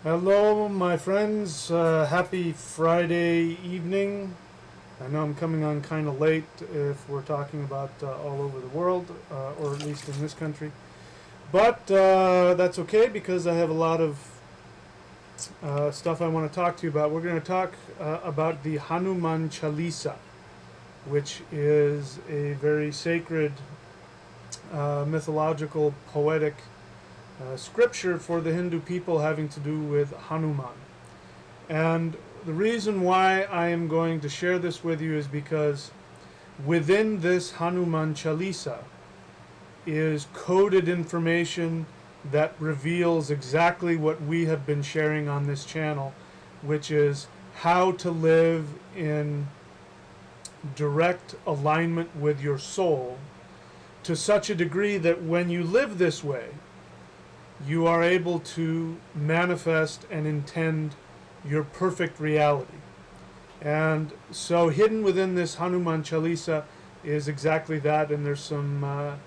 Hello, my friends. Happy Friday evening. I know I'm coming on kind of late if we're talking about all over the world, or at least in this country. But that's okay because I have a lot of stuff I want to talk to you about. We're going to talk about the Hanuman Chalisa, which is a very sacred, mythological, poetic scripture for the Hindu people having to do with Hanuman. And the reason why I am going to share this with you is because within this Hanuman Chalisa is coded information that reveals exactly what we have been sharing on this channel, which is how to live in direct alignment with your soul to such a degree that when you live this way, you are able to manifest and intend your perfect reality. And so hidden within this Hanuman Chalisa is exactly that, and there's some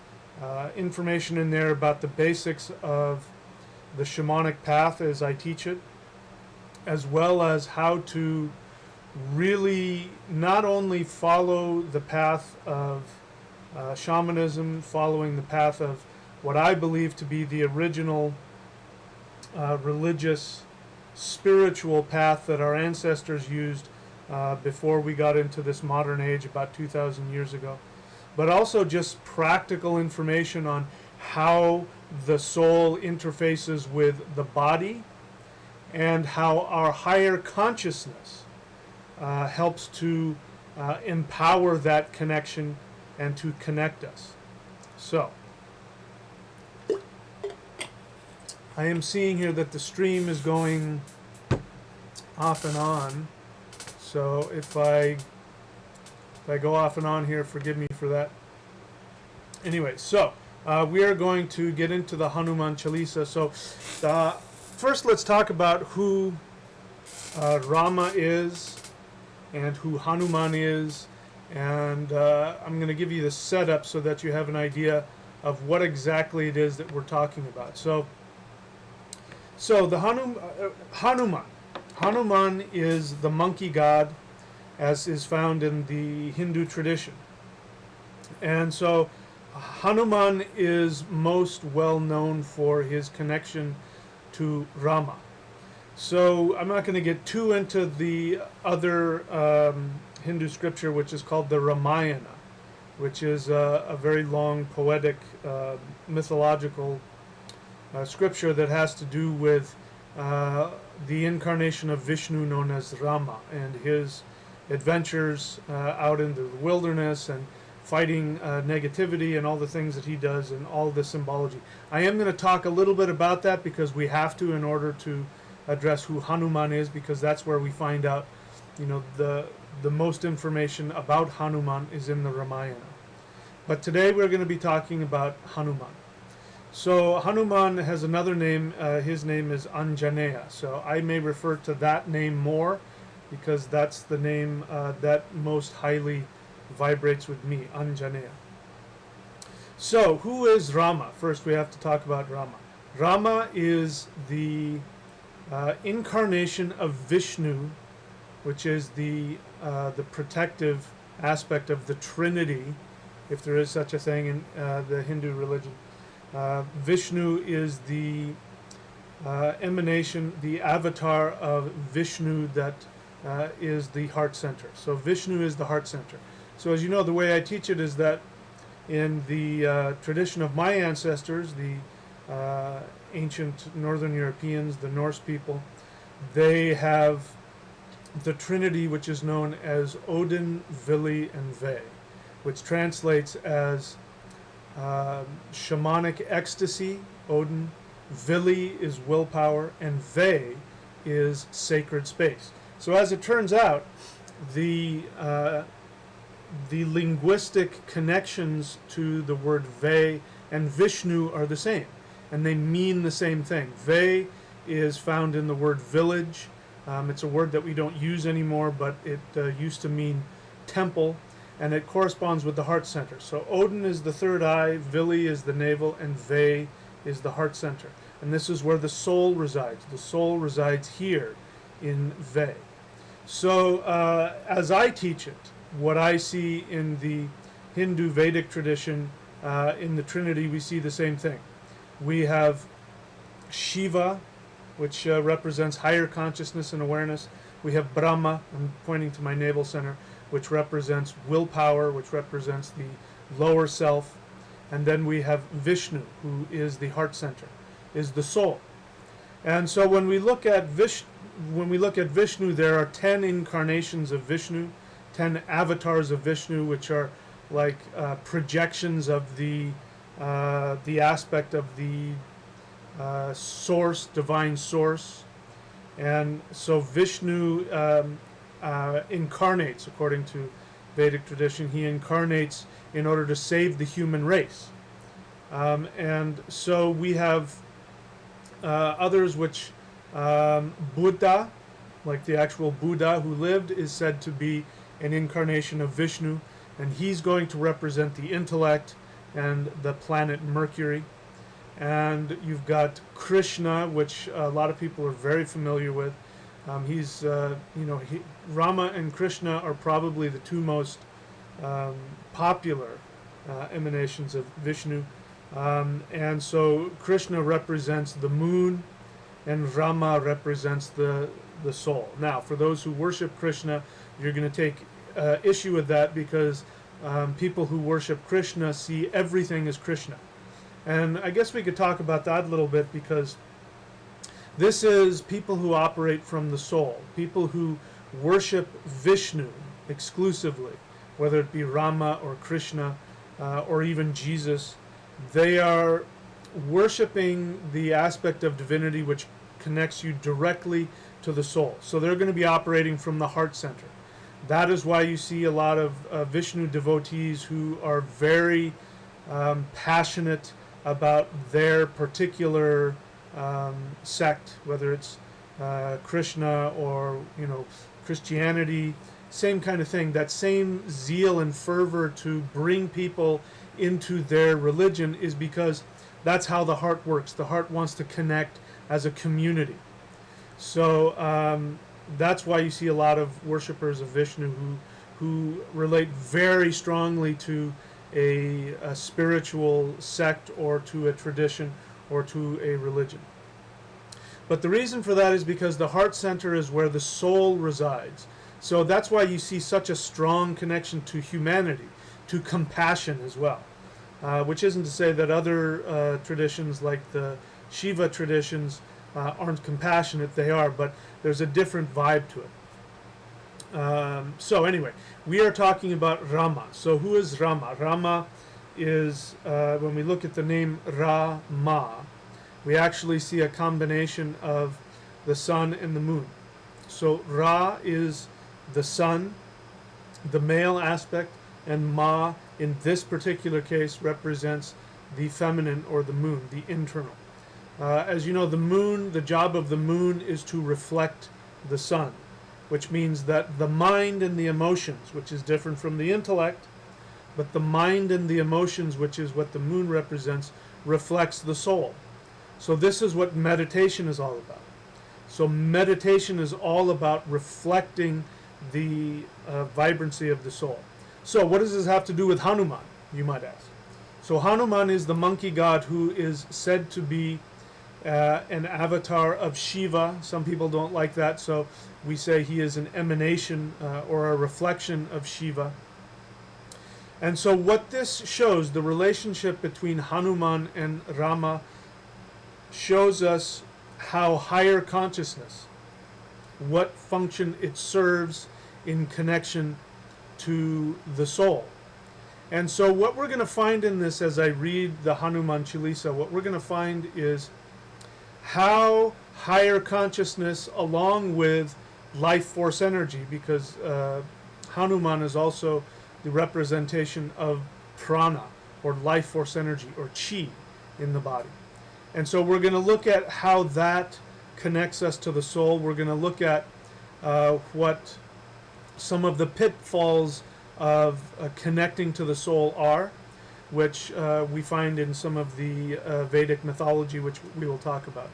information in there about the basics of the shamanic path as I teach it, as well as how to really not only follow the path of shamanism, following the path of what I believe to be the original religious, spiritual path that our ancestors used before we got into this modern age about 2,000 years ago, but also just practical information on how the soul interfaces with the body and how our higher consciousness helps to empower that connection and to connect us. So, I am seeing here that the stream is going off and on, so if I go off and on here, forgive me for that. Anyway, so we are going to get into the Hanuman Chalisa. So first let's talk about who Rama is and who Hanuman is, and I'm going to give you the setup so that you have an idea of what exactly it is that we're talking about. So the Hanuman is the monkey god, as is found in the Hindu tradition. And so Hanuman is most well known for his connection to Rama. So I'm not going to get too into the other Hindu scripture, which is called the Ramayana, which is a very long poetic mythological scripture that has to do with the incarnation of Vishnu known as Rama and his adventures out in the wilderness and fighting negativity and all the things that he does and all the symbology. I am going to talk a little bit about that because we have to in order to address who Hanuman is, because that's where we find out, the most information about Hanuman is in the Ramayana. But today we're going to be talking about Hanuman. So Hanuman has another name. His name is Anjaneya. So I may refer to that name more because that's the name that most highly vibrates with me, Anjaneya. So who is Rama? First we have to talk about Rama. Rama is the incarnation of Vishnu, which is the protective aspect of the Trinity, if there is such a thing in the Hindu religion. Vishnu is the emanation, the avatar of Vishnu that is the heart center. So Vishnu is the heart center. So as you know, the way I teach it is that in the tradition of my ancestors, the ancient Northern Europeans, the Norse people, they have the Trinity, which is known as Odin, Vili, and Ve, which translates as shamanic ecstasy, Odin, Vili is willpower, and Ve is sacred space. So as it turns out, the linguistic connections to the word Ve and Vishnu are the same, and they mean the same thing. Ve is found in the word village. It's a word that we don't use anymore, but it used to mean temple, and it corresponds with the heart center. So Odin is the third eye, Vili is the navel, and Ve is the heart center. And this is where the soul resides. The soul resides here in Ve. So as I teach it, what I see in the Hindu Vedic tradition, in the Trinity, we see the same thing. We have Shiva, which represents higher consciousness and awareness. We have Brahma, I'm pointing to my navel center, which represents willpower, which represents the lower self. And then we have Vishnu, who is the heart center, is the soul. And so when we look at Vishnu, there are 10 incarnations of Vishnu, 10 avatars of Vishnu, which are like projections of the aspect of the source, divine source. And so Vishnu incarnates, according to Vedic tradition. He incarnates in order to save the human race. And so we have others which Buddha, like the actual Buddha who lived, is said to be an incarnation of Vishnu, and he's going to represent the intellect and the planet Mercury. And you've got Krishna, which a lot of people are very familiar with. Rama and Krishna are probably the two most popular emanations of Vishnu. And so Krishna represents the moon, and Rama represents the soul. Now, for those who worship Krishna, you're going to take issue with that, because people who worship Krishna see everything as Krishna. And I guess we could talk about that a little bit, because this is people who operate from the soul, people who worship Vishnu exclusively, whether it be Rama or Krishna or even Jesus. They are worshiping the aspect of divinity which connects you directly to the soul. So they're going to be operating from the heart center. That is why you see a lot of Vishnu devotees who are very passionate about their particular sect, whether it's Krishna or Christianity, same kind of thing. That same zeal and fervor to bring people into their religion is because that's how the heart works. The heart wants to connect as a community. So that's why you see a lot of worshippers of Vishnu who relate very strongly to a spiritual sect or to a tradition or to a religion. But the reason for that is because the heart center is where the soul resides. So that's why you see such a strong connection to humanity, to compassion as well. Which isn't to say that other traditions like the Shiva traditions aren't compassionate. They are, but there's a different vibe to it. So anyway, we are talking about Rama. So who is Rama? Rama is, when we look at the name Rama, we actually see a combination of the sun and the moon. So Ra is the sun, the male aspect, and Ma in this particular case represents the feminine or the moon, the internal. As you know, the moon, the job of the moon is to reflect the sun, which means that the mind and the emotions, which is different from the intellect, but the mind and the emotions, which is what the moon represents, reflects the soul. So this is what meditation is all about. So meditation is all about reflecting the vibrancy of the soul. So what does this have to do with Hanuman, you might ask? So Hanuman is the monkey god who is said to be an avatar of Shiva. Some people don't like that, so we say he is an emanation or a reflection of Shiva. And so what this shows, the relationship between Hanuman and Rama, shows us how higher consciousness, what function it serves in connection to the soul. And so what we're going to find in this, as I read the Hanuman Chalisa, what we're going to find is how higher consciousness, along with life force energy, because Hanuman is also the representation of prana, or life force energy, or chi in the body. And so we're going to look at how that connects us to the soul. We're going to look at what some of the pitfalls of connecting to the soul are. which we find in some of the Vedic mythology, which we will talk about.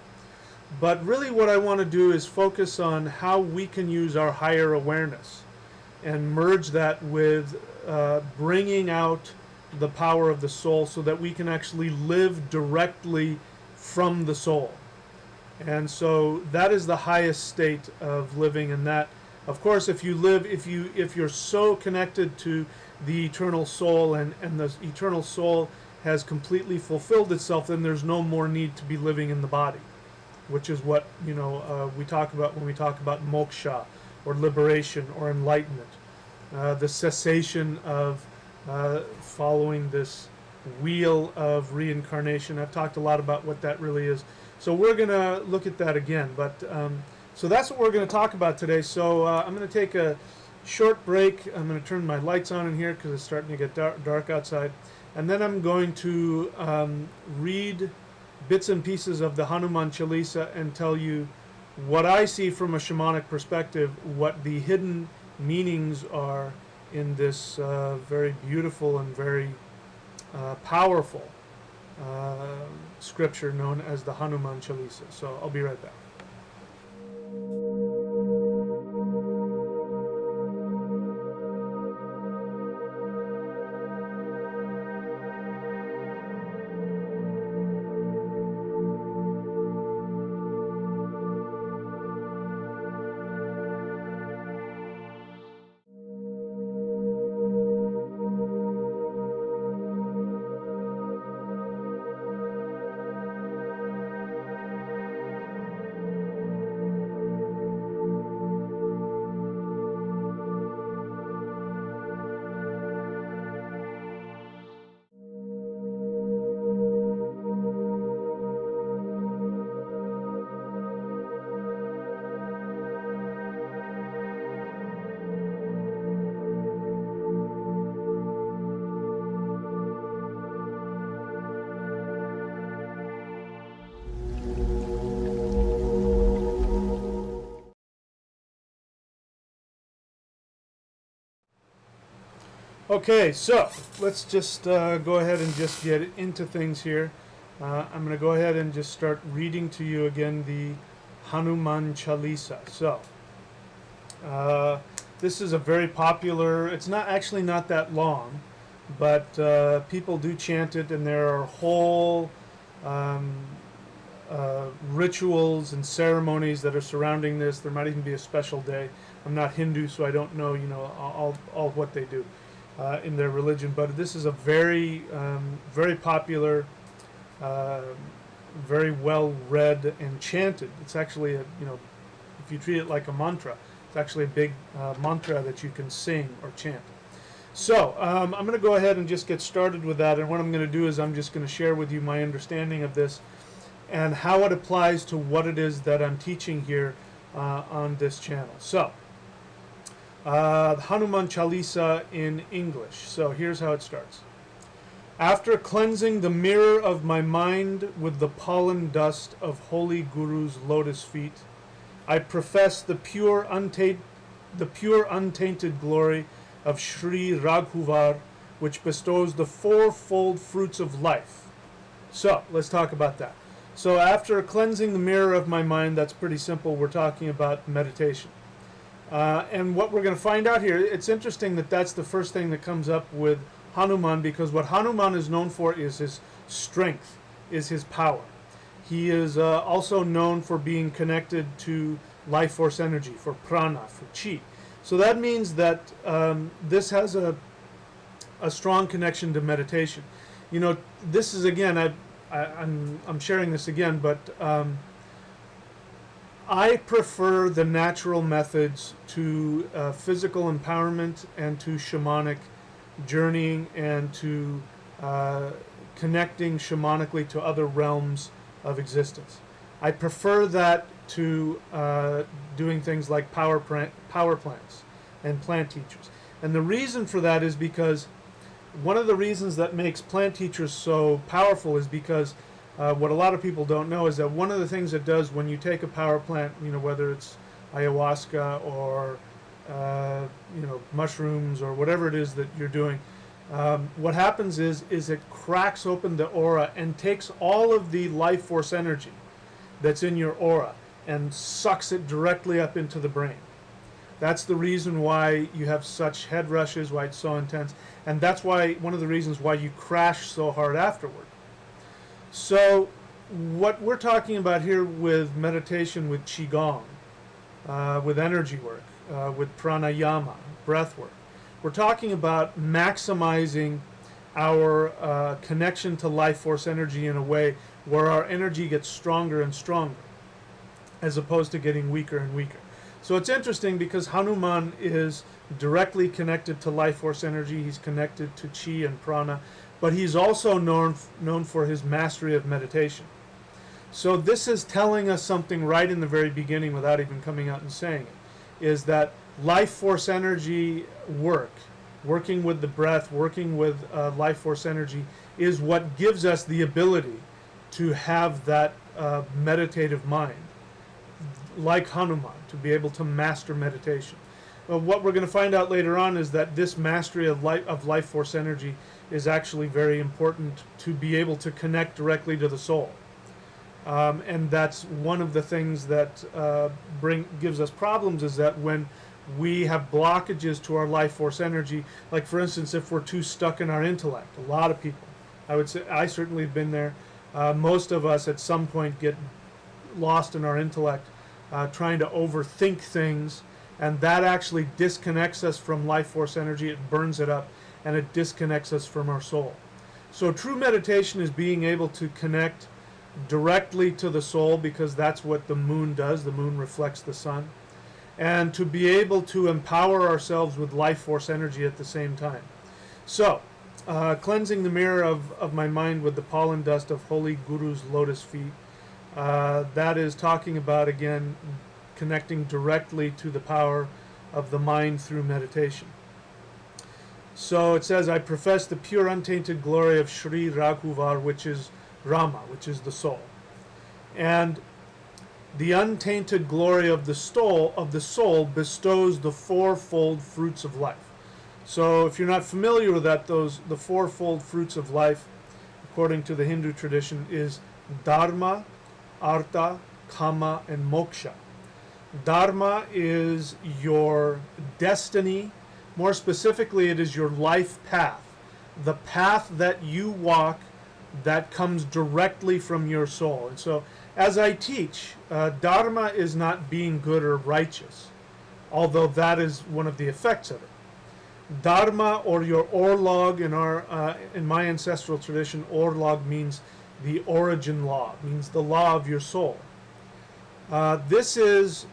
But really what I want to do is focus on how we can use our higher awareness and merge that with bringing out the power of the soul so that we can actually live directly from the soul. And so that is the highest state of living, and that, of course, if you're so connected to the eternal soul, and the eternal soul has completely fulfilled itself, then there's no more need to be living in the body, which is what we talk about when we talk about moksha, or liberation, or enlightenment, the cessation of following this wheel of reincarnation. I've talked a lot about what that really is. So we're going to look at that again. But so that's what we're going to talk about today. So I'm going to take a short break. I'm going to turn my lights on in here because it's starting to get dark outside. And then I'm going to read bits and pieces of the Hanuman Chalisa and tell you what I see from a shamanic perspective, what the hidden meanings are in this very beautiful and very powerful scripture known as the Hanuman Chalisa. So I'll be right back. Okay, so let's just go ahead and just get into things here. I'm going to go ahead and just start reading to you again the Hanuman Chalisa. So this is a very popular, it's not actually not that long, but people do chant it, and there are whole rituals and ceremonies that are surrounding this. There might even be a special day. I'm not Hindu, so I don't know, all what they do in their religion. But this is a very, very popular, very well read and chanted. It's actually if you treat it like a mantra, it's actually a big mantra that you can sing or chant. So I'm going to go ahead and just get started with that. And what I'm going to do is I'm just going to share with you my understanding of this and how it applies to what it is that I'm teaching here on this channel. So Hanuman Chalisa in English. So here's how it starts. After cleansing the mirror of my mind with the pollen dust of holy Guru's lotus feet, I profess the pure untainted glory of Sri Raghuvar, which bestows the fourfold fruits of life. So let's talk about that. So after cleansing the mirror of my mind, that's pretty simple. We're talking about meditation. And what we're going to find out here, it's interesting that that's the first thing that comes up with Hanuman, because what Hanuman is known for is his strength, is his power. He is also known for being connected to life force energy, for prana, for chi. So that means that this has a strong connection to meditation. This is, again, I'm sharing this again, but I prefer the natural methods to physical empowerment and to shamanic journeying and to connecting shamanically to other realms of existence. I prefer that to doing things like power plants and plant teachers. And the reason for that is because one of the reasons that makes plant teachers so powerful is because what a lot of people don't know is that one of the things it does when you take a power plant, whether it's ayahuasca or mushrooms or whatever it is that you're doing, What happens is it cracks open the aura and takes all of the life force energy that's in your aura and sucks it directly up into the brain. That's the reason why you have such head rushes, why it's so intense, and that's why one of the reasons why you crash so hard afterward. So what we're talking about here with meditation, with qigong, with energy work, with pranayama, breath work, we're talking about maximizing our connection to life force energy in a way where our energy gets stronger and stronger, as opposed to getting weaker and weaker. So it's interesting because Hanuman is directly connected to life force energy. He's connected to chi and prana, but he's also known for his mastery of meditation. So this is telling us something right in the very beginning without even coming out and saying it, is that life force energy working with the breath, working with life force energy, is what gives us the ability to have that meditative mind, like Hanuman, to be able to master meditation. What we're going to find out later on is that this mastery of life force energy is actually very important to be able to connect directly to the soul. And that's one of the things that gives us problems, is that when we have blockages to our life force energy, like for instance, if we're too stuck in our intellect, a lot of people, I would say, I certainly have been there, most of us at some point get lost in our intellect, trying to overthink things, and that actually disconnects us from life force energy. It burns it up, and it disconnects us from our soul. So true meditation is being able to connect directly to the soul, because that's what the moon does. The moon reflects the sun. And to be able to empower ourselves with life force energy at the same time. So, cleansing the mirror of my mind with the pollen dust of Holy Guru's lotus feet. That is talking about, again, connecting directly to the power of the mind through meditation. So it says, I profess the pure untainted glory of Sri Raghuvar, which is Rama, which is the soul. And the untainted glory of the soul bestows the fourfold fruits of life. So if you're not familiar with that, the fourfold fruits of life, according to the Hindu tradition, is Dharma, Artha, Kama, and Moksha. Dharma is your destiny. More specifically, it is your life path. The path that you walk that comes directly from your soul. And so, as I teach, Dharma is not being good or righteous, although that is one of the effects of it. Dharma, or your orlog, in my ancestral tradition, orlog means the origin law, means the law of your soul. This is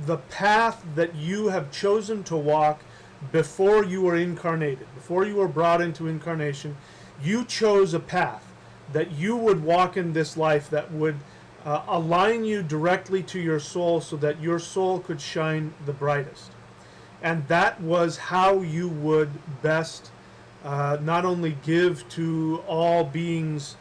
the path that you have chosen to walk before you were incarnated, before you were brought into incarnation. You chose a path that you would walk in this life that would align you directly to your soul, so that your soul could shine the brightest. And that was how you would best not only give to all beings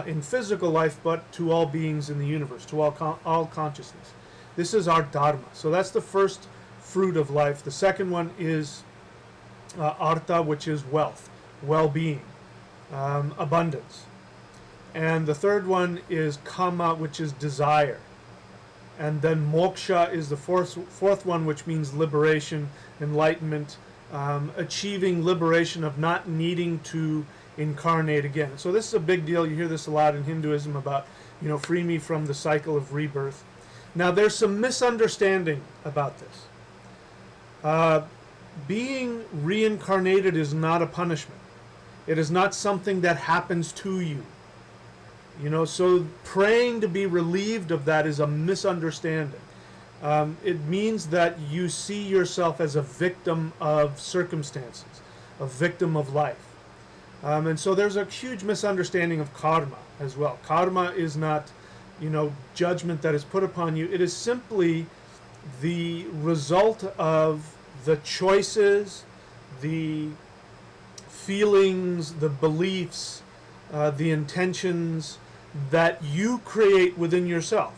in physical life, but to all beings in the universe, to all consciousness. This is our Dharma. So that's the first fruit of life. The second one is Artha, which is wealth, well-being, abundance. And the third one is Kama, which is desire. And then Moksha is the fourth one, which means liberation, enlightenment, achieving liberation of not needing to incarnate again. So this is a big deal. You hear this a lot in Hinduism about, free me from the cycle of rebirth. Now, there's some misunderstanding about this. Being reincarnated is not a punishment. It is not something that happens to you. So praying to be relieved of that is a misunderstanding. It means that you see yourself as a victim of circumstances, a victim of life. And so there's a huge misunderstanding of karma as well. Karma is not, judgment that is put upon you. It is simply the result of the choices, the feelings, the beliefs, the intentions that you create within yourself.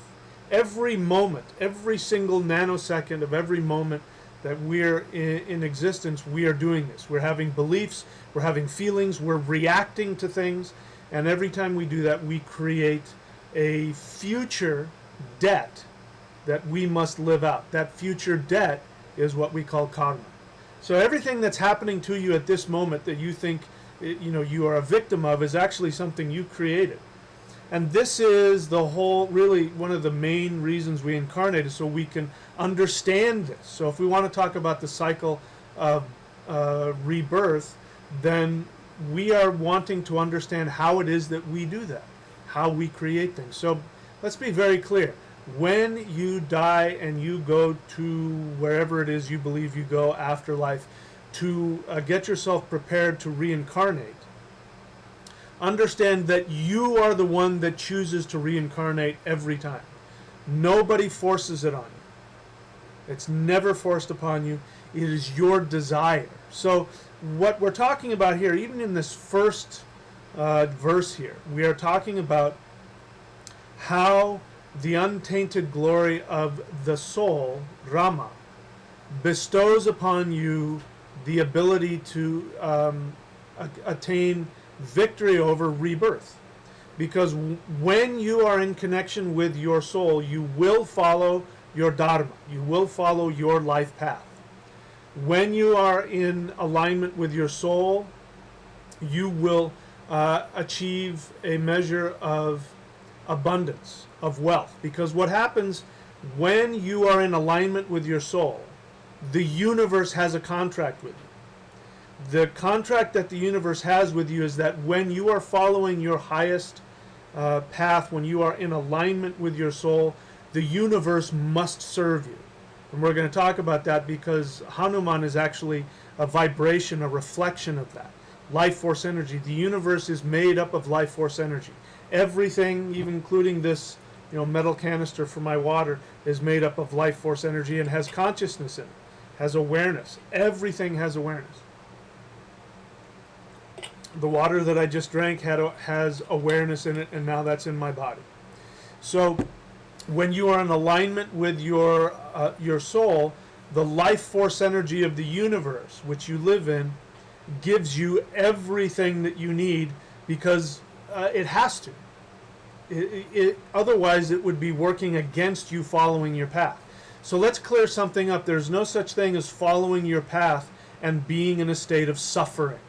Every moment, every single nanosecond of every moment that we're in existence, we are doing this. We're having beliefs, we're having feelings, we're reacting to things, and every time we do that, we create a future debt that we must live out. That future debt is what we call karma. So everything that's happening to you at this moment that you think you are a victim of is actually something you created. And this is the whole, really one of the main reasons we incarnate, is so we can understand this. So if we want to talk about the cycle of rebirth, then we are wanting to understand how it is that we do that, how we create things. So let's be very clear. When you die and you go to wherever it is you believe you go after life, to get yourself prepared to reincarnate, understand that you are the one that chooses to reincarnate every time. Nobody forces it on you. It's never forced upon you. It is your desire. So what we're talking about here, even in this first verse here, we are talking about how the untainted glory of the soul, Rama, bestows upon you the ability to attain victory over rebirth. Because when you are in connection with your soul, you will follow your dharma, you will follow your life path. When you are in alignment with your soul, you will achieve a measure of abundance, of wealth. Because what happens when you are in alignment with your soul, the universe has a contract with you. The contract that the universe has with you is that when you are following your highest path, when you are in alignment with your soul, the universe must serve you. And we're going to talk about that because Hanuman is actually a vibration, a reflection of that. Life force energy. The universe is made up of life force energy. Everything, even including this metal canister for my water, is made up of life force energy and has consciousness in it, has awareness. Everything has awareness. The water that I just drank has awareness in it, and now that's in my body. So when you are in alignment with your soul, the life force energy of the universe, which you live in, gives you everything that you need, because it has to. Otherwise, it would be working against you following your path. So let's clear something up. There's no such thing as following your path and being in a state of suffering.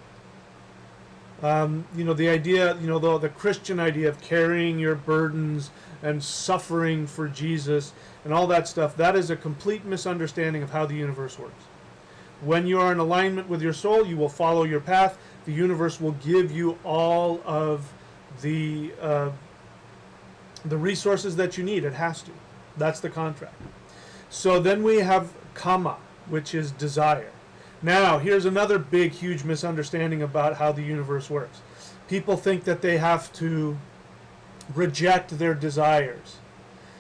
The idea, the Christian idea of carrying your burdens and suffering for Jesus and all that stuff, that is a complete misunderstanding of how the universe works. When you are in alignment with your soul, you will follow your path. The universe will give you all of the resources that you need. It has to. That's the contract. So then we have kama, which is desire. Now, here's another big, huge misunderstanding about how the universe works. People think that they have to reject their desires.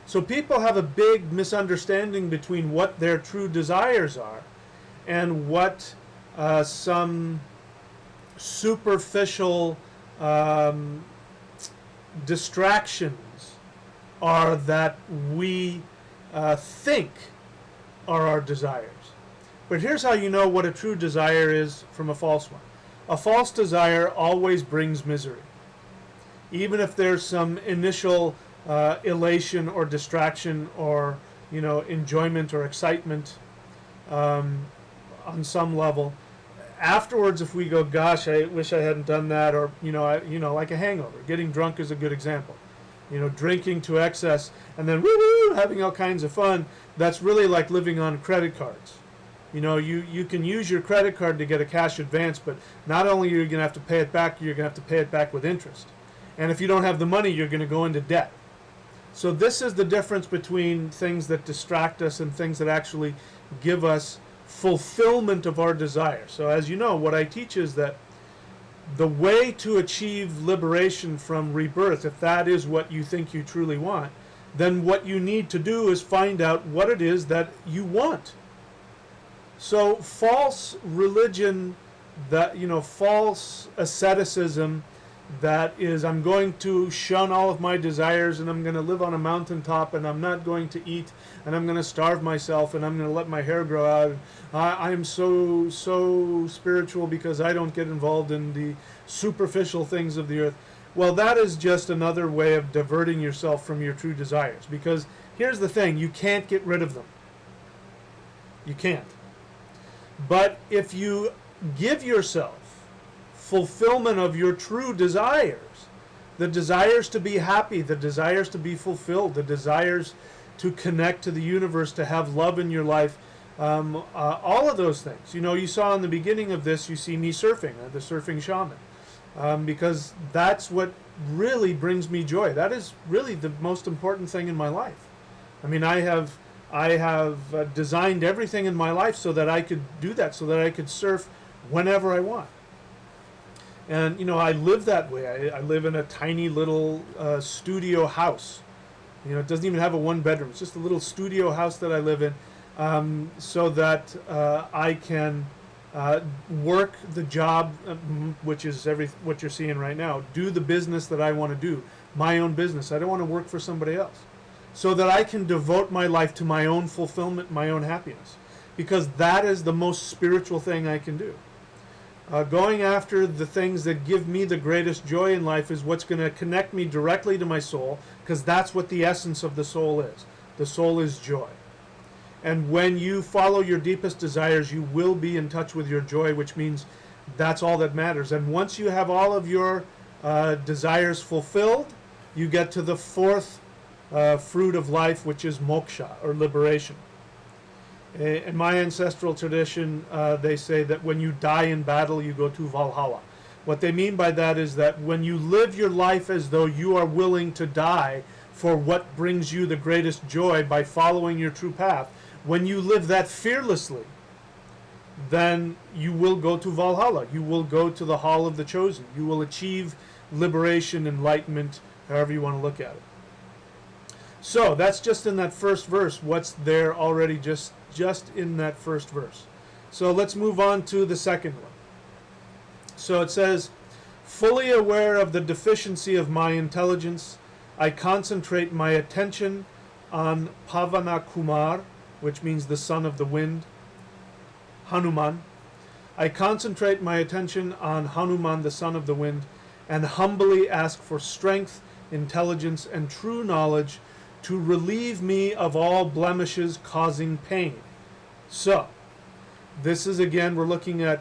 So people have a big misunderstanding between what their true desires are and what some superficial distractions are that we think are our desires. But here's how you know what a true desire is from a false one. A false desire always brings misery. Even if there's some initial elation or distraction or enjoyment or excitement on some level, afterwards, if we go, gosh, I wish I hadn't done that, or like a hangover. Getting drunk is a good example. Drinking to excess and then woo-woo, having all kinds of fun. That's really like living on credit cards. You can use your credit card to get a cash advance, but not only are you going to have to pay it back, you're going to have to pay it back with interest. And if you don't have the money, you're going to go into debt. So this is the difference between things that distract us and things that actually give us fulfillment of our desire. So as you know, what I teach is that the way to achieve liberation from rebirth, if that is what you think you truly want, then what you need to do is find out what it is that you want. So false religion, false asceticism that is, I'm going to shun all of my desires, and I'm going to live on a mountaintop, and I'm not going to eat, and I'm going to starve myself, and I'm going to let my hair grow out. I'm so spiritual because I don't get involved in the superficial things of the earth. Well, that is just another way of diverting yourself from your true desires, because here's the thing, you can't get rid of them. You can't. But if you give yourself fulfillment of your true desires, the desires to be happy, the desires to be fulfilled, the desires to connect to the universe, to have love in your life, all of those things. You know, you saw in the beginning of this, you see me surfing, the surfing shaman, because that's what really brings me joy. That is really the most important thing in my life. I mean, I have designed everything in my life so that I could do that, so that I could surf whenever I want. And, you know, I live that way. I live in a tiny little studio house. You know, it doesn't even have a one bedroom. It's just a little studio house that I live in, so that I can work the job, which is what you're seeing right now, do the business that I want to do, my own business. I don't want to work for somebody else. So that I can devote my life to my own fulfillment, my own happiness. Because that is the most spiritual thing I can do. Going after the things that give me the greatest joy in life is what's going to connect me directly to my soul, because that's what the essence of the soul is. The soul is joy. And when you follow your deepest desires, you will be in touch with your joy, which means that's all that matters. And once you have all of your desires fulfilled, you get to the fourth fruit of life, which is moksha, or liberation. In my ancestral tradition, they say that when you die in battle, you go to Valhalla. What they mean by that is that when you live your life as though you are willing to die for what brings you the greatest joy by following your true path, when you live that fearlessly, then you will go to Valhalla. You will go to the Hall of the Chosen. You will achieve liberation, enlightenment, however you want to look at it. So that's just in that first verse, what's there already just in that first verse. So let's move on to the second one. So it says, fully aware of the deficiency of my intelligence, I concentrate my attention on Pavana Kumar, which means the son of the wind, Hanuman. I concentrate my attention on Hanuman, the son of the wind, and humbly ask for strength, intelligence, and true knowledge to relieve me of all blemishes causing pain. So, this is again, we're looking at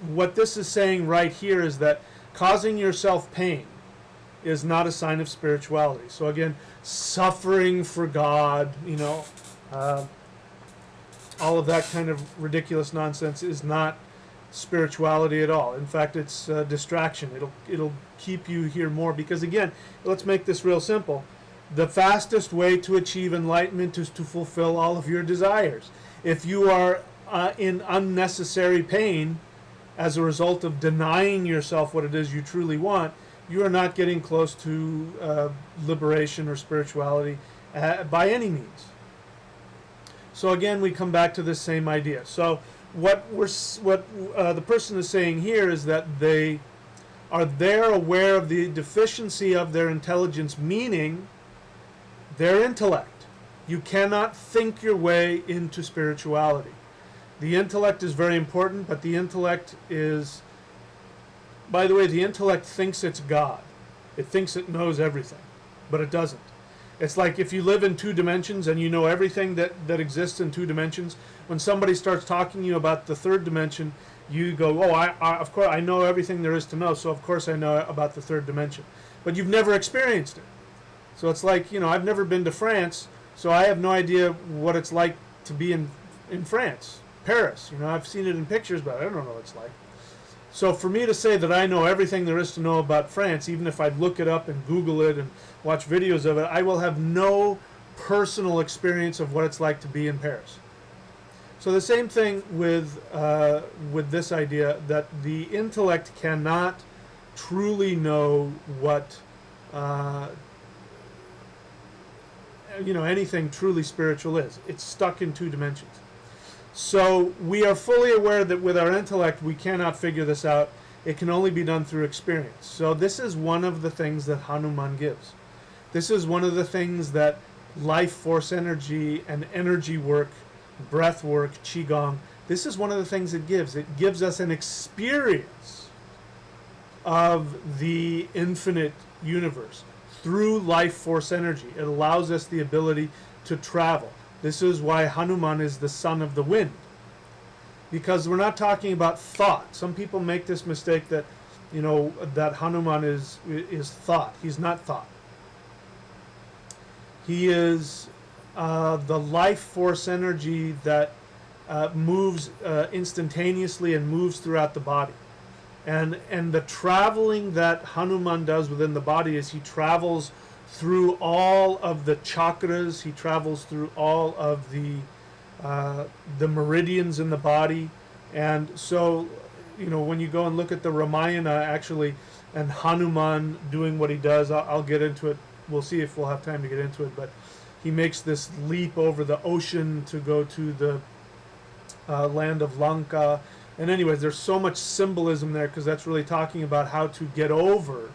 what this is saying right here is that causing yourself pain is not a sign of spirituality. So again, suffering for God, you know, all of that kind of ridiculous nonsense is not spirituality at all. In fact, it's distraction. It'll keep you here more, because again, let's make this real simple. The fastest way to achieve enlightenment is to fulfill all of your desires. If you are in unnecessary pain as a result of denying yourself what it is you truly want, you are not getting close to liberation or spirituality by any means. So again, we come back to this same idea. So what the person is saying here is that they are there aware of the deficiency of their intelligence, meaning their intellect. You cannot think your way into spirituality. The intellect is very important, but the intellect is, by the way, the intellect thinks it's God. It thinks it knows everything, but it doesn't. It's like if you live in two dimensions and you know everything that exists in two dimensions, when somebody starts talking to you about the third dimension, you go, oh, of course, I know everything there is to know, so of course I know about the third dimension. But you've never experienced it. So it's like, you know, I've never been to France, so I have no idea what it's like to be in France, Paris. You know, I've seen it in pictures, but I don't know what it's like. So for me to say that I know everything there is to know about France, even if I look it up and Google it and watch videos of it, I will have no personal experience of what it's like to be in Paris. So the same thing with this idea that the intellect cannot truly know what anything truly spiritual is. It's stuck in two dimensions. So we are fully aware that with our intellect we cannot figure this out. It can only be done through experience. So this is one of the things that Hanuman gives. This is one of the things that life force energy and energy work, breath work, qigong, this is one of the things it gives. It gives us an experience of the infinite universe through life force energy. It allows us the ability to travel. This is why Hanuman is the son of the wind, because we're not talking about thought. Some people make this mistake that, you know, that Hanuman is thought. He's not thought. He is the life force energy that moves instantaneously and moves throughout the body. And the traveling that Hanuman does within the body is he travels through all of the chakras. He travels through all of the meridians in the body. And so, you know, when you go and look at the Ramayana, actually, and Hanuman doing what he does, I'll get into it. We'll see if we'll have time to get into it. But he makes this leap over the ocean to go to the land of Lanka. And anyways, there's so much symbolism there, because that's really talking about how to get over,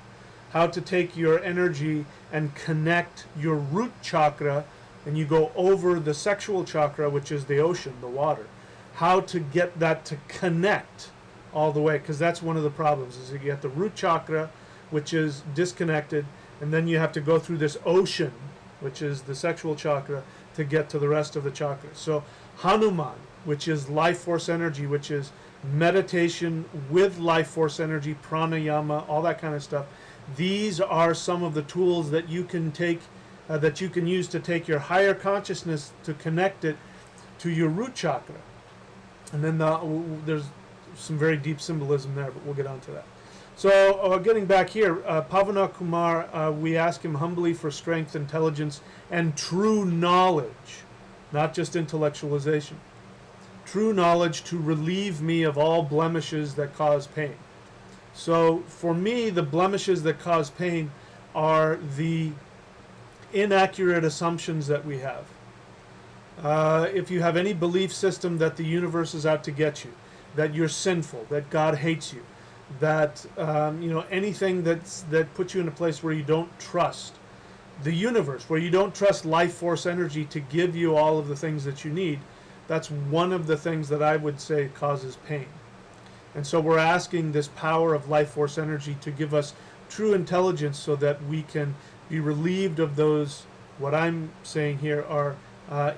how to take your energy and connect your root chakra, and you go over the sexual chakra, which is the ocean, the water. How to get that to connect all the way, because that's one of the problems, is that you get the root chakra, which is disconnected, and then you have to go through this ocean, which is the sexual chakra, to get to the rest of the chakras. So Hanuman, which is life force energy, which is meditation with life force energy, pranayama, all that kind of stuff. These are some of the tools that you can take, that you can use to take your higher consciousness to connect it to your root chakra. And then there's some very deep symbolism there, but we'll get on to that. So getting back here, Pavana Kumar, we ask him humbly for strength, intelligence, and true knowledge, not just intellectualization. True knowledge to relieve me of all blemishes that cause pain. So for me, the blemishes that cause pain are the inaccurate assumptions that we have. If you have any belief system that the universe is out to get you, that you're sinful, that God hates you, that you know, anything that puts you in a place where you don't trust the universe, where you don't trust life force energy to give you all of the things that you need, that's one of the things that I would say causes pain. And so we're asking this power of life force energy to give us true intelligence so that we can be relieved of those, what I'm saying here are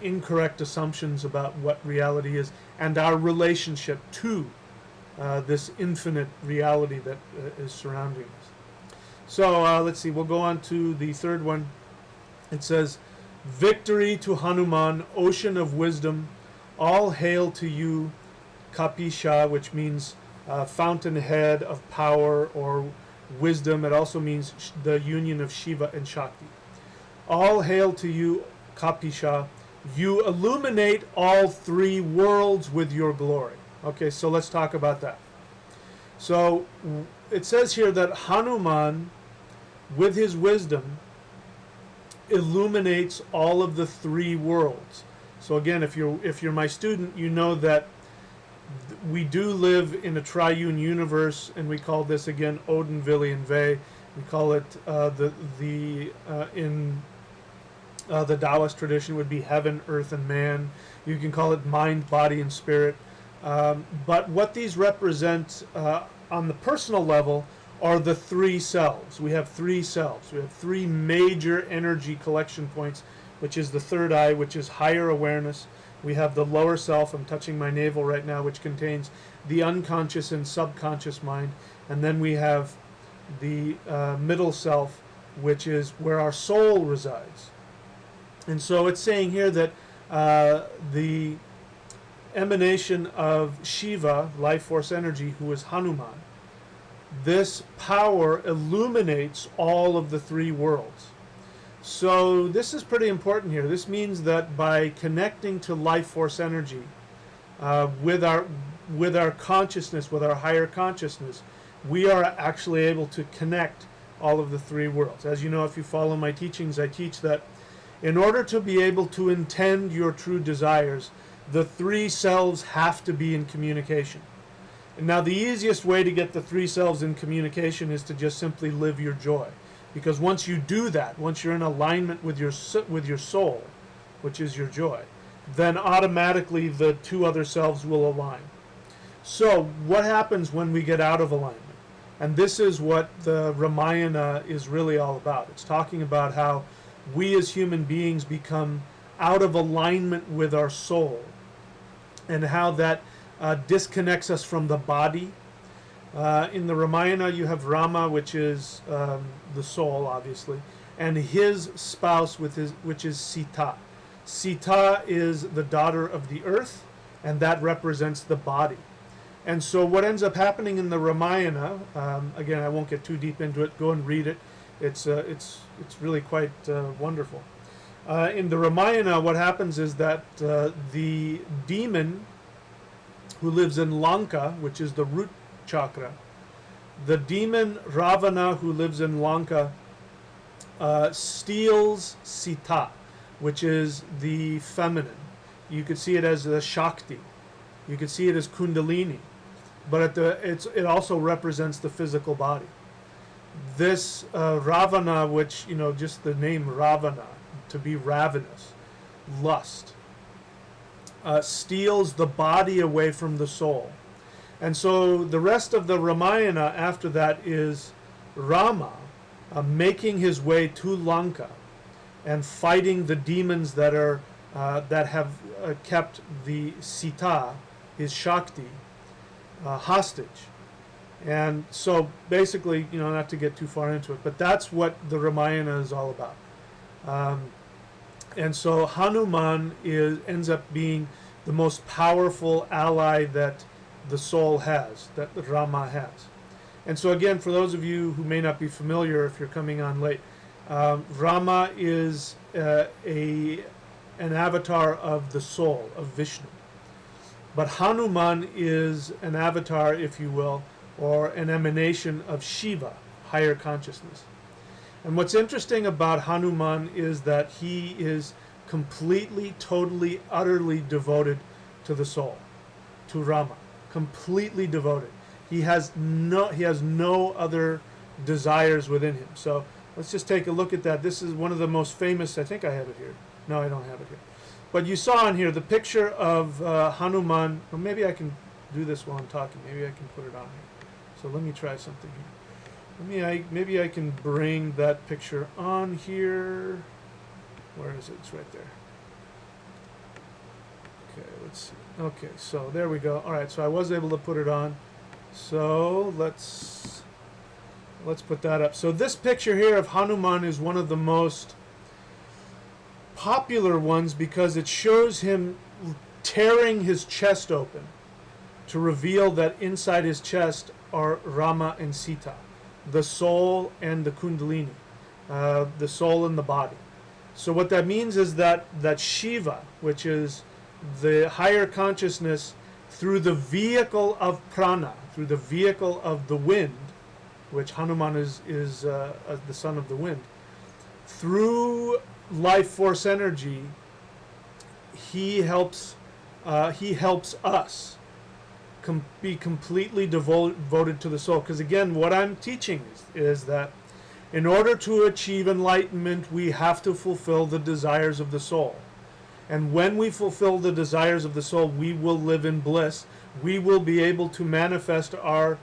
incorrect assumptions about what reality is and our relationship to this infinite reality that is surrounding us. So let's see, we'll go on to the third one. It says, "Victory to Hanuman, ocean of wisdom, all hail to you, Kapisha," which means fountainhead of power or wisdom. It also means the union of Shiva and Shakti. All hail to you, Kapisha. You illuminate all three worlds with your glory. Okay, so let's talk about that. So it says here that Hanuman, with his wisdom, illuminates all of the three worlds. So again, if you're my student, you know that we do live in a triune universe, and we call this again Odin, Vili, and Ve. We call it in the Taoist tradition would be heaven, earth, and man. You can call it mind, body, and spirit. But what these represent on the personal level are the three selves. We have three selves. We have three major energy collection points, which is the third eye, which is higher awareness. We have the lower self, I'm touching my navel right now, which contains the unconscious and subconscious mind. And then we have the middle self, which is where our soul resides. And so it's saying here that the emanation of Shiva, life force energy, who is Hanuman, this power illuminates all of the three worlds. So this is pretty important here. This means that by connecting to life force energy with our consciousness, with our higher consciousness, we are actually able to connect all of the three worlds. As you know, if you follow my teachings, I teach that in order to be able to intend your true desires, the three selves have to be in communication. And now the easiest way to get the three selves in communication is to just simply live your joy. Because once you do that, once you're in alignment with your soul, which is your joy, then automatically the two other selves will align. So what happens when we get out of alignment? And this is what the Ramayana is really all about. It's talking about how we as human beings become out of alignment with our soul, and how that disconnects us from the body. In the Ramayana, you have Rama, which is the soul, obviously, and his spouse, which is Sita. Sita is the daughter of the earth, and that represents the body. And so what ends up happening in the Ramayana, again, I won't get too deep into it, go and read it. It's really quite wonderful. In the Ramayana, what happens is that the demon who lives in Lanka, which is the root chakra, the demon Ravana who lives in Lanka steals Sita, which is the feminine. You could see it as the Shakti. You could see it as Kundalini. But it also represents the physical body. This Ravana, which, just the name Ravana, to be ravenous, lust, steals the body away from the soul. And so the rest of the Ramayana after that is Rama making his way to Lanka and fighting the demons that have kept the Sita, his Shakti, hostage. And so basically, not to get too far into it, but that's what the Ramayana is all about. And so Hanuman ends up being the most powerful ally that the soul has, that Rama has. And so again, for those of you who may not be familiar, if you're coming on late, Rama is an avatar of the soul, of Vishnu. But Hanuman is an avatar, if you will, or an emanation of Shiva, higher consciousness. And what's interesting about Hanuman is that he is completely, totally, utterly devoted to the soul, to Rama, completely devoted. He has no other desires within him. So let's just take a look at that. This is one of the most famous, I think I have it here. No, I don't have it here. But you saw on here the picture of Hanuman. Well, maybe I can do this while I'm talking. Maybe I can put it on here. So let me try something here. Maybe I can bring that picture on here. Where is it? It's right there. Okay, let's see. Okay, so there we go. All right, so I was able to put it on. So let's put that up. So this picture here of Hanuman is one of the most popular ones because it shows him tearing his chest open to reveal that inside his chest are Rama and Sita, the soul and the Kundalini, the soul and the body. So what that means is that Shiva, which is the higher consciousness, through the vehicle of prana, through the vehicle of the wind, which Hanuman is the son of the wind, through life force energy, he helps us be completely devoted to the soul. Because again, what I'm teaching is that in order to achieve enlightenment, we have to fulfill the desires of the soul. And when we fulfill the desires of the soul, we will live in bliss. We will be able to manifest our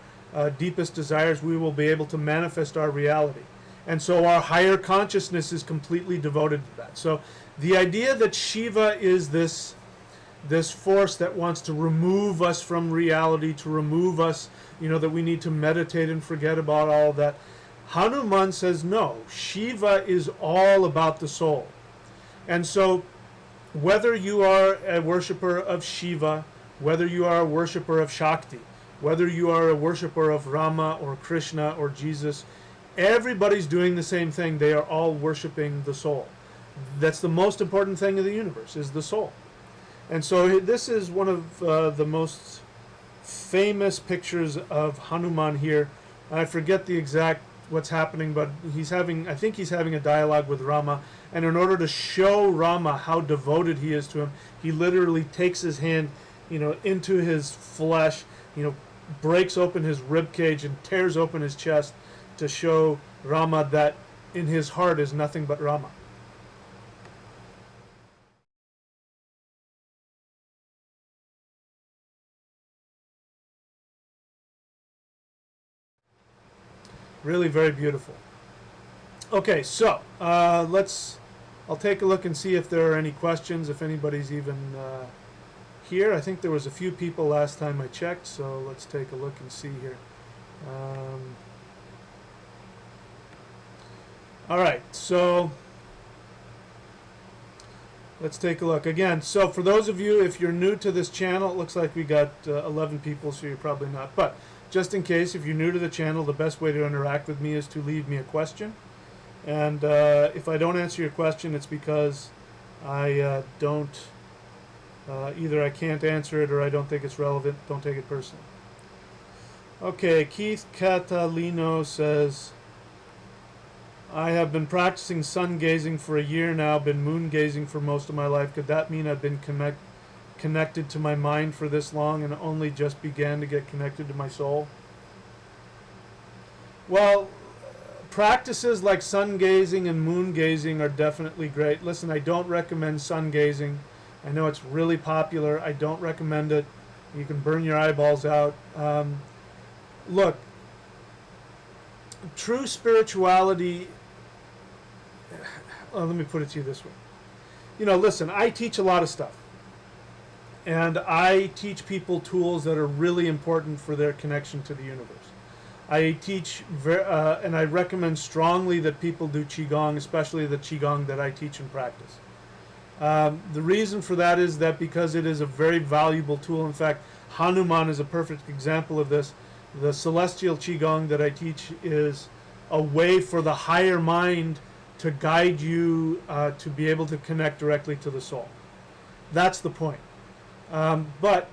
deepest desires. We will be able to manifest our reality. And so our higher consciousness is completely devoted to that. So the idea that Shiva is this force that wants to remove us from reality, to remove us, that we need to meditate and forget about all of that. Hanuman says no. Shiva is all about the soul. And so whether you are a worshiper of Shiva, whether you are a worshiper of Shakti, whether you are a worshiper of Rama or Krishna or Jesus, everybody's doing the same thing. They are all worshiping the soul. That's the most important thing in the universe, is the soul. And so this is one of the most famous pictures of Hanuman here. I forget the exact what's happening, but I think he's having a dialogue with Rama. And in order to show Rama how devoted he is to him, he literally takes his hand, into his flesh, breaks open his rib cage and tears open his chest to show Rama that in his heart is nothing but Rama. Really very beautiful. Okay, so I'll take a look and see if there are any questions, if anybody's even here. I think there was a few people last time I checked, so let's take a look and see here. All right, so let's take a look. Again, so for those of you, if you're new to this channel, it looks like we got 11 people, so you're probably not. But just in case, if you're new to the channel, the best way to interact with me is to leave me a question. And if I don't answer your question, it's because I don't, either I can't answer it or I don't think it's relevant. Don't take it personally. Okay, Keith Catalino says, I have been practicing sun gazing for a year now, been moon gazing for most of my life. Could that mean I've been connected to my mind for this long and only just began to get connected to my soul? Well, practices like sun gazing and moon gazing are definitely great. Listen, I don't recommend sun gazing. I know it's really popular. I don't recommend it. You can burn your eyeballs out. Look, true spirituality, let me put it to you this way. You know, listen, I teach a lot of stuff. And I teach people tools that are really important for their connection to the universe. I teach, and I recommend strongly that people do Qigong, especially the Qigong that I teach and practice. The reason for that is that because it is a very valuable tool. In fact, Hanuman is a perfect example of this. The celestial Qigong that I teach is a way for the higher mind to guide you to be able to connect directly to the soul. That's the point. But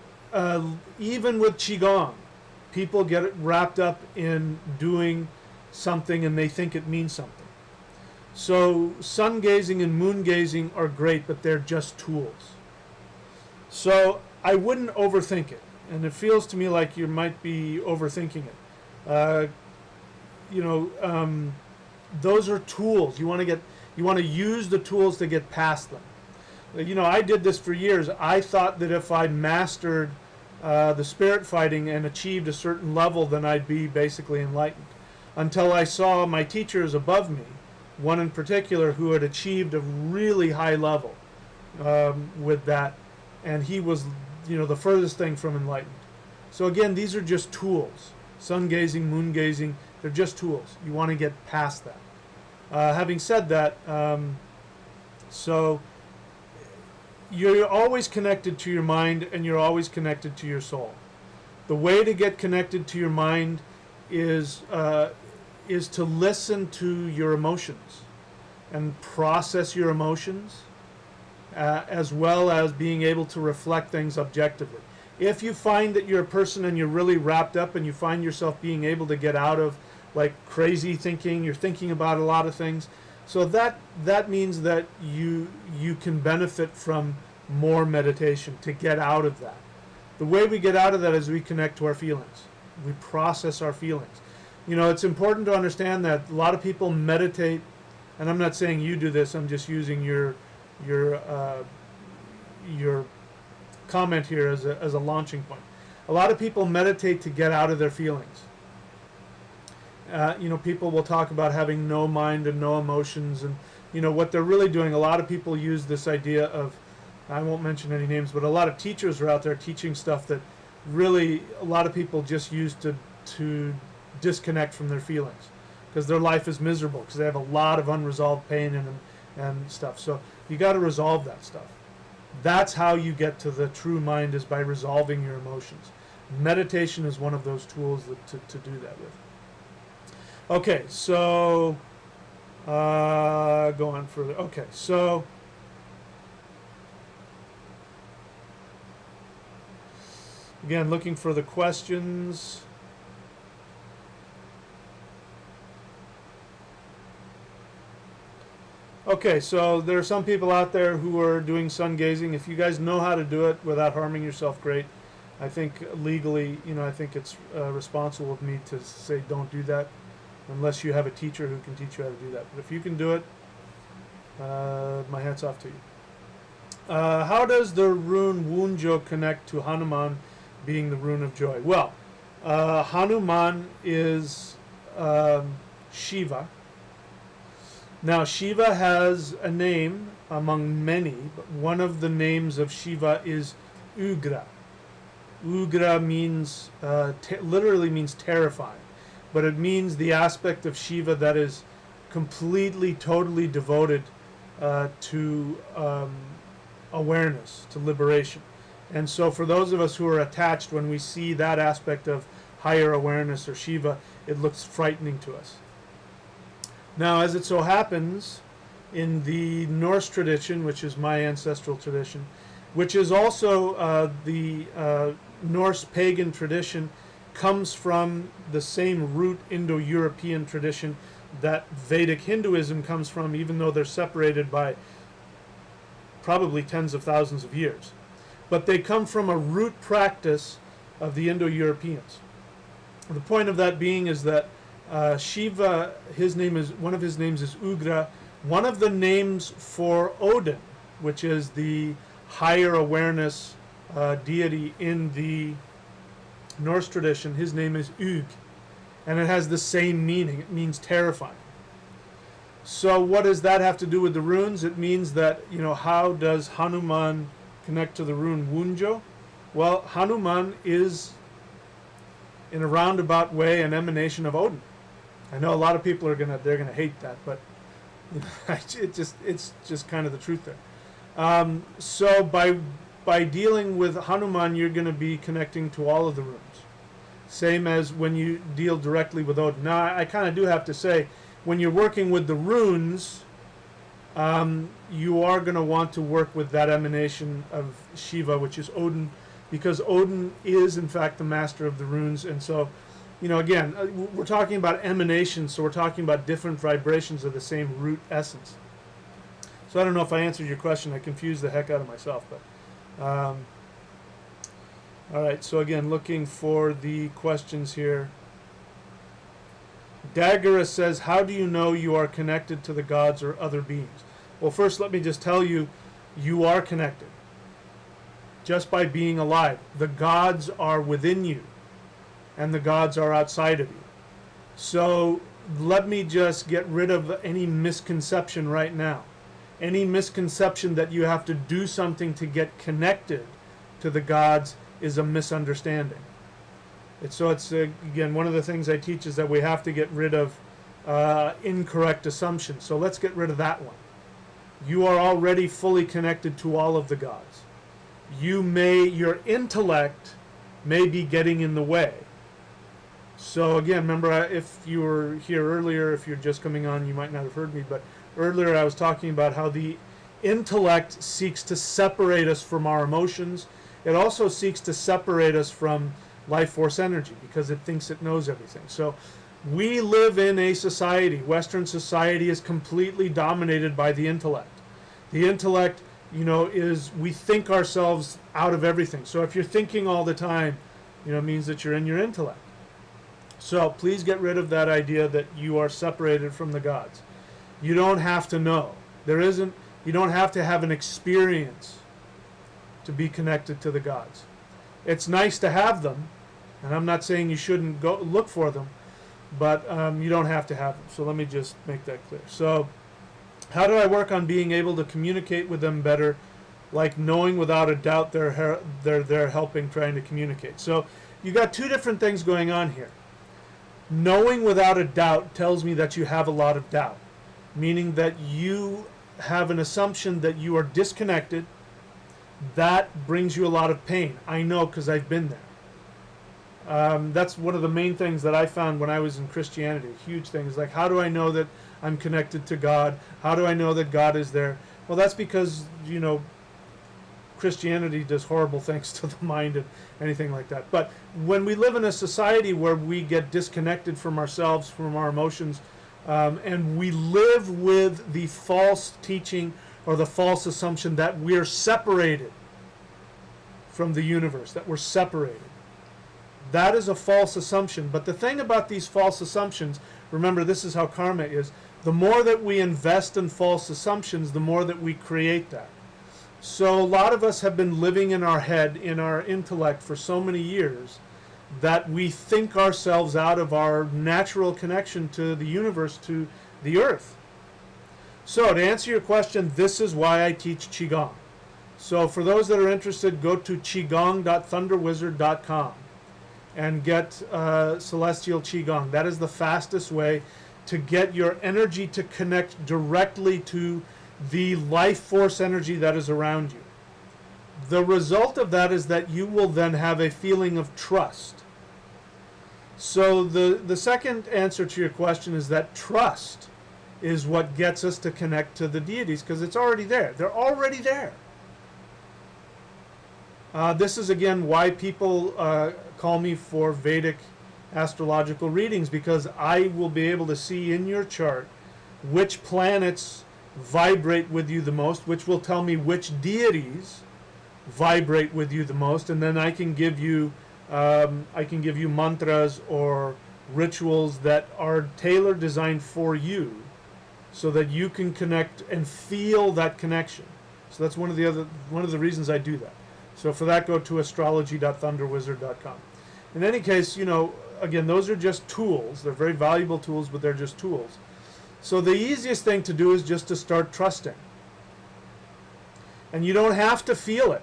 even with Qigong, people get wrapped up in doing something and they think it means something. So sun gazing and moon gazing are great, but they're just tools. So I wouldn't overthink it. And it feels to me like you might be overthinking it. Those are tools. You want to use the tools to get past them. You know, I did this for years. I thought that if I mastered the spirit fighting and achieved a certain level, then I'd be basically enlightened. Until I saw my teachers above me, one in particular who had achieved a really high level with that, and he was, the furthest thing from enlightened. So again, these are just tools. Sun gazing, moon gazing, they're just tools. You want to get past that. Having said that, so you're always connected to your mind and you're always connected to your soul. The way to get connected to your mind is to listen to your emotions and process your emotions, as well as being able to reflect things objectively. If you find that you're a person and you're really wrapped up and you find yourself being able to get out of like crazy thinking, you're thinking about a lot of things, so that means that you can benefit from more meditation to get out of that. The way we get out of that is we connect to our feelings. We process our feelings. It's important to understand that a lot of people meditate, and I'm not saying you do this, I'm just using your comment here as a launching point. A lot of people meditate to get out of their feelings. People will talk about having no mind and no emotions, and what they're really doing. A lot of people use this idea of, I won't mention any names, but a lot of teachers are out there teaching stuff that really a lot of people just use to disconnect from their feelings because their life is miserable because they have a lot of unresolved pain and stuff. So you got to resolve that stuff. That's how you get to the true mind, is by resolving your emotions. Meditation is one of those tools to do that with. Okay, so go on further. Okay, so again, looking for the questions. Okay, so there are some people out there who are doing sun gazing. If you guys know how to do it without harming yourself, great. I think legally, I think it's responsible of me to say don't do that, unless you have a teacher who can teach you how to do that. But if you can do it, my hat's off to you. How does the rune Wunjo connect to Hanuman being the rune of joy? Well, Hanuman is Shiva. Now, Shiva has a name among many, but one of the names of Shiva is Ugra. Ugra means, literally means terrifying, but it means the aspect of Shiva that is completely, totally devoted to awareness, to liberation. And so for those of us who are attached, when we see that aspect of higher awareness or Shiva, it looks frightening to us. Now, as it so happens, in the Norse tradition, which is my ancestral tradition, which is also the Norse pagan tradition, comes from the same root Indo-European tradition that Vedic Hinduism comes from, even though they're separated by probably tens of thousands of years. But they come from a root practice of the Indo-Europeans. The point of that being is that Shiva, one of his names is Ugra. One of the names for Odin, which is the higher awareness deity in the Norse tradition, his name is Ug, and it has the same meaning. It means terrifying. So what does that have to do with the runes? It means that, how does Hanuman connect to the rune Wunjo? Well, Hanuman is, in a roundabout way, an emanation of Odin. I know a lot of people are they're gonna hate that, but it's just kind of the truth there. So by dealing with Hanuman, you're going to be connecting to all of the runes, same as when you deal directly with Odin. Now, I kind of do have to say, when you're working with the runes, you are going to want to work with that emanation of Shiva, which is Odin, because Odin is in fact the master of the runes. And so, again, we're talking about emanations, so we're talking about different vibrations of the same root essence. So I don't know if I answered your question. I confused the heck out of myself, but all right. So again, looking for the questions here. Dagara says, how do you know you are connected to the gods or other beings? Well, first let me just tell you, you are connected just by being alive. The gods are within you, and the gods are outside of you. So let me just get rid of any misconception right now. Any misconception that you have to do something to get connected to the gods is a misunderstanding. It's again, one of the things I teach is that we have to get rid of incorrect assumptions. So let's get rid of that one. You are already fully connected to all of the gods. Your intellect may be getting in the way. So again, remember, if you were here earlier, if you're just coming on, you might not have heard me, but earlier I was talking about how the intellect seeks to separate us from our emotions. It also seeks to separate us from life force energy because it thinks it knows everything. So we live in a society, Western society is completely dominated by the intellect. The intellect, we think ourselves out of everything. So if you're thinking all the time, it means that you're in your intellect. So please get rid of that idea that you are separated from the gods. You don't have to know. You don't have to have an experience to be connected to the gods. It's nice to have them, and I'm not saying you shouldn't go look for them, but you don't have to have them. So let me just make that clear. So how do I work on being able to communicate with them better, like knowing without a doubt they're there helping, trying to communicate? So you got two different things going on here. Knowing without a doubt tells me that you have a lot of doubt, meaning that you have an assumption that you are disconnected. That brings you a lot of pain. I know because I've been there. That's one of the main things that I found when I was in Christianity. A huge thing is like, how do I know that I'm connected to God? How do I know that God is there? Well, that's because, Christianity does horrible things to the mind and anything like that. But when we live in a society where we get disconnected from ourselves, from our emotions, and we live with the false teaching or the false assumption that we're separated from the universe, that we're separated. That is a false assumption. But the thing about these false assumptions, remember, this is how karma is. The more that we invest in false assumptions, the more that we create that. So a lot of us have been living in our head, in our intellect for so many years that we think ourselves out of our natural connection to the universe, to the earth. So to answer your question, this is why I teach Qigong. So for those that are interested, go to qigong.thunderwizard.com and get Celestial Qigong. That is the fastest way to get your energy to connect directly to the life force energy that is around you. The result of that is that you will then have a feeling of trust. So the second answer to your question is that trust is what gets us to connect to the deities, because it's already there. They're already there. This is again why people call me for Vedic astrological readings, because I will be able to see in your chart which planets vibrate with you the most, which will tell me which deities vibrate with you the most, and then I can give you mantras or rituals that are tailor designed for you, so that you can connect and feel that connection. So that's one of the reasons I do that. So for that, go to astrology.thunderwizard.com. In any case, again, those are just tools. They're very valuable tools, but they're just tools. So the easiest thing to do is just to start trusting. And you don't have to feel it.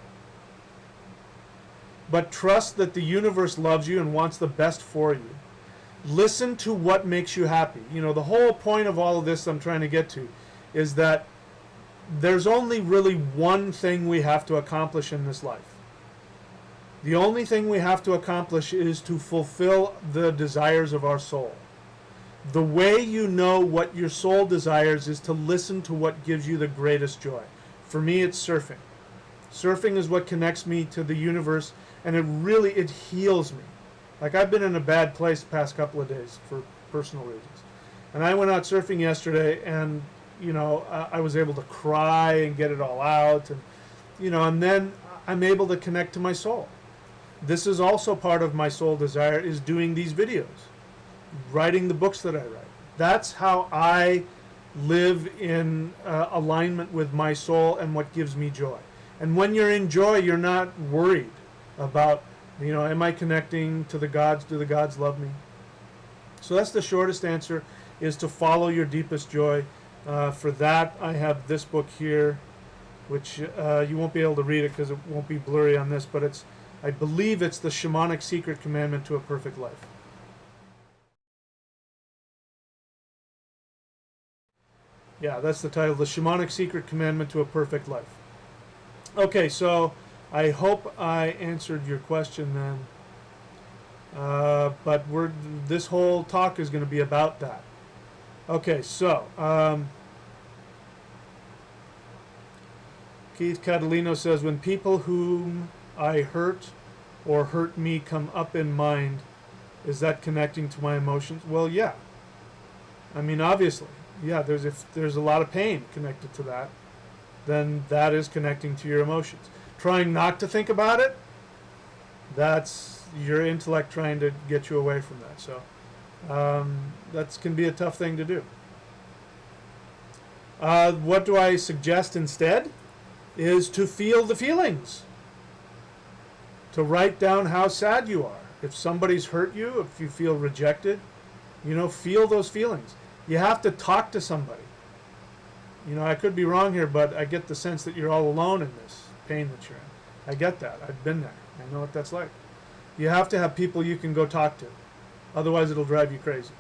But trust that the universe loves you and wants the best for you. Listen to what makes you happy. The whole point of all of this I'm trying to get to is that there's only really one thing we have to accomplish in this life. The only thing we have to accomplish is to fulfill the desires of our soul. The way you know what your soul desires is to listen to what gives you the greatest joy. For me, it's surfing. Surfing is what connects me to the universe, and it heals me. Like, I've been in a bad place the past couple of days for personal reasons. And I went out surfing yesterday, and I was able to cry and get it all out, and and then I'm able to connect to my soul. This is also part of my soul desire, is doing these videos, writing the books that I write. That's how I live in alignment with my soul and what gives me joy. And when you're in joy, you're not worried about, am I connecting to the gods? Do the gods love me? So that's the shortest answer, is to follow your deepest joy. For that, I have this book here, which you won't be able to read it because it won't be blurry on this, but I believe it's the Shamanic Secret Commandment to a Perfect Life. Yeah, that's the title, The Shamanic Secret Commandment to a Perfect Life. Okay, so I hope I answered your question then. But this whole talk is going to be about that. Okay, so Keith Catalino says, when people whom I hurt or hurt me come up in mind, is that connecting to my emotions? Well, yeah. I mean, obviously. Yeah, if there's a lot of pain connected to that, then that is connecting to your emotions. Trying not to think about it, that's your intellect trying to get you away from that. So that can be a tough thing to do. What do I suggest instead? Is to feel the feelings. To write down how sad you are. If somebody's hurt you, if you feel rejected, feel those feelings. You have to talk to somebody. I could be wrong here, but I get the sense that you're all alone in this pain that you're in. I get that. I've been there. I know what that's like. You have to have people you can go talk to. Otherwise, it'll drive you crazy.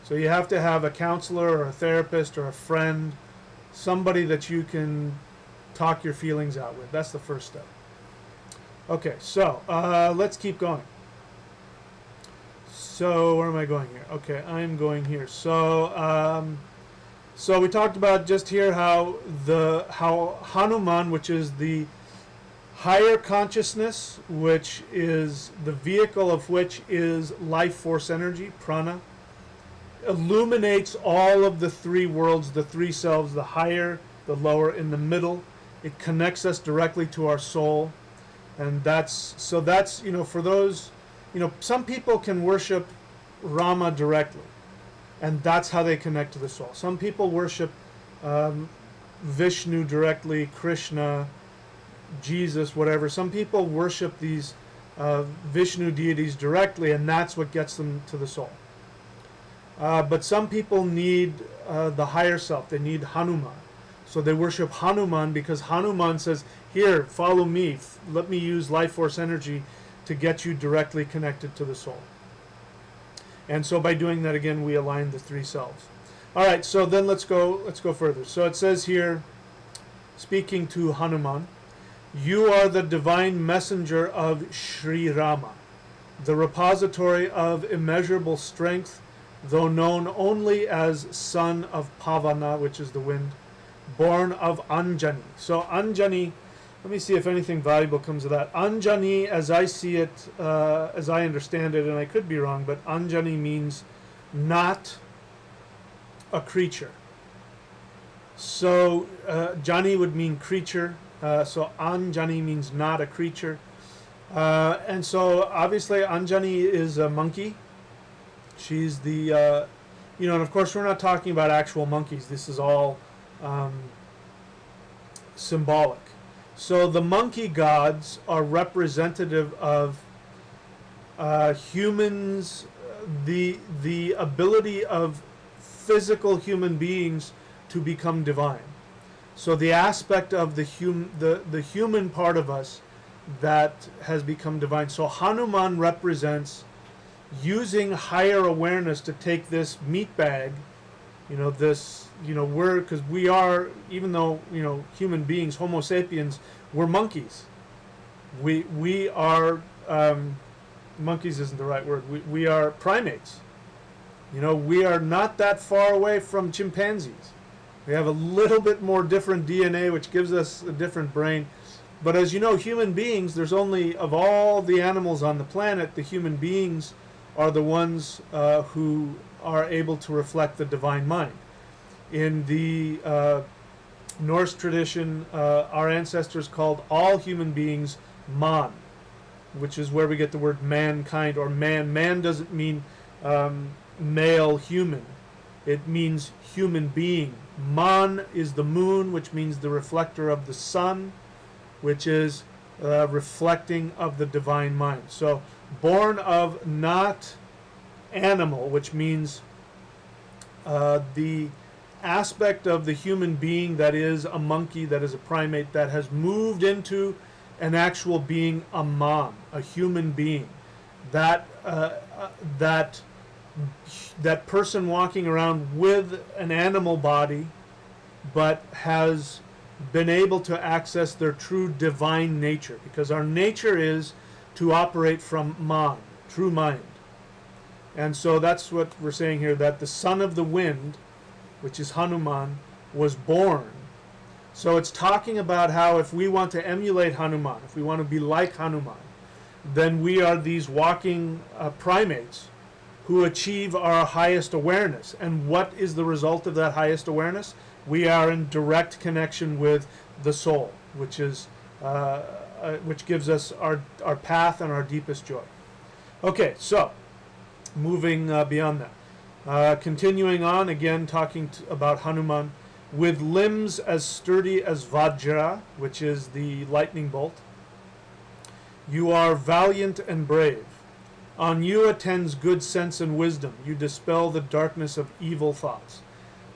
So you have to have a counselor or a therapist or a friend, somebody that you can talk your feelings out with. That's the first step. Okay, so let's keep going. So where am I going here? Okay, I'm going here. So so we talked about just here how Hanuman, which is the higher consciousness, which is the vehicle of which is life force energy, prana, illuminates all of the three worlds, the three selves, the higher, the lower, in the middle. It connects us directly to our soul. And that's for those, some people can worship Rama directly, and that's how they connect to the soul. Some people worship Vishnu directly, Krishna, Jesus, whatever. Some people worship these Vishnu deities directly, and that's what gets them to the soul. But some people need the higher self. They need Hanuman. So they worship Hanuman because Hanuman says, here, follow me. Let me use life force energy to get you directly connected to the soul. And so by doing that, again, we align the three selves. All right, so then let's go further. So it says here, speaking to Hanuman, you are the divine messenger of Sri Rama, the repository of immeasurable strength, though known only as son of Pavana, which is the wind, born of Anjani. So Anjani, let me see if anything valuable comes of that. Anjani, as I see it, as I understand it, and I could be wrong, but Anjani means not a creature. So Jani would mean creature. So Anjani means not a creature. And so obviously Anjani is a monkey. She's the, and of course we're not talking about actual monkeys. This is all symbolic. So the monkey gods are representative of humans, the ability of physical human beings to become divine. So the aspect of the human part of us that has become divine. So Hanuman represents using higher awareness to take this meat bag, because we are, even though, human beings, Homo sapiens, we're monkeys. We are, monkeys isn't the right word, we are primates. We are not that far away from chimpanzees. We have a little bit more different DNA, which gives us a different brain. But as you know, human beings, there's only, of all the animals on the planet, the human beings are the ones who are able to reflect the divine mind. In the Norse tradition, our ancestors called all human beings man, which is where we get the word mankind or man. Man doesn't mean male human. It means human being. Man is the moon, which means the reflector of the sun, which is reflecting of the divine mind. So born of not animal, which means the aspect of the human being that is a monkey, that is a primate, that has moved into an actual being, a man, a human being. That person walking around with an animal body, but has been able to access their true divine nature, because our nature is to operate from man, true mind. And so that's what we're saying here, that the son of the wind, which is Hanuman, was born. So it's talking about how if we want to emulate Hanuman, if we want to be like Hanuman, then we are these walking primates who achieve our highest awareness. And what is the result of that highest awareness? We are in direct connection with the soul, which is which gives us our path and our deepest joy. Okay, so moving beyond that. Continuing on, again talking about Hanuman, with limbs as sturdy as Vajra, which is the lightning bolt. You are valiant and brave. On you attends good sense and wisdom. You dispel the darkness of evil thoughts.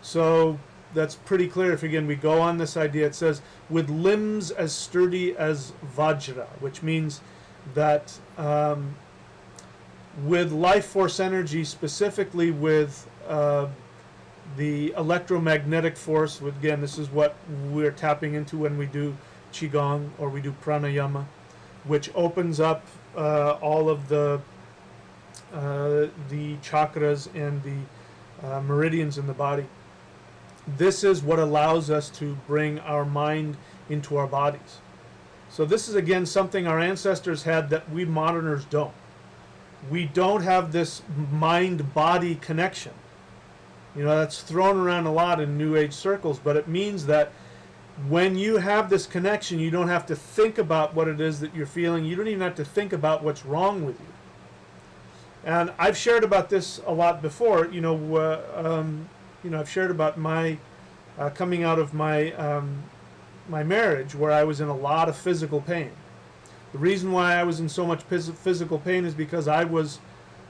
So that's pretty clear. If again we go on this idea, it says with limbs as sturdy as Vajra, which means that with life force energy, specifically with the electromagnetic force, again, this is what we're tapping into when we do Qigong or we do pranayama, which opens up all of the chakras and the meridians in the body. This is what allows us to bring our mind into our bodies. So this is again something our ancestors had that we moderners don't. We don't have this mind-body connection. That's thrown around a lot in New Age circles, but it means that When you have this connection, you don't have to think about what it is that you're feeling. You don't even have to think about what's wrong with you. And I've shared about this a lot before. I've shared about my coming out of my marriage, where I was in a lot of physical pain. The reason why I was in so much physical pain is because I was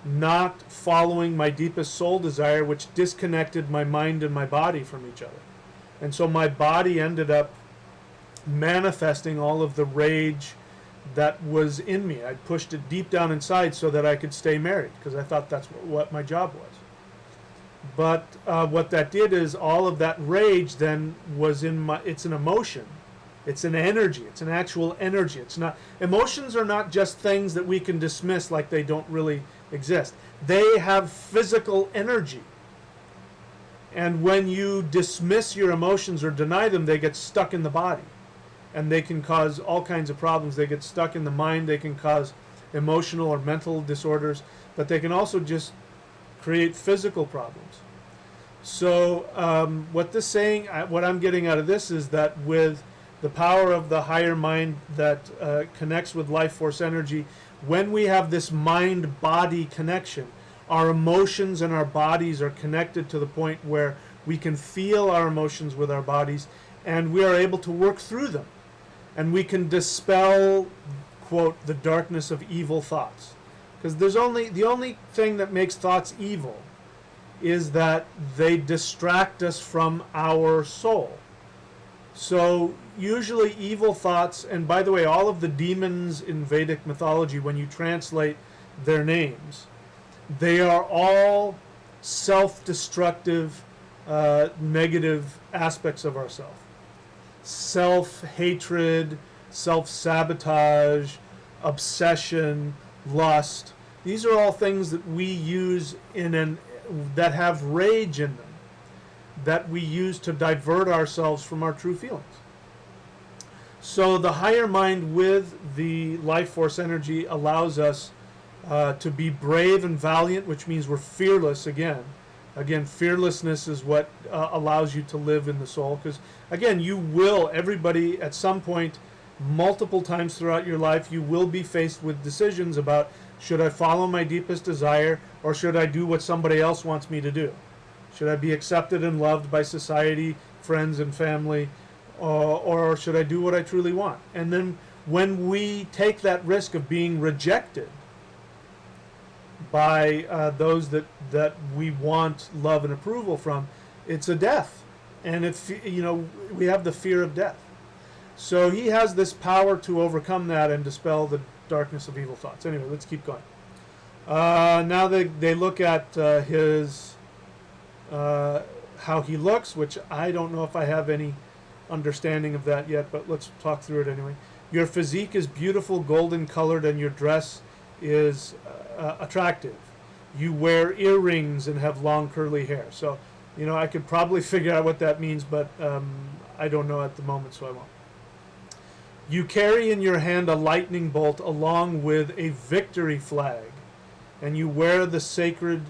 not following my deepest soul desire, which disconnected my mind and my body from each other. And so my body ended up manifesting all of the rage that was in me. I pushed it deep down inside so that I could stay married, because I thought that's what my job was. But what that did is all of that rage then was it's an emotion. It's an energy. It's an actual energy. It's not, emotions are not just things that we can dismiss like they don't really exist. They have physical energy. And when you dismiss your emotions or deny them, they get stuck in the body. And they can cause all kinds of problems. They get stuck in the mind. They can cause emotional or mental disorders. But they can also just create physical problems. So what I'm getting out of this is that with the power of the higher mind that connects with life force energy, when we have this mind-body connection, our emotions and our bodies are connected to the point where we can feel our emotions with our bodies, and we are able to work through them. And we can dispel, quote, the darkness of evil thoughts. Because the only thing that makes thoughts evil is that they distract us from our soul. So usually evil thoughts, and by the way, all of the demons in Vedic mythology, when you translate their names, they are all self-destructive, negative aspects of ourself. Self-hatred, self-sabotage, obsession, lust. These are all things that we use that have rage in them, that we use to divert ourselves from our true feelings. So the higher mind with the life force energy allows us to be brave and valiant, which means we're fearless again. Again, fearlessness is what allows you to live in the soul. Because again, everybody at some point, multiple times throughout your life, you will be faced with decisions about, should I follow my deepest desire, or should I do what somebody else wants me to do? Should I be accepted and loved by society, friends and family, or should I do what I truly want? And then when we take that risk of being rejected by those that we want love and approval from, it's a death. And we have the fear of death. So he has this power to overcome that and dispel the darkness of evil thoughts. Anyway, let's keep going. Now they look at how he looks, which I don't know if I have any understanding of that yet, but let's talk through it anyway. Your physique is beautiful, golden colored, and your dress is attractive. You wear earrings and have long curly hair. So, I could probably figure out what that means, but I don't know at the moment, so I won't. You carry in your hand a lightning bolt along with a victory flag, and you wear the sacred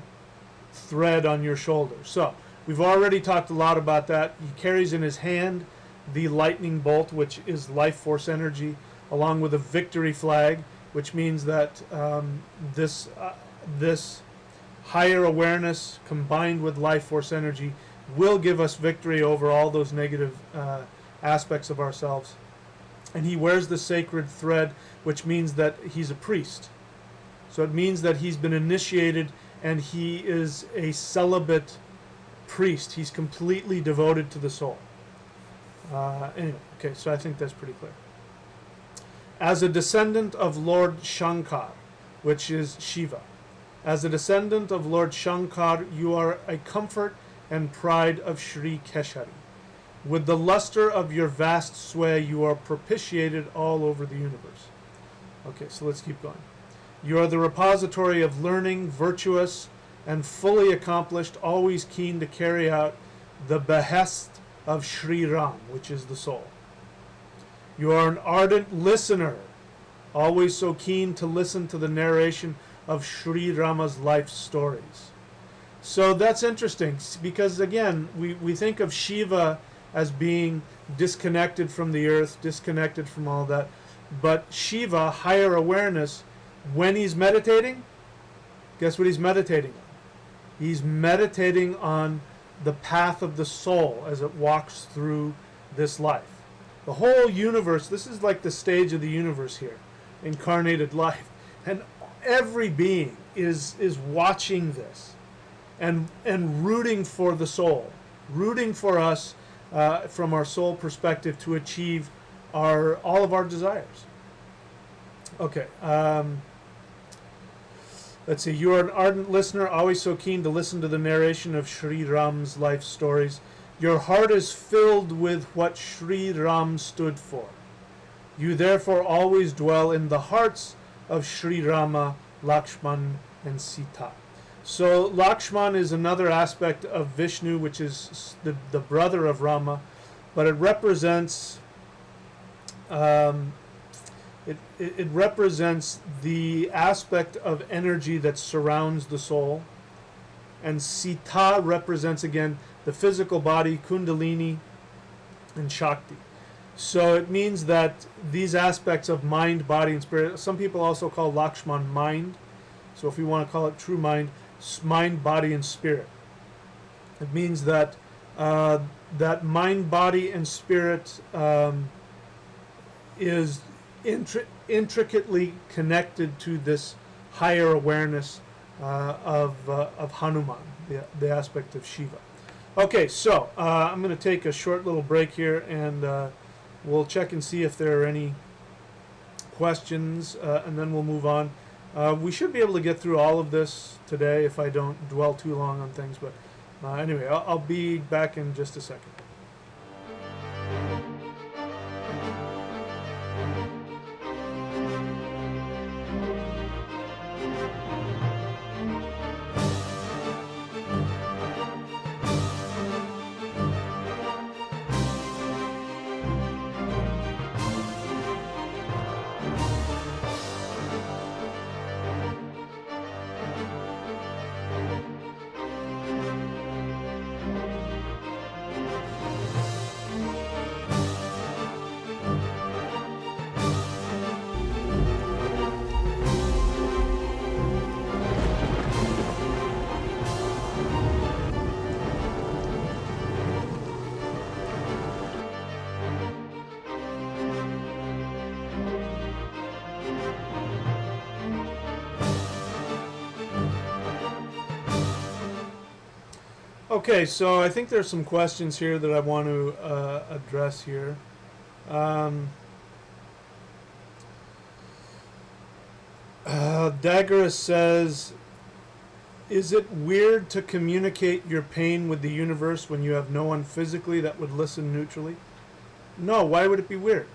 thread on your shoulder. So, we've already talked a lot about that. He carries in his hand the lightning bolt, which is life force energy, along with a victory flag, which means that this higher awareness combined with life force energy will give us victory over all those negative aspects of ourselves. And he wears the sacred thread, which means that he's a priest. So it means that he's been initiated and he is a celibate priest. He's completely devoted to the soul. Anyway, okay, so I think that's pretty clear. As a descendant of Lord Shankar, which is Shiva, as a descendant of Lord Shankar, you are a comfort and pride of Sri Keshari. With the luster of your vast sway, you are propitiated all over the universe. Okay, so let's keep going. You are the repository of learning, virtuous, and fully accomplished, always keen to carry out the behest of Sri Ram, which is the soul. You are an ardent listener, always so keen to listen to the narration of Sri Rama's life stories. So that's interesting, because again, we think of Shiva as being disconnected from the earth, disconnected from all that. But Shiva, higher awareness, when he's meditating, guess what he's meditating on? He's meditating on the path of the soul as it walks through this life. The whole universe, this is like the stage of the universe here, incarnated life. And every being is watching this and rooting for the soul, rooting for us from our soul perspective to achieve all of our desires. Okay. Let's see. You are an ardent listener, always so keen to listen to the narration of Sri Ram's life stories. Your heart is filled with what Sri Ram stood for. You therefore always dwell in the hearts of Sri Rama, Lakshman, and Sita. So Lakshman is another aspect of Vishnu, which is the brother of Rama, but it represents it represents the aspect of energy that surrounds the soul, and Sita represents again the physical body, Kundalini, and Shakti. So it means that these aspects of mind, body, and spirit, some people also call Lakshman mind. So if we want to call it true mind, mind, body, and spirit. It means that that mind, body, and spirit is intricately connected to this higher awareness of Hanuman, the aspect of Shiva. Okay, so I'm going to take a short little break here, and we'll check and see if there are any questions, and then we'll move on. We should be able to get through all of this today if I don't dwell too long on things, but anyway, I'll be back in just a second. Okay, so I think there's some questions here that I want to address here. Daggerus says, is it weird to communicate your pain with the universe when you have no one physically that would listen neutrally? No, why would it be weird?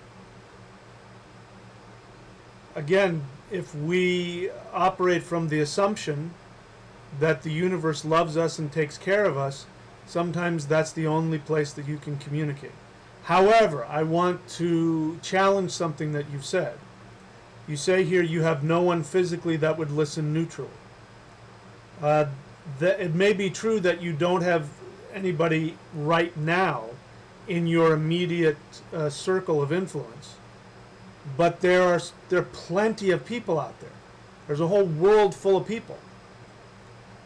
Again, if we operate from the assumption that the universe loves us and takes care of us, sometimes that's the only place that you can communicate. However, I want to challenge something that you've said. You say here you have no one physically that would listen neutrally. It may be true that you don't have anybody right now in your immediate circle of influence, but there are plenty of people out there. There's a whole world full of people.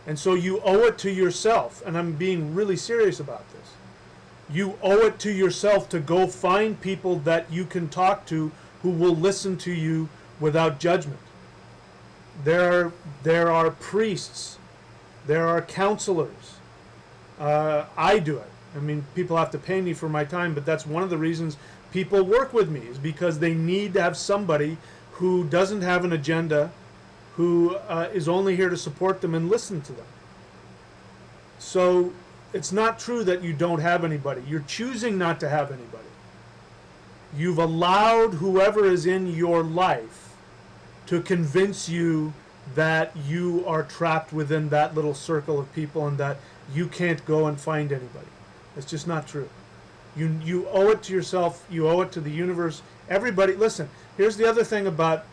And so you owe it to yourself, and I'm being really serious about this. You owe it to yourself to go find people that you can talk to who will listen to you without judgment. There are priests. There are counselors. I do it. I mean, people have to pay me for my time, but that's one of the reasons people work with me, is because they need to have somebody who doesn't have an agenda, who is only here to support them and listen to them. So it's not true that you don't have anybody. You're choosing not to have anybody. You've allowed whoever is in your life to convince you that you are trapped within that little circle of people and that you can't go and find anybody. It's just not true. You owe it to yourself. You owe it to the universe. Everybody, listen, here's the other thing about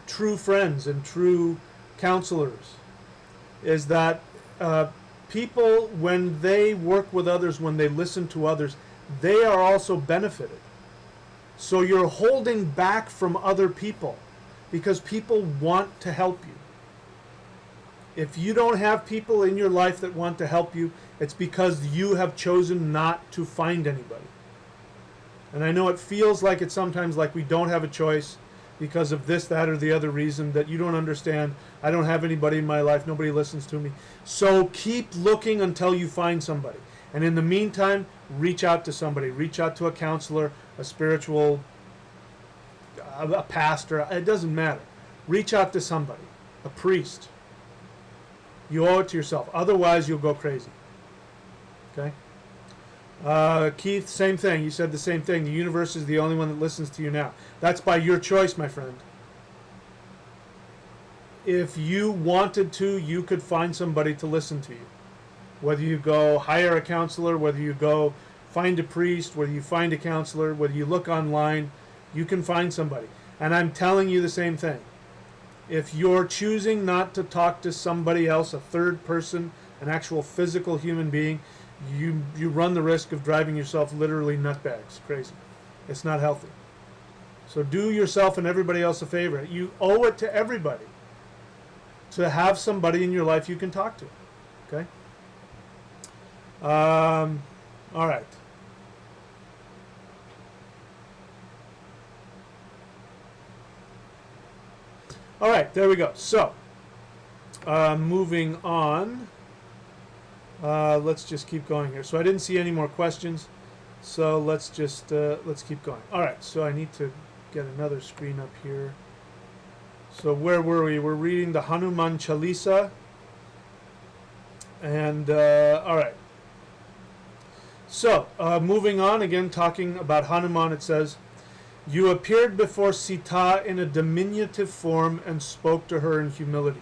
true friends and true counselors, is that people, when they work with others, when they listen to others, they are also benefited. So you're holding back from other people because people want to help you. If you don't have people in your life that want to help you, it's because you have chosen not to find anybody. And I know it feels like it's sometimes like we don't have a choice because of this, that, or the other reason that you don't understand. I don't have anybody in my life. Nobody listens to me. So keep looking until you find somebody. And in the meantime, reach out to somebody. Reach out to a counselor, a spiritual, a pastor. It doesn't matter. Reach out to somebody, a priest. You owe it to yourself. Otherwise, you'll go crazy. Okay? Keith, same thing. You said the same thing. The universe is the only one that listens to you now. That's by your choice, my friend. If you wanted to, you could find somebody to listen to you. Whether you go hire a counselor, whether you go find a priest, whether you find a counselor, whether you look online, you can find somebody. And I'm telling you the same thing. If you're choosing not to talk to somebody else, a third person, an actual physical human being, you run the risk of driving yourself literally nutbags. Crazy. It's not healthy. So do yourself and everybody else a favor. You owe it to everybody to have somebody in your life you can talk to. Okay? All right. All right, there we go. So, moving on. Let's just keep going here. So I didn't see any more questions. So let's just let's keep going. All right. So I need to get another screen up here. So where were we? We're reading the Hanuman Chalisa. And all right. So moving on again, talking about Hanuman, it says, "You appeared before Sita in a diminutive form and spoke to her in humility.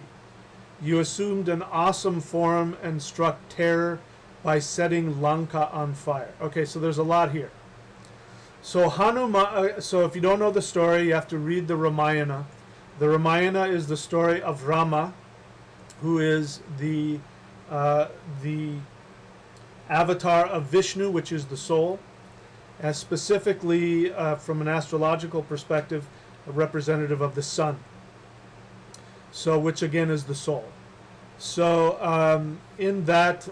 You assumed an awesome form and struck terror by setting Lanka on fire." Okay, so there's a lot here. So Hanuman. So if you don't know the story, you have to read the Ramayana. The Ramayana is the story of Rama, who is the avatar of Vishnu, which is the soul, and specifically from an astrological perspective, a representative of the sun. So, which again is the soul. So, in that,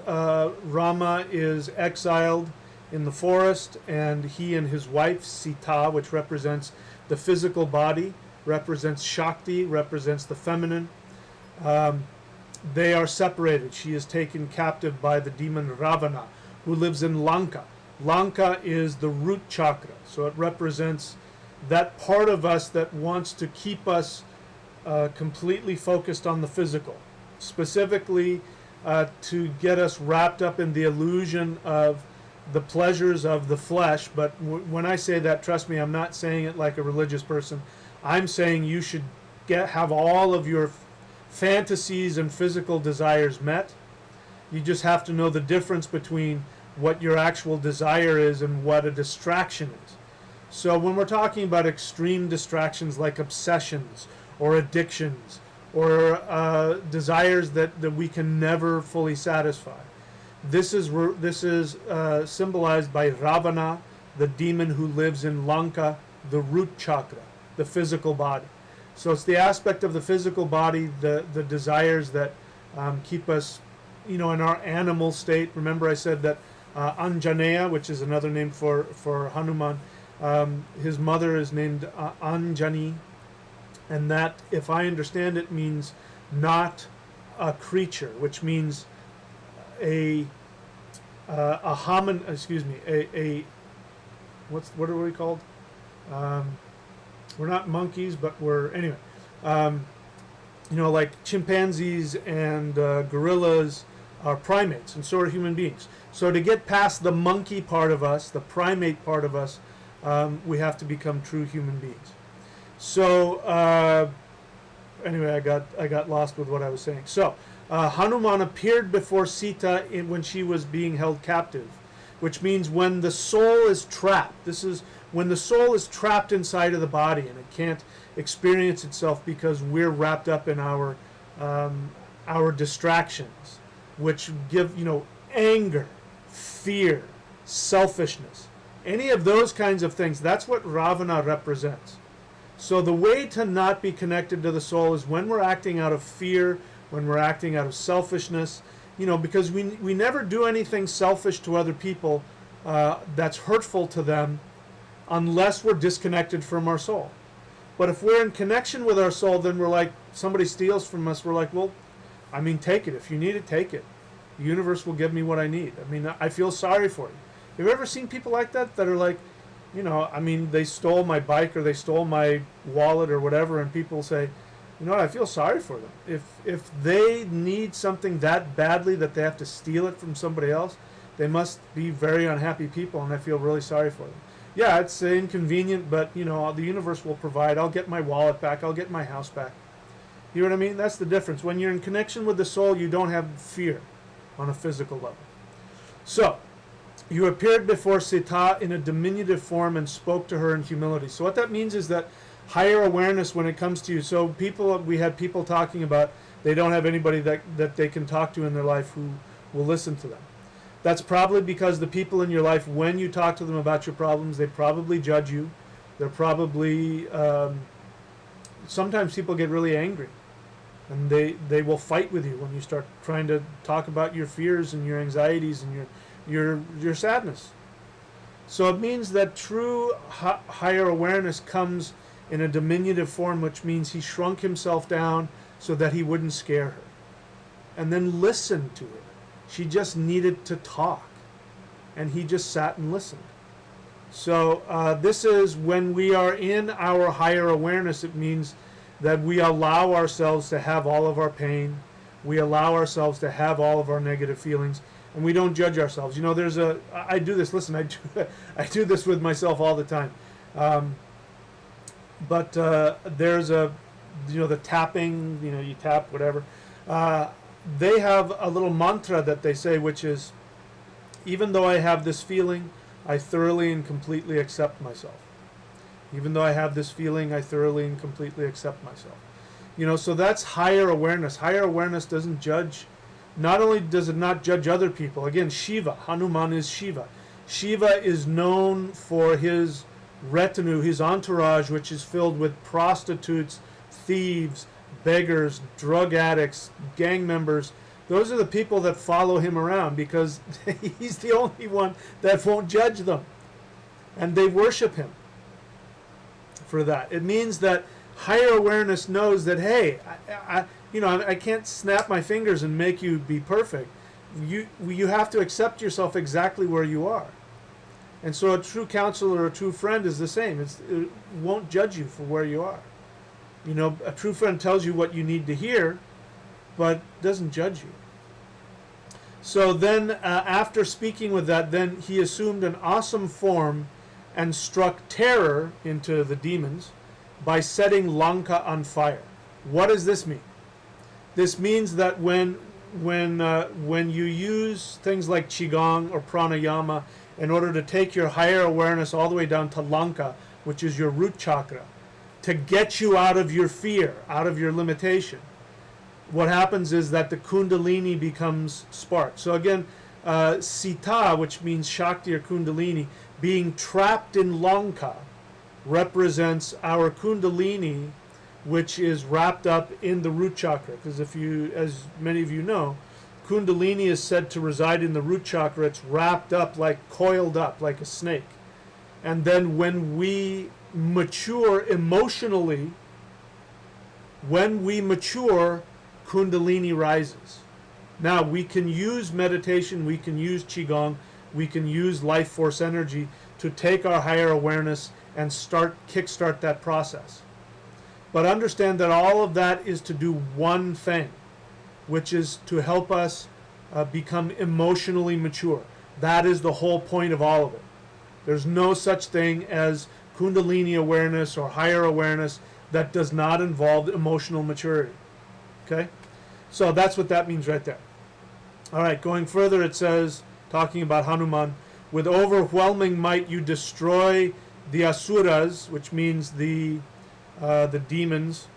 Rama is exiled in the forest, and he and his wife Sita, which represents the physical body, represents Shakti, represents the feminine. They are separated. She is taken captive by the demon Ravana, who lives in Lanka. Lanka is the root chakra, so it represents that part of us that wants to keep us completely focused on the physical, specifically to get us wrapped up in the illusion of the pleasures of the flesh. But when I say that, trust me, I'm not saying it like a religious person. I'm saying you should have all of your fantasies and physical desires met. You just have to know the difference between what your actual desire is and what a distraction is. So when we're talking about extreme distractions like obsessions or addictions or desires that we can never fully satisfy, this is symbolized by Ravana, the demon who lives in Lanka, the root chakra, the physical body. So it's the aspect of the physical body, the desires that keep us, in our animal state. Remember I said that Anjaneya, which is another name for Hanuman, his mother is named Anjani, and that, if I understand it, means not a creature, which means what are we called? We're not monkeys, but we're, anyway, like chimpanzees and gorillas are primates, and so are human beings. So to get past the monkey part of us, the primate part of us, we have to become true human beings. So anyway, I got lost with what I was saying. So Hanuman appeared before Sita when she was being held captive, which means when the soul is trapped. This is when the soul is trapped inside of the body and it can't experience itself because we're wrapped up in our distractions, which give anger, fear, selfishness. any of those kinds of things. That's what Ravana represents. So the way to not be connected to the soul is when we're acting out of fear, when we're acting out of selfishness, because we never do anything selfish to other people that's hurtful to them unless we're disconnected from our soul. But if we're in connection with our soul, then we're like, somebody steals from us, we're like, well, take it. If you need it, take it. The universe will give me what I need. I feel sorry for you. Have you ever seen people like that are like, they stole my bike or they stole my wallet or whatever, and people say, I feel sorry for them. If they need something that badly that they have to steal it from somebody else, they must be very unhappy people, and I feel really sorry for them. Yeah, it's inconvenient, but the universe will provide. I'll get my wallet back. I'll get my house back. You know what I mean? That's the difference. When you're in connection with the soul, you don't have fear on a physical level. So, you appeared before Sita in a diminutive form and spoke to her in humility. So what that means is that higher awareness when it comes to you. So we had people talking about they don't have anybody that they can talk to in their life who will listen to them. That's probably because the people in your life, when you talk to them about your problems, they probably judge you. They're probably, sometimes people get really angry. And they will fight with you when you start trying to talk about your fears and your anxieties and your sadness. So it means that true higher awareness comes in a diminutive form, which means he shrunk himself down so that he wouldn't scare her. And then listened to her. She just needed to talk. And he just sat and listened. So this is when we are in our higher awareness, it means that we allow ourselves to have all of our pain. We allow ourselves to have all of our negative feelings. And we don't judge ourselves. I do this, listen, I do this with myself all the time. But there's the tapping, you tap, whatever. They have a little mantra that they say, which is, even though I have this feeling, I thoroughly and completely accept myself. Even though I have this feeling, I thoroughly and completely accept myself. So that's higher awareness. Higher awareness doesn't judge. Not only does it not judge other people, again, Shiva, Hanuman is Shiva. Shiva is known for his retinue, his entourage, which is filled with prostitutes, thieves, beggars, drug addicts, gang members. Those are the people that follow him around because he's the only one that won't judge them. And they worship him for that. It means that higher awareness knows that, hey, I can't snap my fingers and make you be perfect. You have to accept yourself exactly where you are. And so a true counselor or a true friend is the same. It won't judge you for where you are. A true friend tells you what you need to hear, but doesn't judge you. So then after speaking with that, then he assumed an awesome form and struck terror into the demons by setting Lanka on fire. What does this mean? This means that when you use things like Qigong or Pranayama in order to take your higher awareness all the way down to Lanka, which is your root chakra, to get you out of your fear, out of your limitation, what happens is that the Kundalini becomes sparked. So again, Sita, which means Shakti or Kundalini, being trapped in Lanka, represents our Kundalini, which is wrapped up in the root chakra. Because as many of you know, Kundalini is said to reside in the root chakra. It's wrapped up, coiled up like a snake. And then when we mature emotionally, Kundalini rises. Now, we can use meditation, we can use Qigong, we can use life force energy to take our higher awareness and kickstart that process. But understand that all of that is to do one thing, which is to help us become emotionally mature. That is the whole point of all of it. There's no such thing as Kundalini awareness or higher awareness that does not involve emotional maturity. Okay? So that's what that means right there. All right, going further, it says, talking about Hanuman, with overwhelming might you destroy the asuras, which means the demons,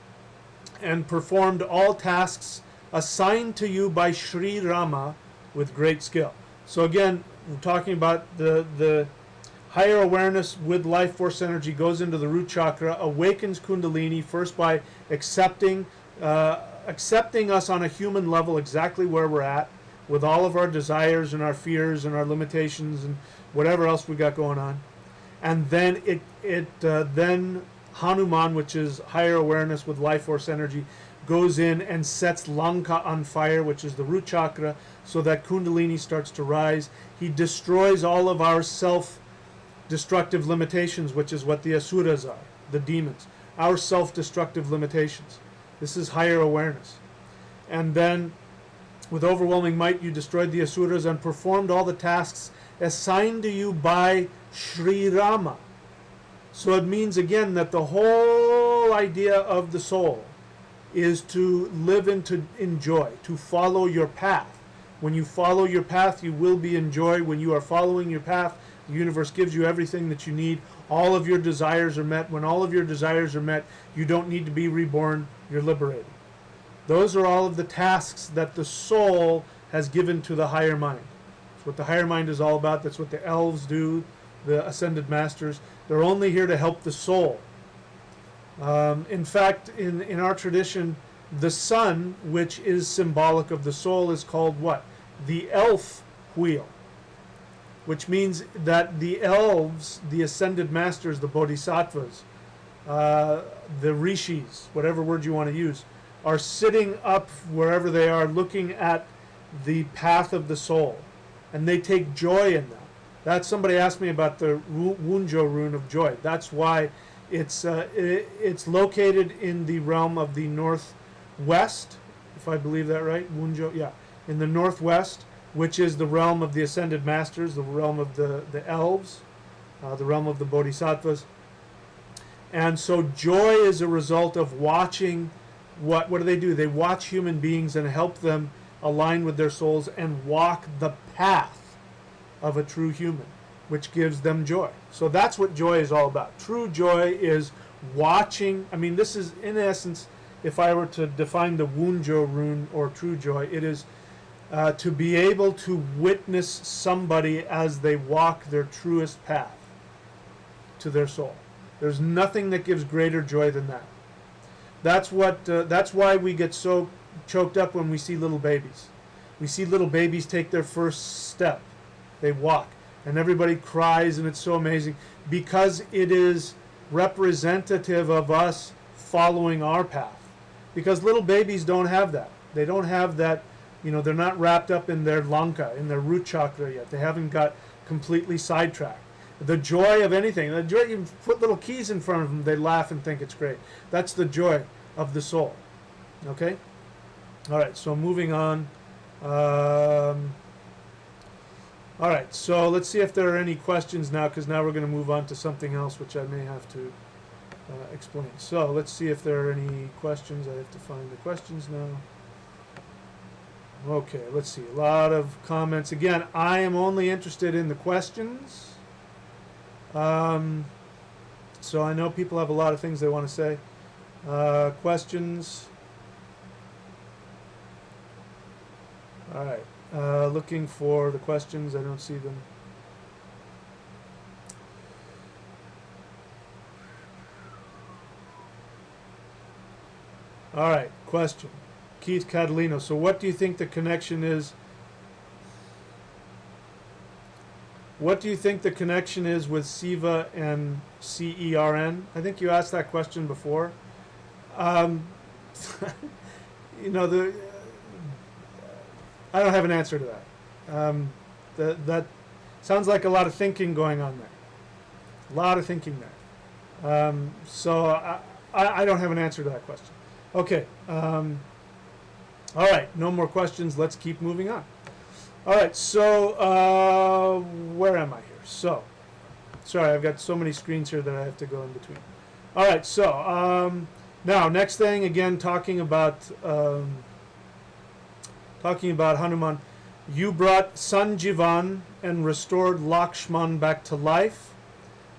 and performed all tasks assigned to you by Sri Rama with great skill. So again, we're talking about the higher awareness with life force energy goes into the root chakra, awakens Kundalini first by accepting us on a human level exactly where we're at, with all of our desires and our fears and our limitations and whatever else we got going on. And then then Hanuman, which is higher awareness with life force energy, goes in and sets Lanka on fire, which is the root chakra, so that Kundalini starts to rise. He destroys all of our self-destructive limitations, which is what the asuras are, the demons, our self-destructive limitations. This is higher awareness. And then, with overwhelming might, you destroyed the asuras and performed all the tasks assigned to you by Sri Rama. So it means again that the whole idea of the soul is to live and to enjoy, to follow your path. When you follow your path, you will be in joy. When you are following your path, the universe gives you everything that you need. All of your desires are met. When all of your desires are met, you don't need to be reborn. You're liberated. Those are all of the tasks that the soul has given to the higher mind. That's what the higher mind is all about. That's what the elves do, the ascended masters. They're only here to help the soul. In fact, in our tradition, the sun, which is symbolic of the soul, is called what? The elf wheel, which means that the elves, the ascended masters, the bodhisattvas, the rishis, whatever word you want to use, are sitting up wherever they are looking at the path of the soul, and they take joy in that. That's, somebody asked me about the Wunjo rune of joy. That's why it's located in the realm of the northwest, if I believe that right. Wunjo, yeah, in the northwest, which is the realm of the ascended masters, the realm of the elves, the realm of the bodhisattvas. And so joy is a result of watching what do? They watch human beings and help them align with their souls and walk the path of a true human, which gives them joy. So that's what joy is all about. True joy is watching. I mean, this is, in essence, if I were to define the Wunjo rune or true joy, it is to be able to witness somebody as they walk their truest path to their soul. There's nothing that gives greater joy than that. That's why we get so choked up when we see little babies. We see little babies take their first step. They walk, and everybody cries, and it's so amazing because it is representative of us following our path. Because little babies don't have that. They don't have that, they're not wrapped up in their lanka, in their root chakra yet. They haven't got completely sidetracked. The joy of anything, the joy, you put little keys in front of them, they laugh and think it's great. That's the joy of the soul. Okay? All right, so moving on. All right, so let's see if there are any questions now, because now we're going to move on to something else, which I may have to explain. So let's see if there are any questions. I have to find the questions now. Okay, let's see. A lot of comments. Again, I am only interested in the questions. So I know people have a lot of things they want to say. Questions. All right. Looking for the questions. I don't see them. All right. Question. Keith Catalino. So what do you think the connection is? What do you think the connection is with Siva and CERN? I think you asked that question before. I don't have an answer to that. That sounds like a lot of thinking going on there. A lot of thinking there. So I don't have an answer to that question. Okay. All right. No more questions. Let's keep moving on. All right. So where am I here? So, sorry, I've got so many screens here that I have to go in between. All right. So now, next thing, again, talking about Hanuman. You brought Sanjivan and restored Lakshman back to life.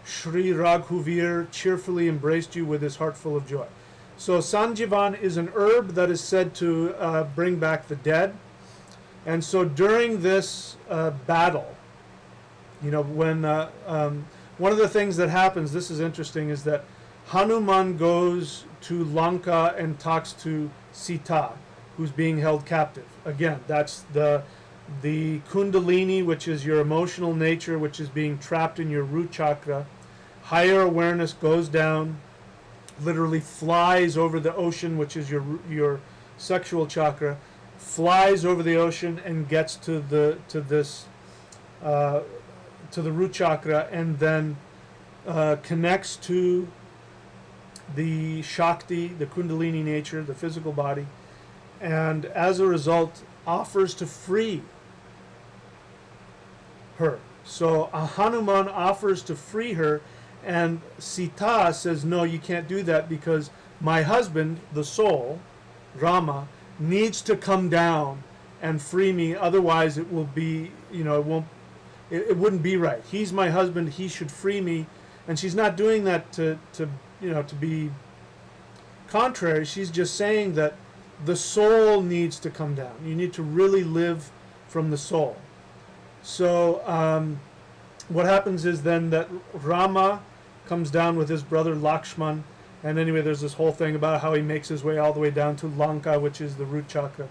Sri Raghuvir cheerfully embraced you with his heart full of joy. So Sanjivan is an herb that is said to bring back the dead. And so during this battle, when one of the things that happens, this is interesting, is that Hanuman goes to Lanka and talks to Sita, who's being held captive. Again, that's the Kundalini, which is your emotional nature, which is being trapped in your root chakra. Higher awareness goes down, literally flies over the ocean, which is your sexual chakra, flies over the ocean and gets to the root chakra, and then connects to the Shakti, the Kundalini nature, the physical body, and as a result offers to free her. So Hanuman offers to free her, and Sita says, no, you can't do that, because my husband, the soul, Rama, needs to come down and free me, otherwise it will be, it wouldn't be right. He's my husband, he should free me. And she's not doing that to be contrary. She's just saying that the soul needs to come down. You need to really live from the soul. So what happens is then that Rama comes down with his brother Lakshman, and anyway, there's this whole thing about how he makes his way all the way down to Lanka, which is the root chakra.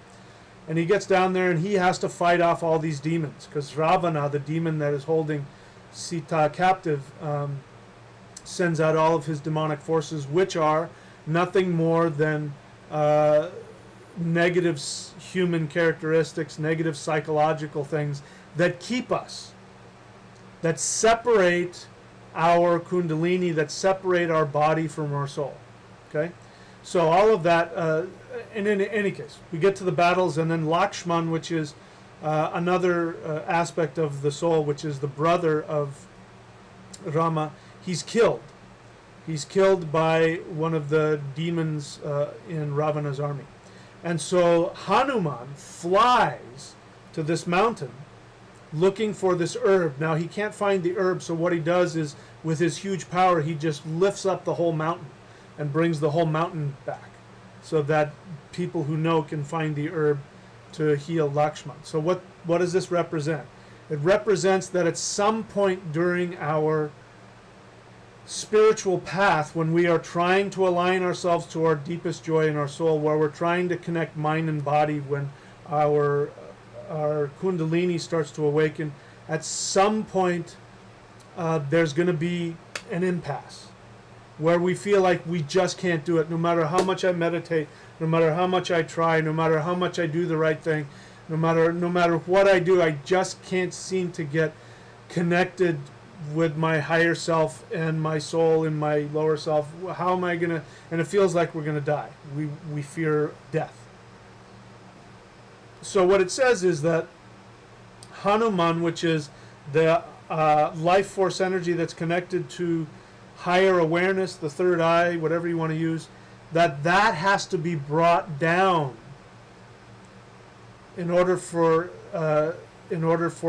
And he gets down there and he has to fight off all these demons, because Ravana, the demon that is holding Sita captive, sends out all of his demonic forces, which are nothing more than negative human characteristics, negative psychological things that keep us, that separate our kundalini, that separate our body from our soul. Okay, so all of that, and in any case, we get to the battles, and then Lakshman, which is another aspect of the soul, which is the brother of Rama, he's killed. He's killed by one of the demons in Ravana's army. And so Hanuman flies to this mountain looking for this herb. Now he can't find the herb, so what he does is, with his huge power, he just lifts up the whole mountain and brings the whole mountain back, so that people who know can find the herb to heal Lakshman. So what does this represent? It represents that at some point during our spiritual path, when we are trying to align ourselves to our deepest joy in our soul, where we're trying to connect mind and body, when our kundalini starts to awaken, at some point there's going to be an impasse where we feel like we just can't do it, no matter how much I meditate, no matter how much I try, no matter how much I do the right thing, no matter what I do, I just can't seem to get connected with my higher self and my soul and my lower self. How am I gonna? And it feels like we're gonna die. We fear death. So what it says is that Hanuman, which is the life force energy that's connected to higher awareness, the third eye, whatever you want to use, that has to be brought down in order for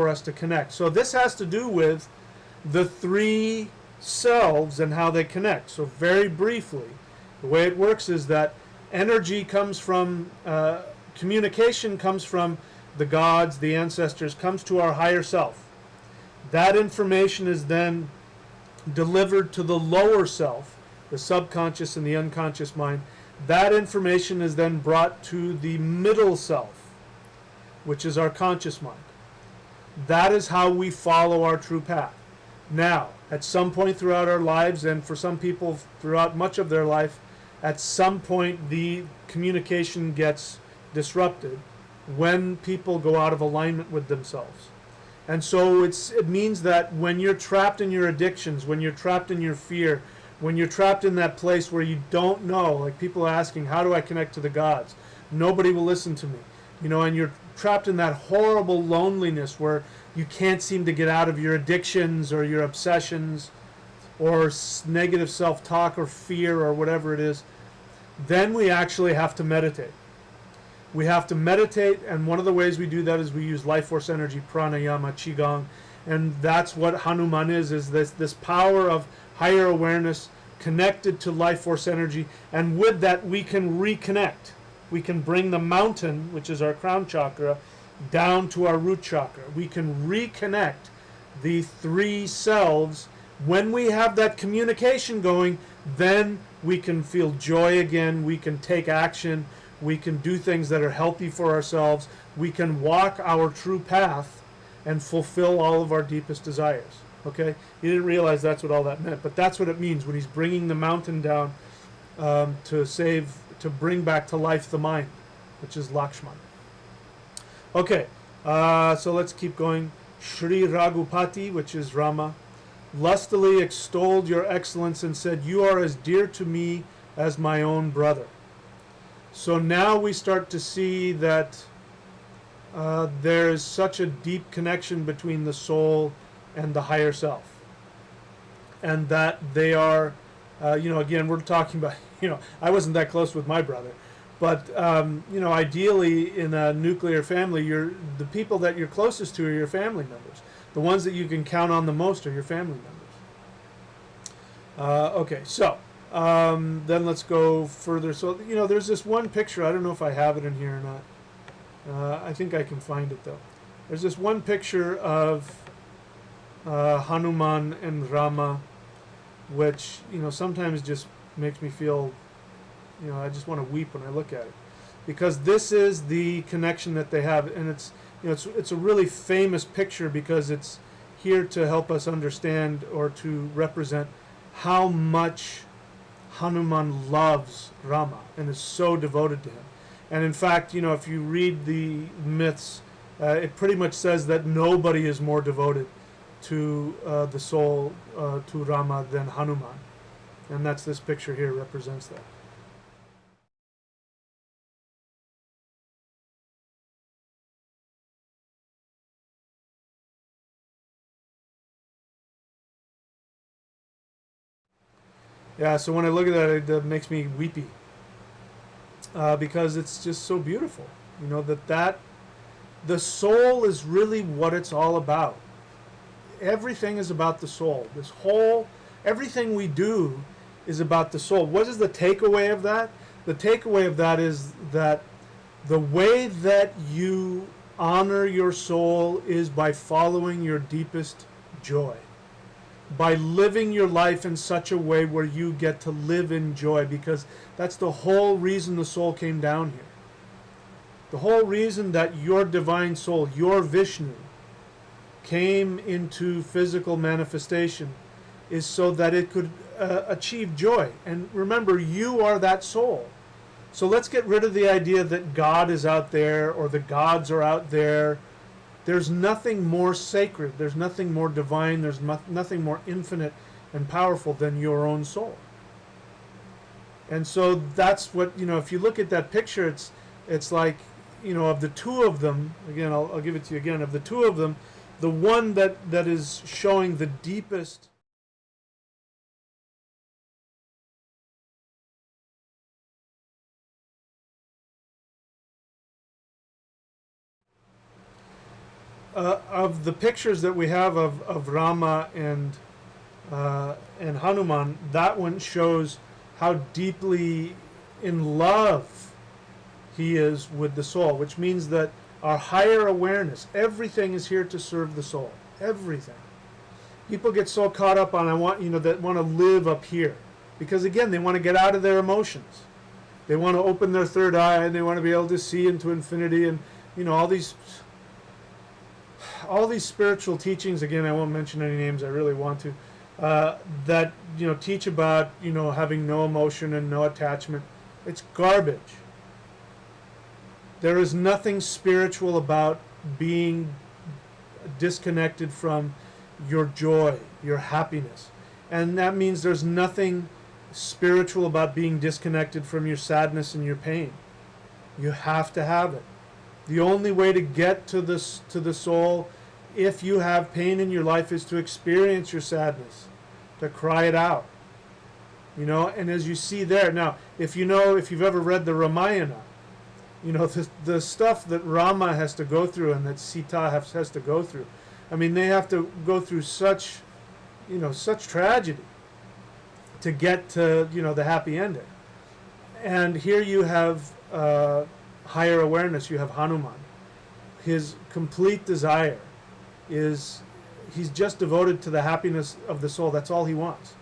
us to connect. So this has to do with the three selves and how they connect. So very briefly, the way it works is that energy comes from, communication comes from the gods, the ancestors, comes to our higher self. That information is then delivered to the lower self, the subconscious and the unconscious mind. That information is then brought to the middle self, which is our conscious mind. That is how we follow our true path. Now, at some point throughout our lives, and for some people throughout much of their life, at some point the communication gets disrupted when people go out of alignment with themselves. And so it means that when you're trapped in your addictions, when you're trapped in your fear, when you're trapped in that place where you don't know, like people are asking, how do I connect to the gods? Nobody will listen to me. And you're trapped in that horrible loneliness where you can't seem to get out of your addictions or your obsessions or negative self-talk or fear or whatever it is. Then we actually have to meditate. We have to meditate, and one of the ways we do that is we use life force energy, pranayama, qigong, and that's what Hanuman is this power of higher awareness connected to life force energy, and with that we can reconnect. We can bring the mountain, which is our crown chakra, down to our root chakra. We can reconnect the three selves When we have that communication going, then we can feel joy again, we can take action, we can do things that are healthy for ourselves, we can walk our true path and fulfill all of our deepest desires. Okay? He didn't realize that's what all that meant, but that's what it means when he's bringing the mountain down to bring back to life the mind, which is Lakshman. Okay, so let's keep going. Shri Raghupati, which is Rama, lustily extolled your excellence and said, "You are as dear to me as my own brother." So now we start to see that there is such a deep connection between the soul and the higher self, and that they are, again, we're talking about, I wasn't that close with my brother, but ideally in a nuclear family, the people that you're closest to are your family members. The ones that you can count on the most are your family members. Okay, so then let's go further. So there's this one picture. I don't know if I have it in here or not. I think I can find it though. There's this one picture of Hanuman and Rama, which sometimes just makes me feel, I just want to weep when I look at it, because this is the connection that they have, and it's a really famous picture because it's here to help us understand or to represent how much Hanuman loves Rama and is so devoted to him. And in fact, if you read the myths, it pretty much says that nobody is more devoted to the soul, to Rama, than Hanuman. And that's this picture here represents that. Yeah, so when I look at that, it makes me weepy. Because it's just so beautiful. That the soul is really what it's all about. Everything is about the soul. Everything we do is about the soul. What is the takeaway of that? The takeaway of that is that the way that you honor your soul is by following your deepest joy. By living your life in such a way where you get to live in joy, because that's the whole reason the soul came down here. The whole reason that your divine soul, your Vishnu, came into physical manifestation is so that it could achieve joy. And remember, you are that soul. So let's get rid of the idea that God is out there or the gods are out there. There's nothing more sacred, there's nothing more divine, there's nothing more infinite and powerful than your own soul. And so that's what, if you look at that picture, it's like, of the two of them, again, I'll give it to you again, of the two of them, the one that is showing the deepest of the pictures that we have of Rama and Hanuman, that one shows how deeply in love he is with the soul, which means that our higher awareness, everything is here to serve the soul. Everything. People get so caught up on that want to live up here, because again, they want to get out of their emotions. They want to open their third eye and they want to be able to see into infinity, and all these spiritual teachings. Again, I won't mention any names. I really want to. That teach about having no emotion and no attachment. It's garbage. There is nothing spiritual about being disconnected from your joy, your happiness. And that means there's nothing spiritual about being disconnected from your sadness and your pain. You have to have it. The only way to get to the soul, if you have pain in your life, is to experience your sadness, to cry it out. And as you see there, now, if you've ever read the Ramayana, the stuff that Rama has to go through and that Sita has to go through. I mean, they have to go through such tragedy to get to, the happy ending. And here you have higher awareness. You have Hanuman. His complete desire is he's just devoted to the happiness of the soul. That's all he wants.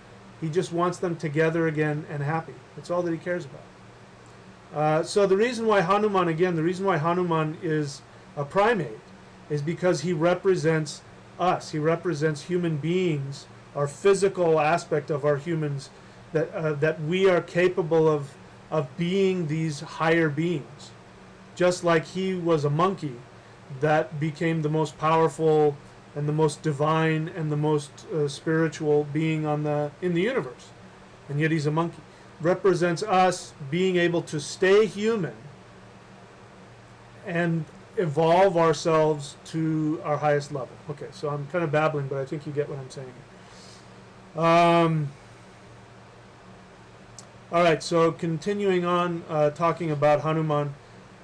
He just wants them together again and happy. That's all that he cares about. So the reason why Hanuman is a primate is because he represents us. He represents human beings, our physical aspect of our humans, that we are capable of being these higher beings. Just like he was a monkey that became the most powerful and the most divine and the most spiritual being in the universe, and yet he's a monkey. Represents us being able to stay human and evolve ourselves to our highest level. Okay, so I'm kind of babbling, but I think you get what I'm saying. All right, so continuing on, talking about Hanuman,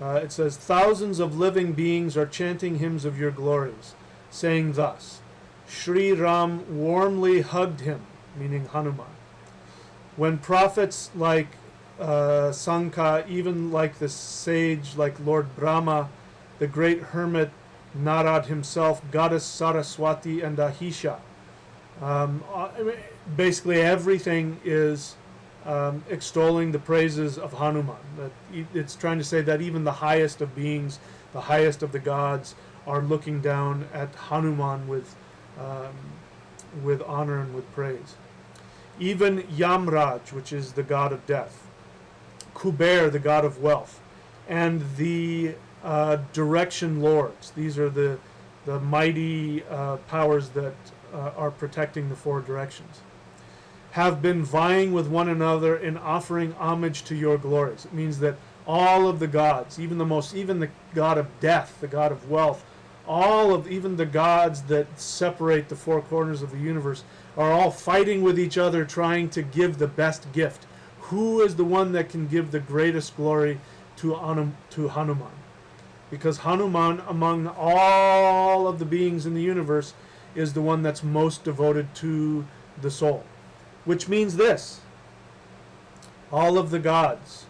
it says, thousands of living beings are chanting hymns of your glories, saying thus, Sri Ram warmly hugged him, meaning Hanuman. When prophets like Sankha, even like the sage like Lord Brahma, the great hermit Narad himself, goddess Saraswati, and Ahisha, basically everything is extolling the praises of Hanuman. It's trying to say that even the highest of beings, the highest of the gods, are looking down at Hanuman with honor and with praise. Even Yamraj, which is the god of death, Kuber, the god of wealth, and the direction lords. These are the mighty powers that are protecting the four directions, have been vying with one another in offering homage to your glories. It means that all of the gods, even the god of death, the god of wealth, even the gods that separate the four corners of the universe, are all fighting with each other, trying to give the best gift. Who is the one that can give the greatest glory to Hanuman? Because Hanuman, among all of the beings in the universe, is the one that's most devoted to the soul. Which means this: all of the gods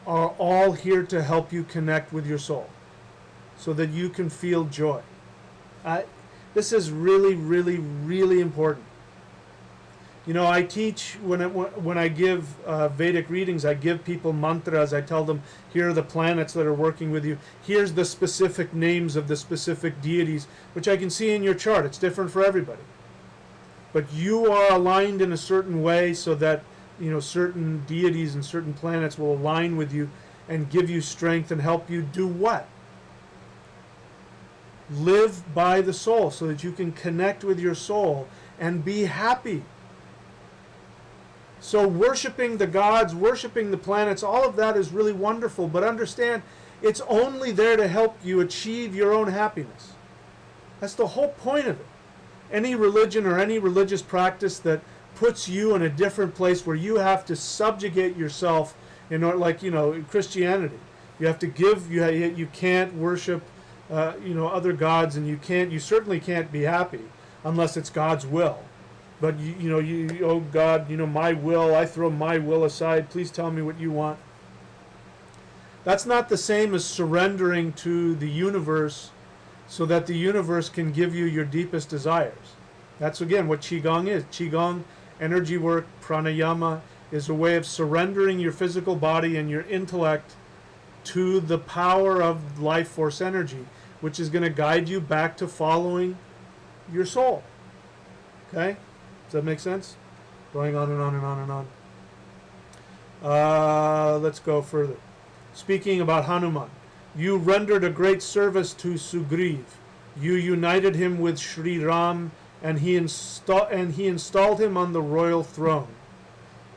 are all here to help you connect with your soul so that you can feel joy. This is really, really, really important. You know, I teach, when I give Vedic readings, I give people mantras. I tell them, here are the planets that are working with you. Here's the specific names of the specific deities, which I can see in your chart. It's different for everybody. But you are aligned in a certain way so that, you know, certain deities and certain planets will align with you and give you strength and help you do what? Live by the soul so that you can connect with your soul and be happy. So worshiping the gods, worshiping the planets, all of that is really wonderful, but understand, it's only there to help you achieve your own happiness. That's the whole point of it. Any religion or any religious practice that puts you in a different place where you have to subjugate yourself, in order, like, you know, in Christianity, you have to give, you can't worship other gods, and you certainly can't be happy unless it's God's will. But oh God, my will, I throw my will aside. Please tell me what you want. That's not the same as surrendering to the universe so that the universe can give you your deepest desires. That's again what Qigong is. Qigong, energy work, pranayama, is a way of surrendering your physical body and your intellect to the power of life force energy, which is going to guide you back to following your soul. Okay? Does that make sense? Going on and on and on and on. Let's go further. Speaking about Hanuman, you rendered a great service to Sugriv. You united him with Sri Ram, and he installed him on the royal throne.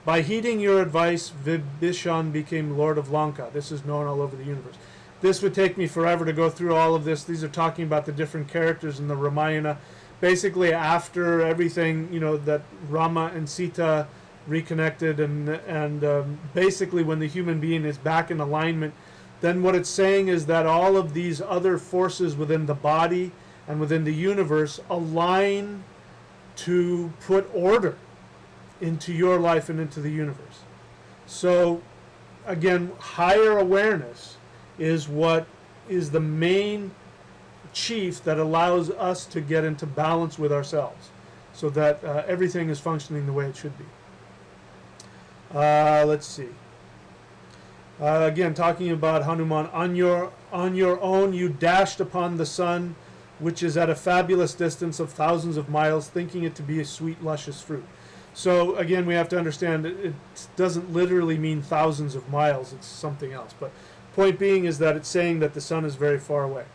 By heeding your advice, Vibhishan became Lord of Lanka. This is known all over the universe. This would take me forever to go through all of this. These are talking about the different characters in the Ramayana. Basically, after everything, that Rama and Sita reconnected, and basically when the human being is back in alignment, then what it's saying is that all of these other forces within the body and within the universe align to put order into your life and into the universe. So, again, higher awareness is what is the main chief that allows us to get into balance with ourselves, so that everything is functioning the way it should be. Let's see. Again, talking about Hanuman, on your own you dashed upon the sun, which is at a fabulous distance of thousands of miles, thinking it to be a sweet, luscious fruit. So again, we have to understand it doesn't literally mean thousands of miles, it's something else. But point being is that it's saying that the sun is very far away.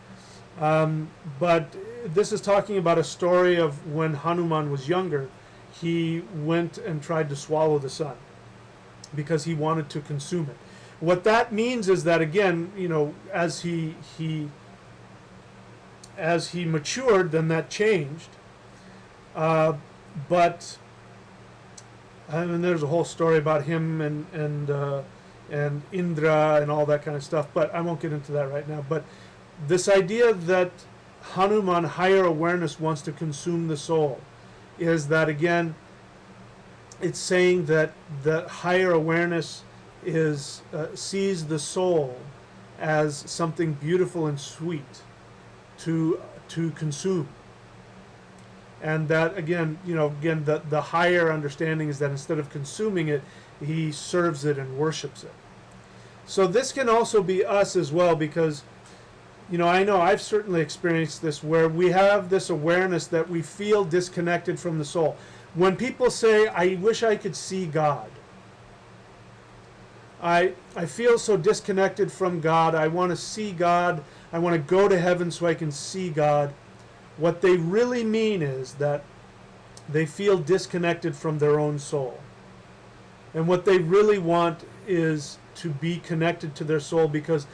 But this is talking about a story of when Hanuman was younger, he went and tried to swallow the sun because he wanted to consume it. What that means is that, again, you know, as he matured, then that changed. But I mean, there's a whole story about him and Indra and all that kind of stuff, but I won't get into that right now. But this idea that Hanuman, higher awareness, wants to consume the soul is that, again, it's saying that higher awareness is sees the soul as something beautiful and sweet to consume. And that, again, you know, again, the higher understanding is that instead of consuming it, he serves it and worships it. So this can also be us as well, because, you know I've certainly experienced this, where we have this awareness that we feel disconnected from the soul. When people say, I wish I could see God, I feel so disconnected from God, I want to see God, I want to go to heaven so I can see God. What they really mean is that they feel disconnected from their own soul. And what they really want is to be connected to their soul, because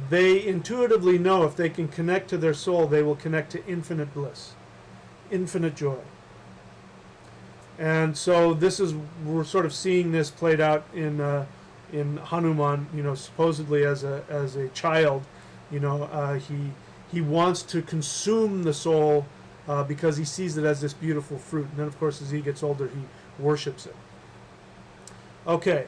they intuitively know if they can connect to their soul, they will connect to infinite bliss, infinite joy. And so we're sort of seeing this played out in Hanuman, you know, supposedly as a child, you know, he wants to consume the soul because he sees it as this beautiful fruit. And then, of course, as he gets older, he worships it. Okay.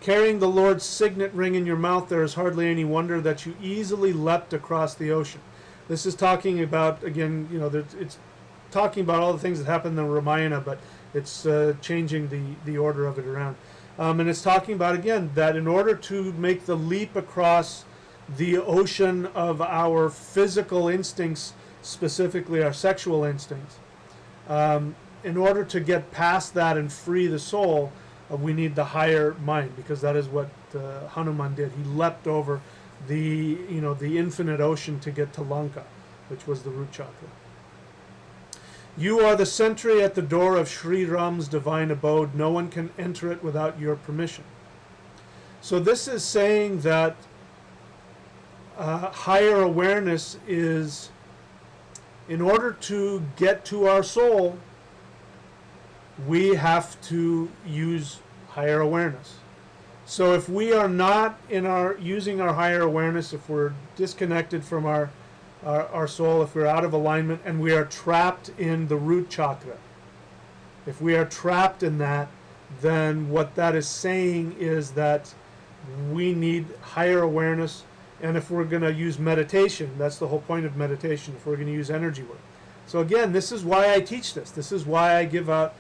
Carrying the Lord's signet ring in your mouth, there is hardly any wonder that you easily leapt across the ocean. This is talking about, again, you know, it's talking about all the things that happened in the Ramayana, but it's changing the order of it around. And it's talking about, again, that in order to make the leap across the ocean of our physical instincts, specifically our sexual instincts, in order to get past that and free the soul, we need the higher mind, because that is what Hanuman did. He leapt over the infinite ocean to get to Lanka, which was the root chakra. You are the sentry at the door of Sri Ram's divine abode. No one can enter it without your permission. So this is saying that higher awareness is, in order to get to our soul, we have to use higher awareness. So if we are not using our higher awareness, if we're disconnected from our soul, if we're out of alignment and we are trapped in the root chakra, if we are trapped in that, then what that is saying is that we need higher awareness. And if we're going to use meditation, that's the whole point of meditation, if we're going to use energy work. So again, this is why I teach this. This is why I give out,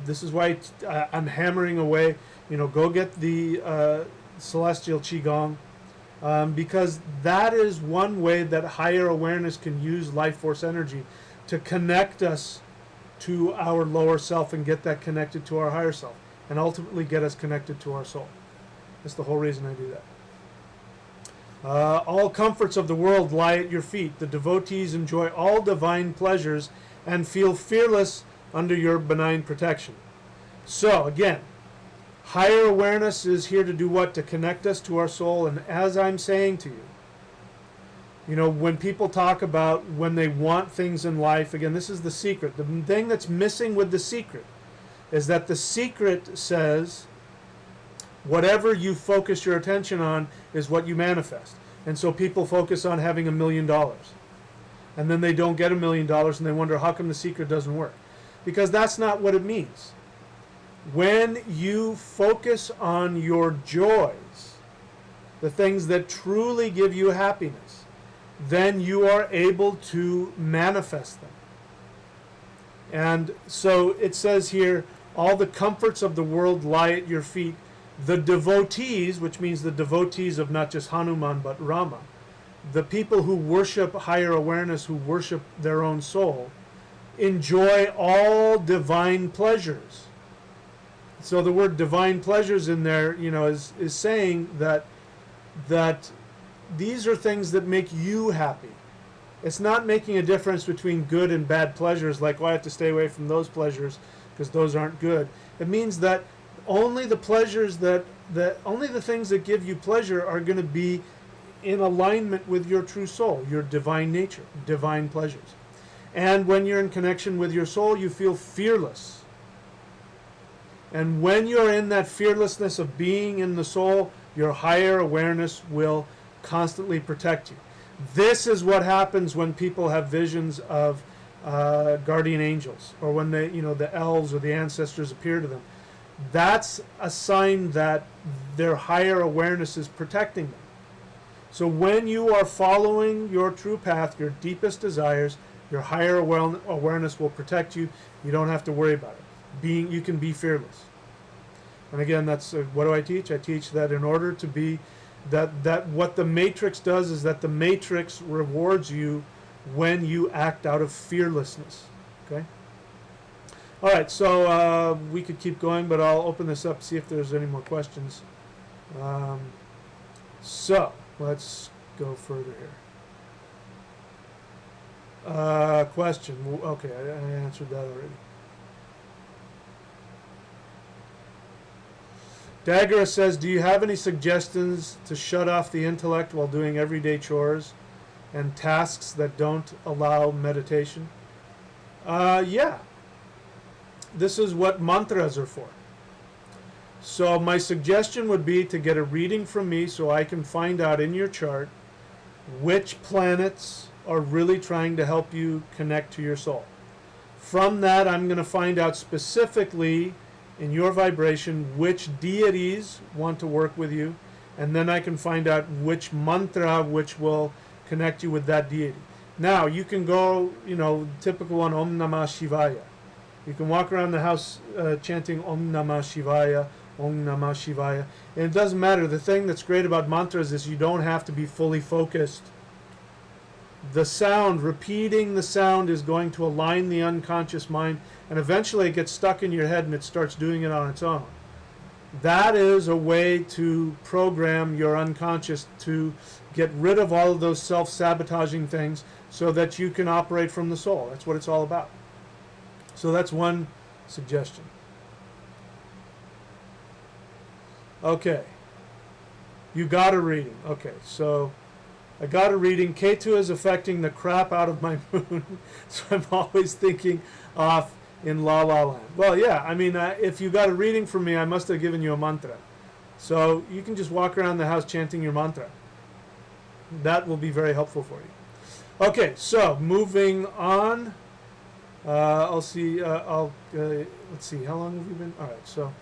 this is why I'm hammering away, you know, go get the celestial qigong, because that is one way that higher awareness can use life force energy to connect us to our lower self and get that connected to our higher self, and ultimately get us connected to our soul. That's the whole reason I do that. All comforts of the world lie at your feet. The devotees enjoy all divine pleasures and feel fearless under your benign protection. So again, higher awareness is here to do what? To connect us to our soul. And as I'm saying to you, you know, when people talk about when they want things in life, again, this is the secret. The thing that's missing with the secret is that the secret says whatever you focus your attention on is what you manifest. And so people focus on having $1 million. And then they don't get $1 million and they wonder how come the secret doesn't work. Because that's not what it means. When you focus on your joys, the things that truly give you happiness, then you are able to manifest them. And so it says here, all the comforts of the world lie at your feet. The devotees, which means the devotees of not just Hanuman but Rama, the people who worship higher awareness, who worship their own soul, enjoy all divine pleasures. So the word divine pleasures in there, is saying that these are things that make you happy. It's not making a difference between good and bad pleasures, like, I have to stay away from those pleasures because those aren't good. It means that only the pleasures only the things that give you pleasure are going to be in alignment with your true soul, your divine nature, divine pleasures. And when you're in connection with your soul, you feel fearless. And when you're in that fearlessness of being in the soul, your higher awareness will constantly protect you. This is what happens when people have visions of guardian angels, or when the elves or the ancestors appear to them. That's a sign that their higher awareness is protecting them. So when you are following your true path, your deepest desires, your higher awareness will protect you. You don't have to worry about it. You can be fearless. And again, that's what do I teach? I teach that in order to be that what the matrix does is that the matrix rewards you when you act out of fearlessness. Okay? All right, so we could keep going, but I'll open this up, see if there's any more questions. So let's go further here. Question. Okay, I answered that already. Dagara says, do you have any suggestions to shut off the intellect while doing everyday chores and tasks that don't allow meditation? Yeah. This is what mantras are for. So my suggestion would be to get a reading from me so I can find out in your chart which planets are really trying to help you connect to your soul. From that, I'm going to find out specifically in your vibration which deities want to work with you, and then I can find out which mantra which will connect you with that deity. Now, you can go, typical one, Om Namah Shivaya. You can walk around the house chanting Om Namah Shivaya, Om Namah Shivaya. And it doesn't matter. The thing that's great about mantras is you don't have to be fully focused. The sound, repeating the sound, is going to align the unconscious mind, and eventually it gets stuck in your head and it starts doing it on its own. That is a way to program your unconscious to get rid of all of those self-sabotaging things so that you can operate from the soul. That's what it's all about. So that's one suggestion. Okay. You got a reading. Okay, so I got a reading. Ketu is affecting the crap out of my moon, so I'm always thinking off in La La Land. Well, yeah, I mean, if you got a reading from me, I must have given you a mantra. So you can just walk around the house chanting your mantra. That will be very helpful for you. Okay, so moving on. Let's see, how long have you been? All right, so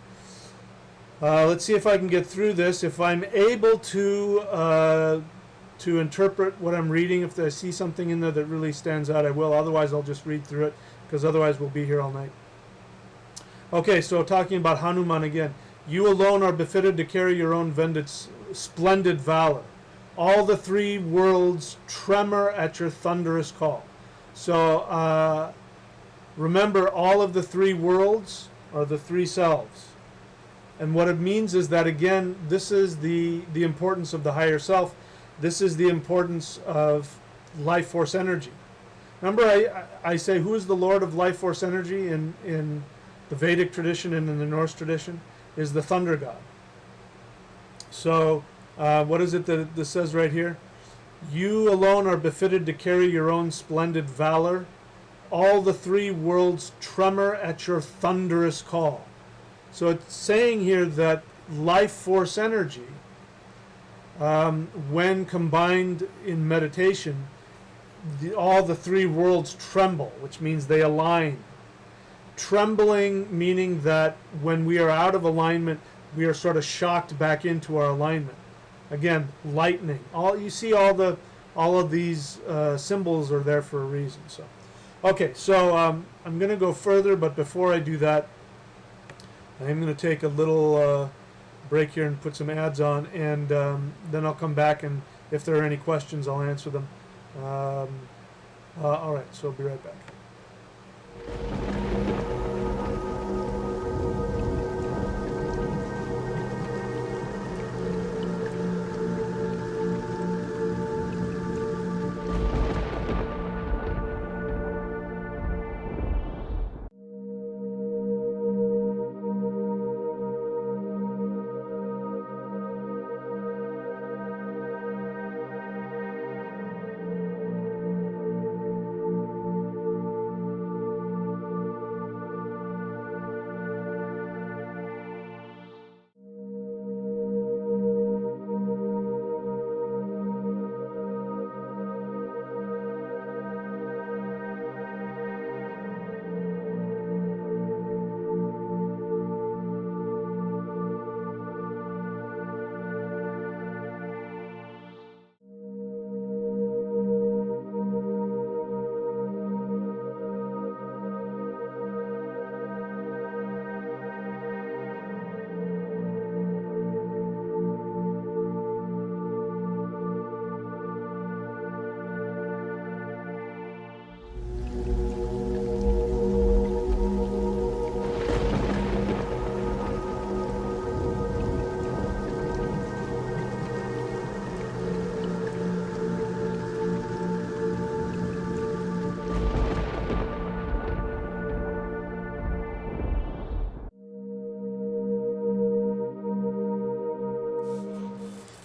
let's see if I can get through this. If I'm able to interpret what I'm reading, if I see something in there that really stands out, I will. Otherwise, I'll just read through it, because otherwise we'll be here all night. Okay, so talking about Hanuman again. You alone are befitted to carry your own splendid valor. All the three worlds tremor at your thunderous call. So remember, all of the three worlds are the three selves. And what it means is that, again, this is the importance of the higher self. This is the importance of life force energy. Remember, I say, who is the Lord of life force energy in the Vedic tradition and in the Norse tradition? Is the thunder god. So what is it that this says right here? You alone are befitted to carry your own splendid valor. All the three worlds tremor at your thunderous call. So it's saying here that life force energy, when combined in meditation, all the three worlds tremble, which means they align. Trembling meaning that when we are out of alignment, we are sort of shocked back into our alignment. Again, lightning. You see all the all of these symbols are there for a reason. So, okay, so I'm going to go further, but before I do that, I'm going to take a little break here and put some ads on, and then I'll come back, and if there are any questions, I'll answer them. All right, so I'll be right back.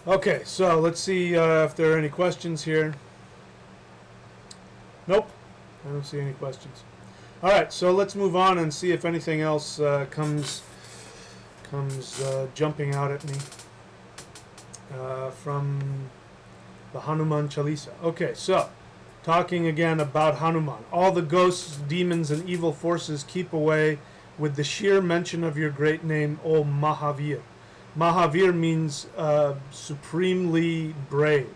Okay, so let's see if there are any questions here. Nope, I don't see any questions. All right, so let's move on and see if anything else comes jumping out at me from the Hanuman Chalisa. Okay, so talking again about Hanuman. All the ghosts, demons, and evil forces keep away with the sheer mention of your great name, O Mahavir. Mahavir means supremely brave.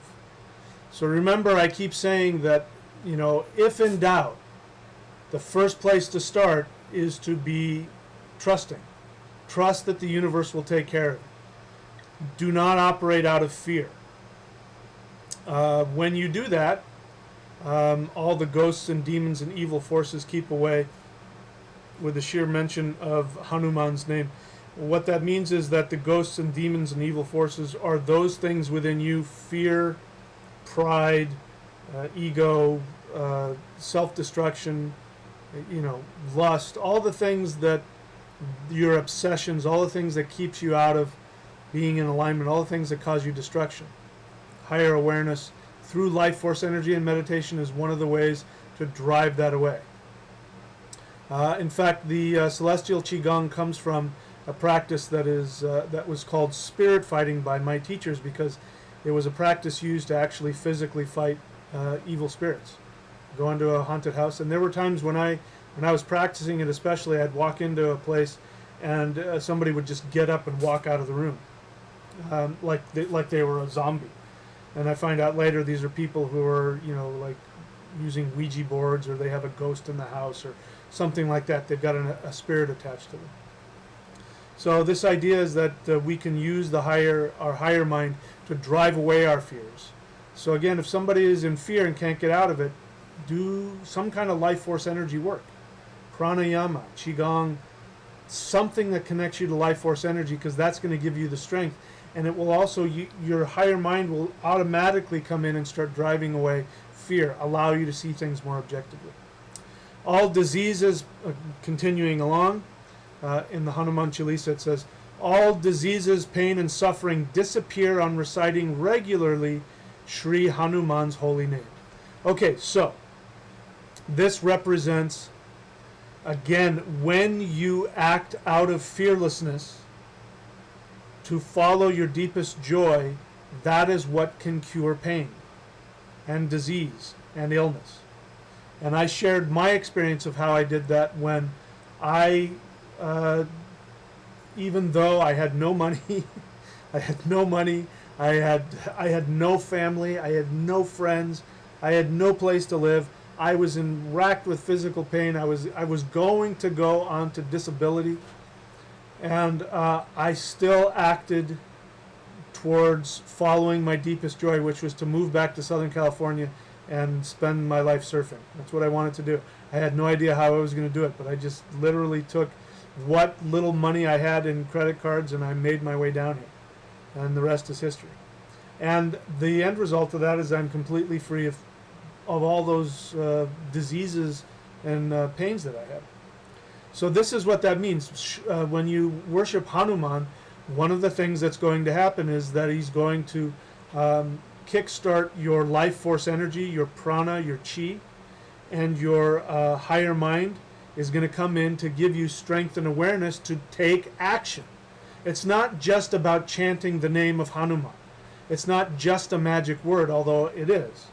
So remember, I keep saying that, you know, if in doubt, the first place to start is to be trusting. Trust that the universe will take care of it. Do not operate out of fear. When you do that, all the ghosts and demons and evil forces keep away with the sheer mention of Hanuman's name. What that means is that the ghosts and demons and evil forces are those things within you: fear, pride, ego, self-destruction, lust, all the things that your obsessions, all the things that keeps you out of being in alignment, all the things that cause you destruction. Higher awareness through life force energy and meditation is one of the ways to drive that away. In fact, the celestial qigong comes from a practice that was called spirit fighting by my teachers, because it was a practice used to actually physically fight evil spirits. Go into a haunted house, and there were times when I was practicing it, especially, I'd walk into a place and somebody would just get up and walk out of the room, like they were a zombie. And I find out later these are people who are like using Ouija boards, or they have a ghost in the house or something like that. They've got a spirit attached to them. So this idea is that we can use our higher mind to drive away our fears. So again, if somebody is in fear and can't get out of it, do some kind of life force energy work. Pranayama, qigong, something that connects you to life force energy, because that's going to give you the strength. And it will also, your higher mind will automatically come in and start driving away fear, allow you to see things more objectively. All diseases, continuing along, in the Hanuman Chalisa it says, all diseases, pain, and suffering disappear on reciting regularly Sri Hanuman's holy name. Okay, so this represents, again, when you act out of fearlessness to follow your deepest joy, that is what can cure pain and disease and illness. And I shared my experience of how I did that when I, even though I had no money, I had no family. I had no friends. I had no place to live. I was racked with physical pain. I was going to go on to disability, and I still acted towards following my deepest joy, which was to move back to Southern California and spend my life surfing. That's what I wanted to do. I had no idea how I was going to do it, but I just literally took what little money I had in credit cards and I made my way down here. And the rest is history. And the end result of that is I'm completely free of all those diseases and pains that I had. So this is what that means. When you worship Hanuman, one of the things that's going to happen is that he's going to kickstart your life force energy, your prana, your chi, and your higher mind is going to come in to give you strength and awareness to take action. It's not just about chanting the name of Hanuman. It's not just a magic word, although it is,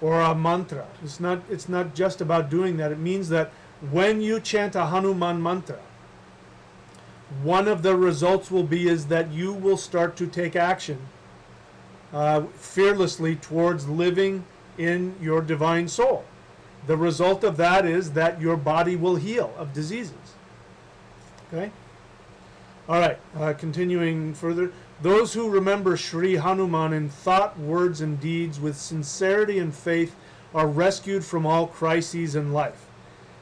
or a mantra. It's not just about doing that. It means that when you chant a Hanuman mantra, one of the results will be is that you will start to take action fearlessly towards living in your divine soul. The result of that is that your body will heal of diseases. Okay? All right, continuing further. Those who remember Sri Hanuman in thought, words, and deeds with sincerity and faith are rescued from all crises in life.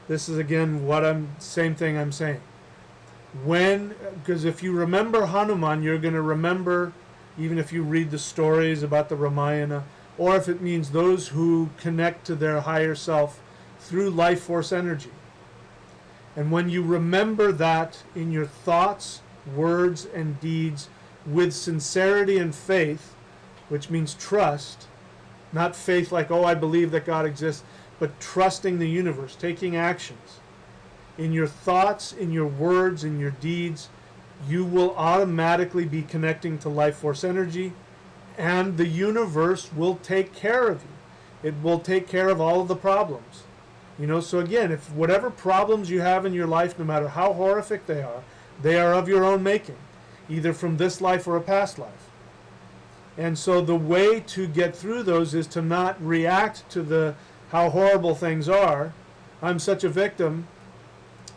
This is again same thing I'm saying. Because if you remember Hanuman, you're going to remember, even if you read the stories about the Ramayana, or if it means those who connect to their higher self through life force energy. And when you remember that in your thoughts, words, and deeds with sincerity and faith, which means trust, not faith like, oh, I believe that God exists, but trusting the universe, taking actions. In your thoughts, in your words, in your deeds, you will automatically be connecting to life force energy, and the universe will take care of you. It will take care of all of the problems. So again, if whatever problems you have in your life, no matter how horrific they are of your own making, either from this life or a past life. And so the way to get through those is to not react to how horrible things are. I'm such a victim.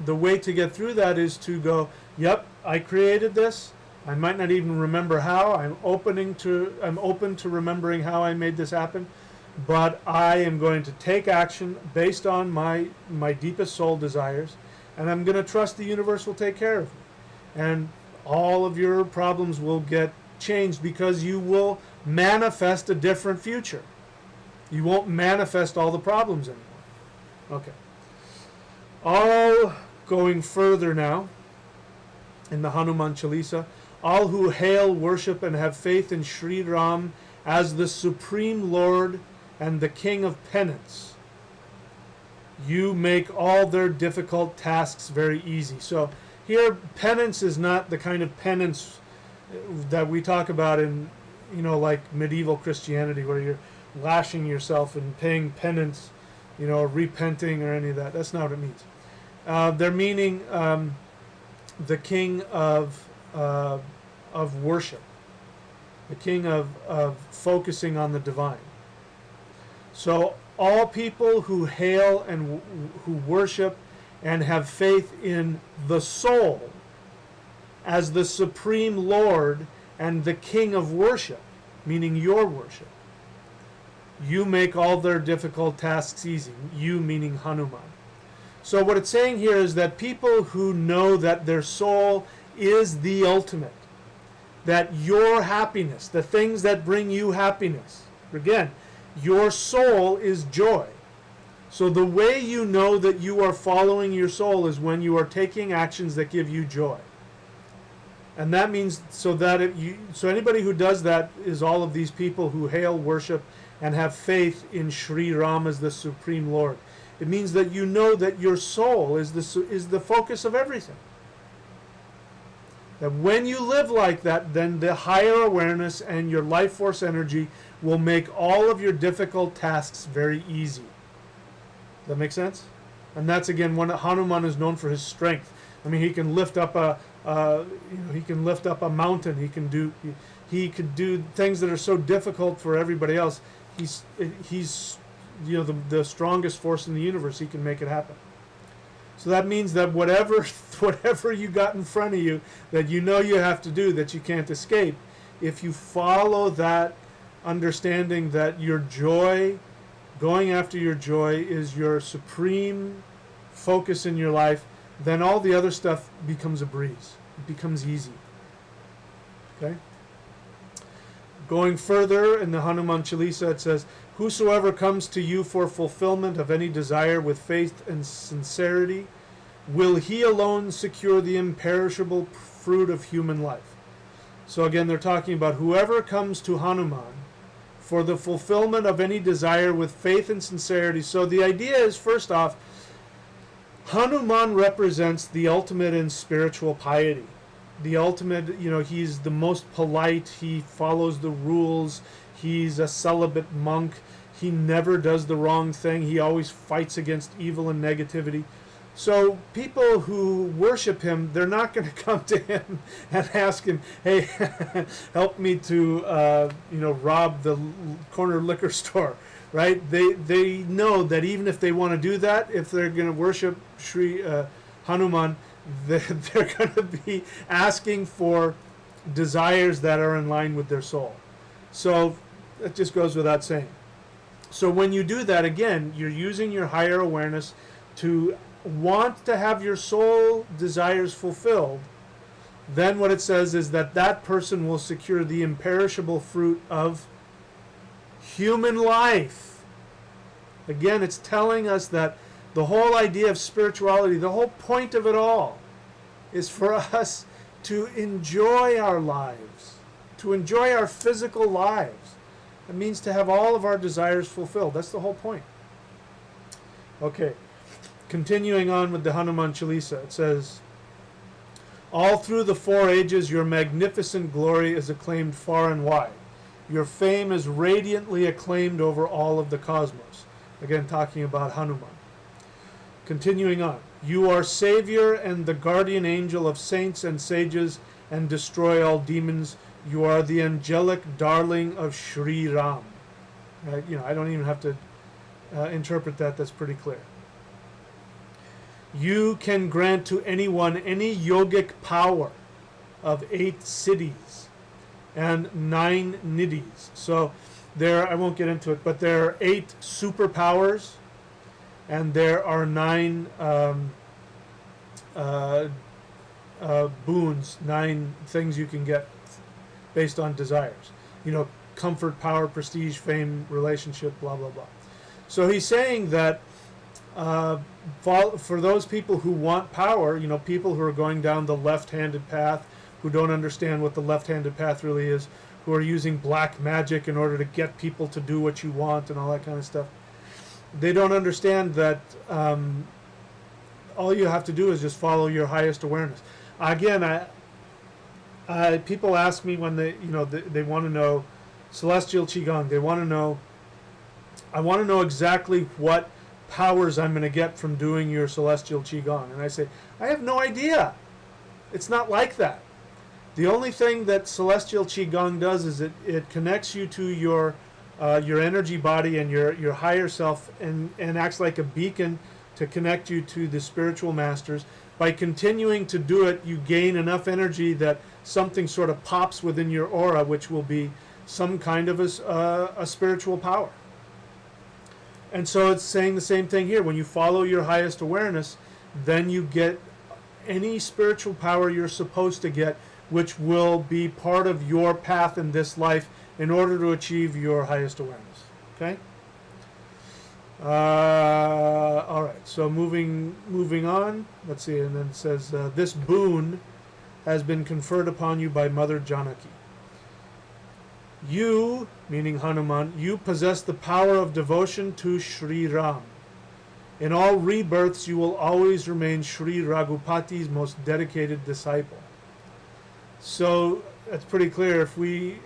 The way to get through that is to go, yep, I created this. I might not even remember how. I'm open to remembering how I made this happen, but I am going to take action based on my deepest soul desires, and I'm going to trust the universe will take care of me. And all of your problems will get changed because you will manifest a different future. You won't manifest all the problems anymore. Okay. All going further now in the Hanuman Chalisa, all who hail, worship, and have faith in Sri Ram as the Supreme Lord and the King of Penance, you make all their difficult tasks very easy. So here, penance is not the kind of penance that we talk about in, like medieval Christianity, where you're lashing yourself and paying penance, repenting or any of that. That's not what it means. They're meaning the king of worship, the king of focusing on the divine. So all people who hail and who worship and have faith in the soul as the supreme Lord and the king of worship, meaning your worship, you make all their difficult tasks easy. You meaning Hanuman. So what it's saying here is that people who know that their soul is the ultimate, that your happiness, the things that bring you happiness, again, your soul is joy. So the way you know that you are following your soul is when you are taking actions that give you joy. And that means so anybody who does that is all of these people who hail, worship, and have faith in Sri Ram as the Supreme Lord. It means that you know that your soul is the focus of everything. That when you live like that, then the higher awareness and your life force energy will make all of your difficult tasks very easy. Does that make sense? And that's again when Hanuman is known for his strength. I mean, he can lift up a He can lift up a mountain. He could do things that are so difficult for everybody else. He's the strongest force in the universe. He can make it happen. So that means that whatever you got in front of you that you have to do, that you can't escape, if you follow that understanding that your joy, going after your joy, is your supreme focus in your life, then all the other stuff becomes a breeze. It becomes easy. Okay? Going further in the Hanuman Chalisa, it says, "Whosoever comes to you for fulfillment of any desire with faith and sincerity, will he alone secure the imperishable fruit of human life." So again, they're talking about whoever comes to Hanuman for the fulfillment of any desire with faith and sincerity. So the idea is, first off, Hanuman represents the ultimate in spiritual piety. The ultimate, he's the most polite, he follows the rules, he's a celibate monk, he never does the wrong thing, he always fights against evil and negativity. So people who worship him, they're not going to come to him and ask him, "Hey, help me to, rob the corner liquor store," right? They know that even if they want to do that, if they're going to worship Sri Hanuman, they're going to be asking for desires that are in line with their soul. So it just goes without saying. So when you do that, again, you're using your higher awareness to want to have your soul desires fulfilled. Then what it says is that person will secure the imperishable fruit of human life. Again, it's telling us that the whole idea of spirituality, the whole point of it all, is for us to enjoy our lives, to enjoy our physical lives. It means to have all of our desires fulfilled. That's the whole point. Okay, continuing on with the Hanuman Chalisa, it says, "All through the 4 ages your magnificent glory is acclaimed far and wide. Your fame is radiantly acclaimed over all of the cosmos." Again, talking about Hanuman. Continuing on, "You are savior and the guardian angel of saints and sages and destroy all demons. You are the angelic darling of Sri Ram." I don't even have to interpret that. That's pretty clear. "You can grant to anyone any yogic power of 8 siddhis and 9 nidhis." So I won't get into it, but there are 8 superpowers and there are 9 boons, 9 things you can get based on desires. Comfort, power, prestige, fame, relationship, blah, blah, blah. So he's saying that for those people who want power, people who are going down the left-handed path, who don't understand what the left-handed path really is, who are using black magic in order to get people to do what you want and all that kind of stuff, they don't understand that all you have to do is just follow your highest awareness. Again, people ask me when they want to know celestial qigong. They want to know. I want to know exactly what powers I'm going to get from doing your celestial qigong, and I say I have no idea. It's not like that. The only thing that celestial qigong does is it connects you to your energy body and your higher self, and acts like a beacon to connect you to the spiritual masters. By continuing to do it, you gain enough energy that something sort of pops within your aura, which will be some kind of a spiritual power. And so it's saying the same thing here. When you follow your highest awareness, then you get any spiritual power you're supposed to get, which will be part of your path in this life in order to achieve your highest awareness. Okay? All right, so moving on. Let's see, and then it says, "This boon has been conferred upon you by Mother Janaki. You," meaning Hanuman, "you possess the power of devotion to Sri Ram. In all rebirths, you will always remain Sri Raghupati's most dedicated disciple." So that's pretty clear. If we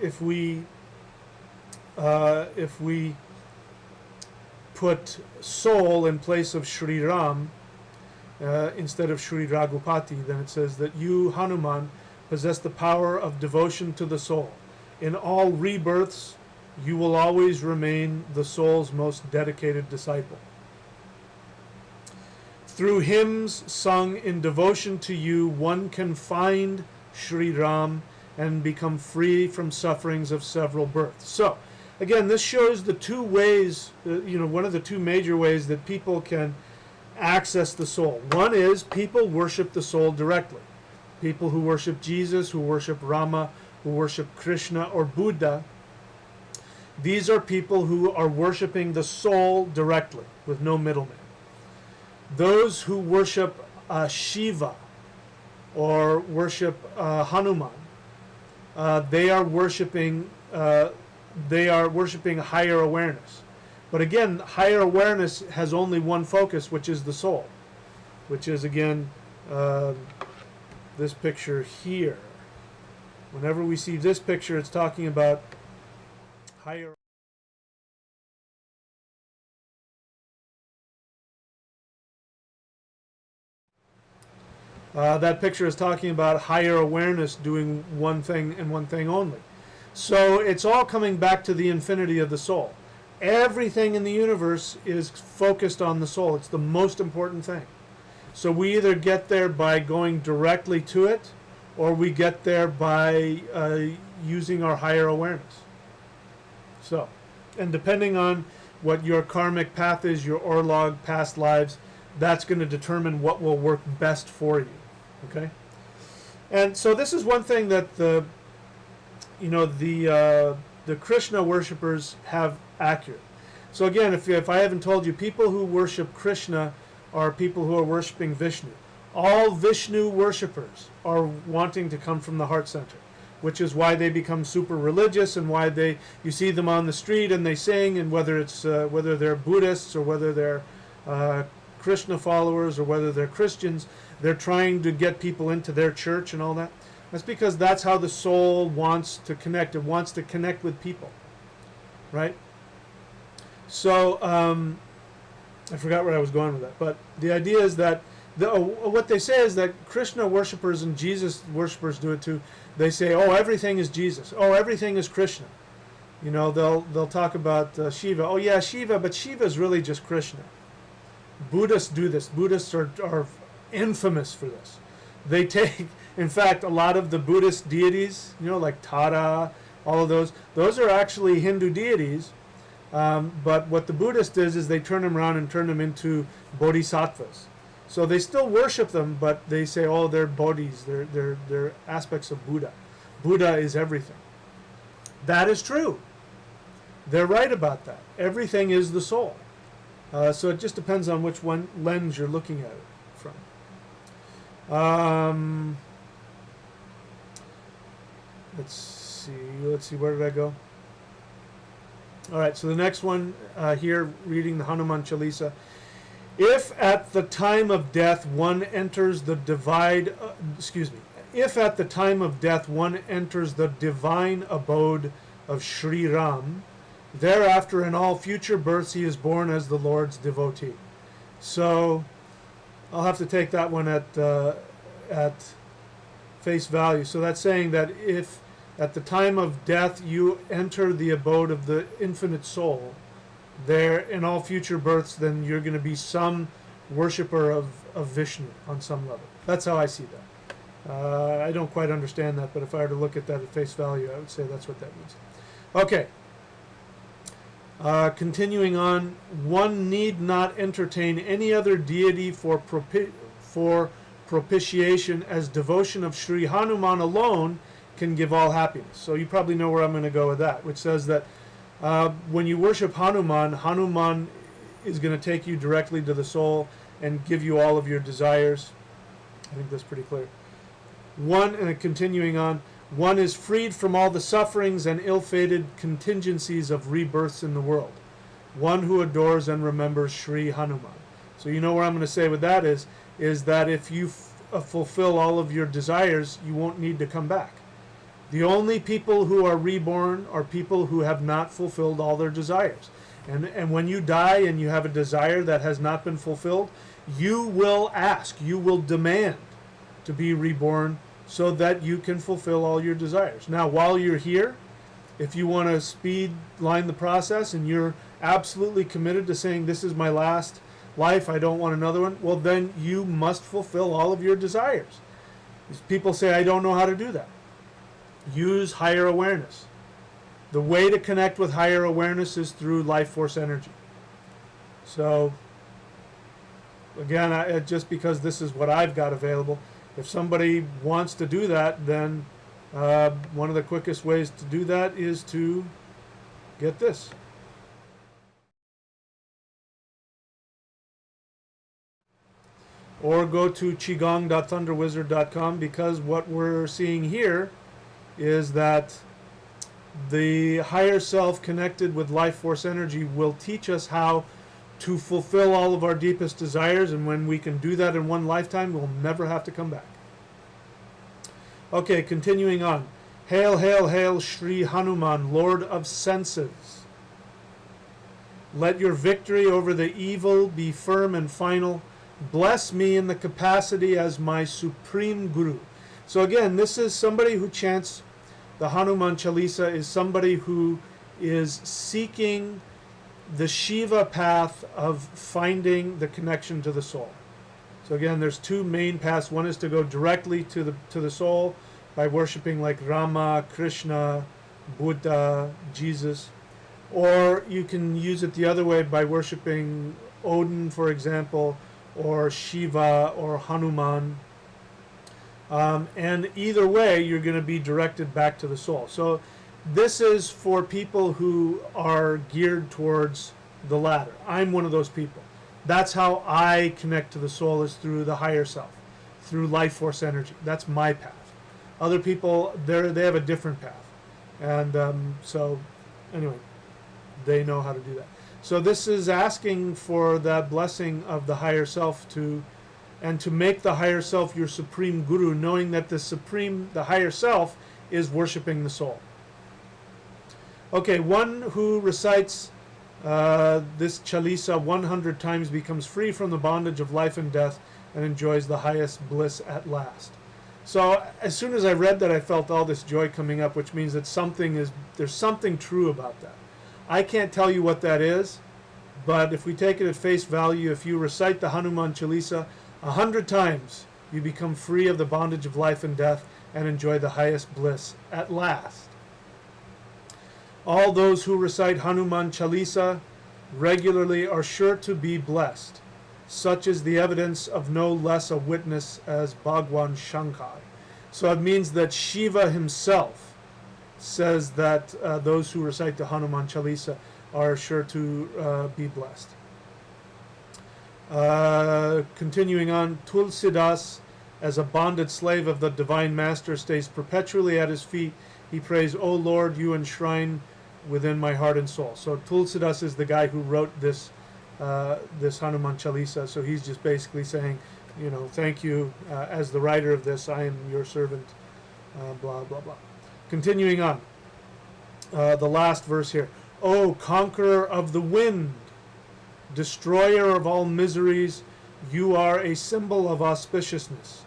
put soul in place of Sri Ram, instead of Shri Raghupati, then it says that you, Hanuman, possess the power of devotion to the soul. In all rebirths, you will always remain the soul's most dedicated disciple. Through hymns sung in devotion to you, one can find Shri Ram and become free from sufferings of several births. So, again, this shows the two ways, one of the two major ways that people can access the soul. One is people worship the soul directly. People who worship Jesus, who worship Rama, who worship Krishna or Buddha, these are people who are worshiping the soul directly with no middleman. Those who worship Shiva or worship Hanuman, they are worshiping higher awareness. But again, higher awareness has only one focus, which is the soul, which is again this picture here. Whenever we see this picture, it's talking about higher. That picture is talking about higher awareness doing one thing and one thing only. So it's all coming back to the infinity of the soul. Everything in the universe is focused on the soul. It's the most important thing. So we either get there by going directly to it, or we get there by using our higher awareness. So, and depending on what your karmic path is, your orlog, past lives, that's going to determine what will work best for you. Okay? And so this is one thing that the Krishna worshippers have accurate. So again, if I haven't told you, people who worship Krishna are people who are worshiping Vishnu. All Vishnu worshippers are wanting to come from the heart center, which is why they become super religious and why you see them on the street and they sing, and whether they're Buddhists or whether they're Krishna followers or whether they're Christians, they're trying to get people into their church and all that. That's because that's how the soul wants to connect. It wants to connect with people, right? So I forgot where I was going with that, but the idea is that what they say is that Krishna worshippers and Jesus worshippers do it too. They say, "Oh, everything is Jesus. Oh, everything is Krishna." They'll talk about Shiva. Oh yeah, Shiva, but Shiva is really just Krishna. Buddhists do this. Buddhists are infamous for this. They take, in fact, a lot of the Buddhist deities, like Tara, all of those are actually Hindu deities. But what the Buddhists is they turn them around and turn them into bodhisattvas. So they still worship them, but they say, oh, they're bodhis, they're aspects of Buddha. Buddha is everything. That is true. They're right about that. Everything is the soul. So it just depends on which one lens you're looking at it from. Let's see, where did I go? All right, so the next one here, reading the Hanuman Chalisa. If at the time of death one enters the if at the time of death one enters the divine abode of Shri Ram, thereafter in all future births he is born as the Lord's devotee. So I'll have to take that one at face value. So that's saying that if at the time of death you enter the abode of the infinite soul, there in all future births, then you're going to be some worshipper of Vishnu on some level. That's how I see that. I don't quite understand that, but if I were to look at that at face value, I would say that's what that means. Okay. Continuing on, one need not entertain any other deity for propitiation, as devotion of Sri Hanuman alone can give all happiness. So you probably know where I'm going to go with that, which says that when you worship Hanuman, Hanuman is going to take you directly to the soul and give you all of your desires. I think that's pretty clear. Continuing on, one is freed from all the sufferings and ill-fated contingencies of rebirths in the world. One who adores and remembers Sri Hanuman. So you know where I'm going to say with that is that if you fulfill all of your desires, you won't need to come back. The only people who are reborn are people who have not fulfilled all their desires. And when you die and you have a desire that has not been fulfilled, You will ask, you will demand to be reborn so that you can fulfill all your desires. Now, while you're here, if you want to speed line the process and you're absolutely committed to saying, this is my last life, I don't want another one, well, then you must fulfill all of your desires. People say, I don't know how to do that. Use higher awareness. The way to connect with higher awareness is through life force energy. So, again, just because this is what I've got available, if somebody wants to do that, then one of the quickest ways to do that is to get this. Or go to qigong.thunderwizard.com, because what we're seeing here is that the higher self connected with life force energy will teach us how to fulfill all of our deepest desires, and when we can do that in one lifetime, we'll never have to come back. Okay, continuing on. Hail, hail, hail, Sri Hanuman, Lord of senses. Let your victory over the evil be firm and final. Bless me in the capacity as my supreme guru. So again, this is somebody who chants the Hanuman Chalisa, is somebody who is seeking the Shiva path of finding the connection to the soul. So again, there's two main paths. One is to go directly to the soul by worshiping like Rama, Krishna, Buddha, Jesus. Or you can use it the other way by worshiping Odin, for example, or Shiva or Hanuman. And either way, you're going to be directed back to the soul. So this is for people who are geared towards the latter. I'm one of those people. That's how I connect to the soul, is through the higher self, through life force energy. That's my path. Other people, they have a different path. And so anyway, they know how to do that. So this is asking for that blessing of the higher self and to make the higher self your supreme guru, knowing that the higher self is worshiping the soul. Okay, one who recites this Chalisa 100 times becomes free from the bondage of life and death and enjoys the highest bliss at last. So as soon as I read that, I felt all this joy coming up, which means that there's something true about that. I can't tell you what that is, but if we take it at face value, if you recite the Hanuman Chalisa 100 times, you become free of the bondage of life and death and enjoy the highest bliss at last. All those who recite Hanuman Chalisa regularly are sure to be blessed. Such is the evidence of no less a witness as Bhagwan Shankar. So it means that Shiva himself says that those who recite the Hanuman Chalisa are sure to be blessed. Continuing on, Tulsidas, as a bonded slave of the Divine Master, stays perpetually at his feet. He prays, O Lord, you enshrine within my heart and soul. So Tulsidas is the guy who wrote this Hanuman Chalisa. So he's just basically saying, thank you. As the writer of this, I am your servant, blah, blah, blah. Continuing on, the last verse here. O conqueror of the wind, destroyer of all miseries, you are a symbol of auspiciousness.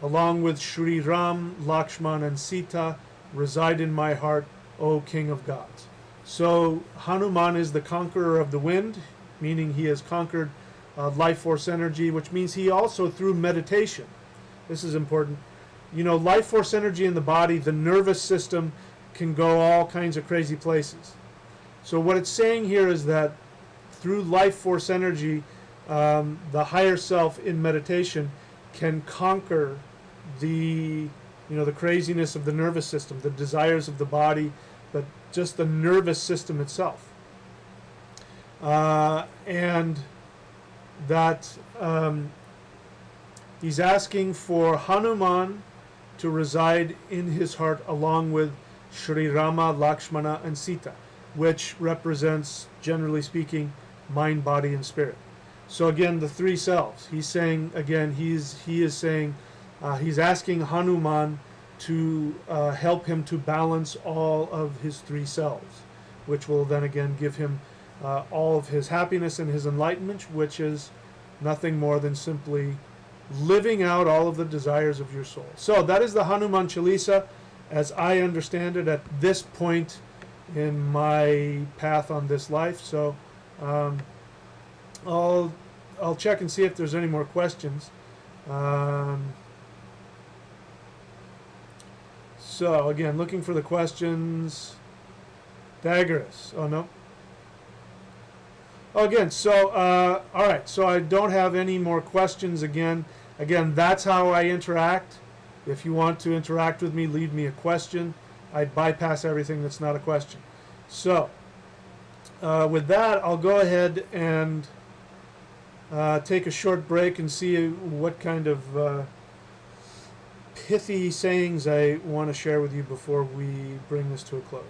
Along with Sri Ram, Lakshman, and Sita, reside in my heart, O King of gods. So Hanuman is the conqueror of the wind, meaning he has conquered life force energy, which means he also, through meditation, this is important, life force energy in the body, the nervous system can go all kinds of crazy places. So what it's saying here is that through life force energy, the higher self in meditation can conquer the craziness of the nervous system, the desires of the body, but just the nervous system itself. And that he's asking for Hanuman to reside in his heart along with Sri Rama, Lakshmana, and Sita, which represents, generally speaking, mind, body, and spirit. So again, the three selves. He's saying, again, he's asking Hanuman to help him to balance all of his three selves, which will then again give him all of his happiness and his enlightenment, which is nothing more than simply living out all of the desires of your soul. So that is the Hanuman Chalisa, as I understand it at this point in my path on this life. So I'll check and see if there's any more questions. So again, looking for the questions. Daggerus. Oh no. Again, so all right. So I don't have any more questions. Again, that's how I interact. If you want to interact with me, leave me a question. I bypass everything that's not a question. So with that, I'll go ahead and take a short break and see what kind of pithy sayings I want to share with you before we bring this to a close.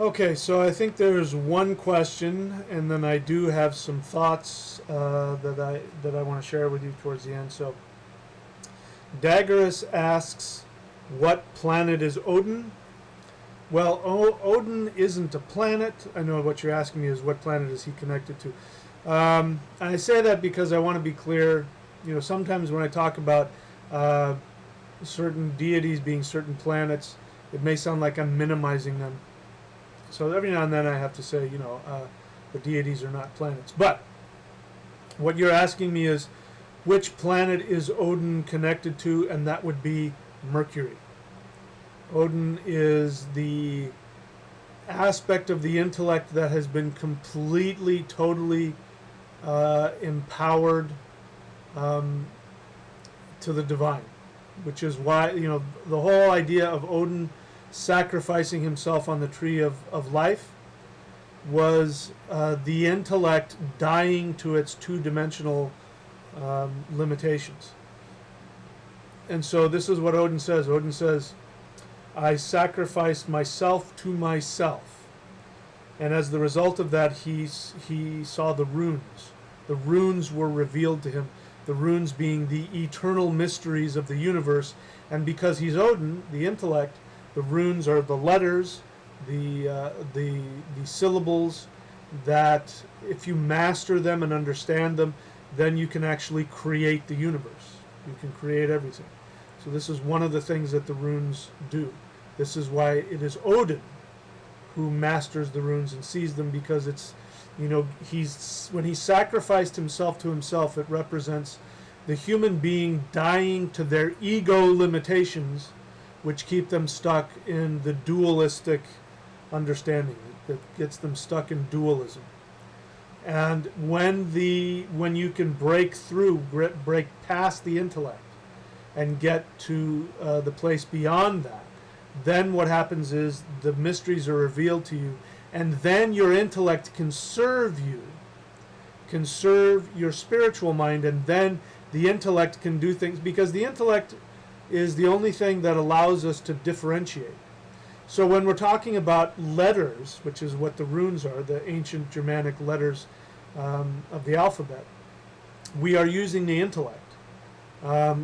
Okay, so I think there's one question, and then I do have some thoughts that I want to share with you towards the end. So, Daggerus asks, "What planet is Odin?" Well, Odin isn't a planet. I know what you're asking me is what planet is he connected to. And I say that because I want to be clear. You know, sometimes when I talk about certain deities being certain planets, it may sound like I'm minimizing them. So every now and then I have to say, the deities are not planets. But what you're asking me is, which planet is Odin connected to? And that would be Mercury. Odin is the aspect of the intellect that has been completely, totally empowered to the divine, which is why, the whole idea of Odin sacrificing himself on the tree of life was the intellect dying to its two-dimensional limitations. And so this is what Odin says. Odin says, "I sacrificed myself to myself." And as the result of that, he saw the runes. The runes were revealed to him, the runes being the eternal mysteries of the universe. And because he's Odin, the intellect, the runes are the letters, the syllables that if you master them and understand them, then you can actually create the universe. You can create everything. So this is one of the things that the runes do. This is why it is Odin who masters the runes and sees them, because it's, when he sacrificed himself to himself, it represents the human being dying to their ego limitations, which keep them stuck in the dualistic understanding that gets them stuck in dualism. And when you can break past the intellect and get to the place beyond that, then what happens is the mysteries are revealed to you, and then your intellect can serve your spiritual mind, and then the intellect can do things, because the intellect is the only thing that allows us to differentiate. So when we're talking about letters, which is what the runes are, the ancient Germanic letters of the alphabet, we are using the intellect.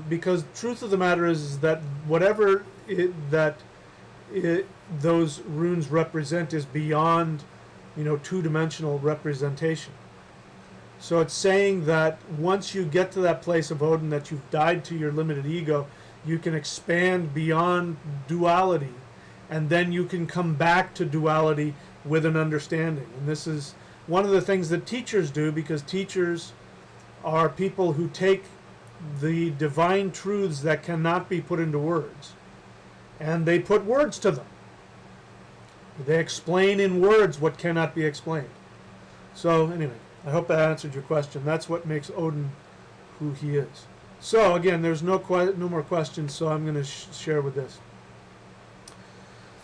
Because truth of the matter is that whatever those runes represent is beyond two-dimensional representation. So it's saying that once you get to that place of Odin, that you've died to your limited ego, you can expand beyond duality, and then you can come back to duality with an understanding. And this is one of the things that teachers do, because teachers are people who take the divine truths that cannot be put into words, and they put words to them. They explain in words what cannot be explained. So anyway, I hope that answered your question. That's what makes Odin who he is. So again, there's no more questions, so I'm going to share with this.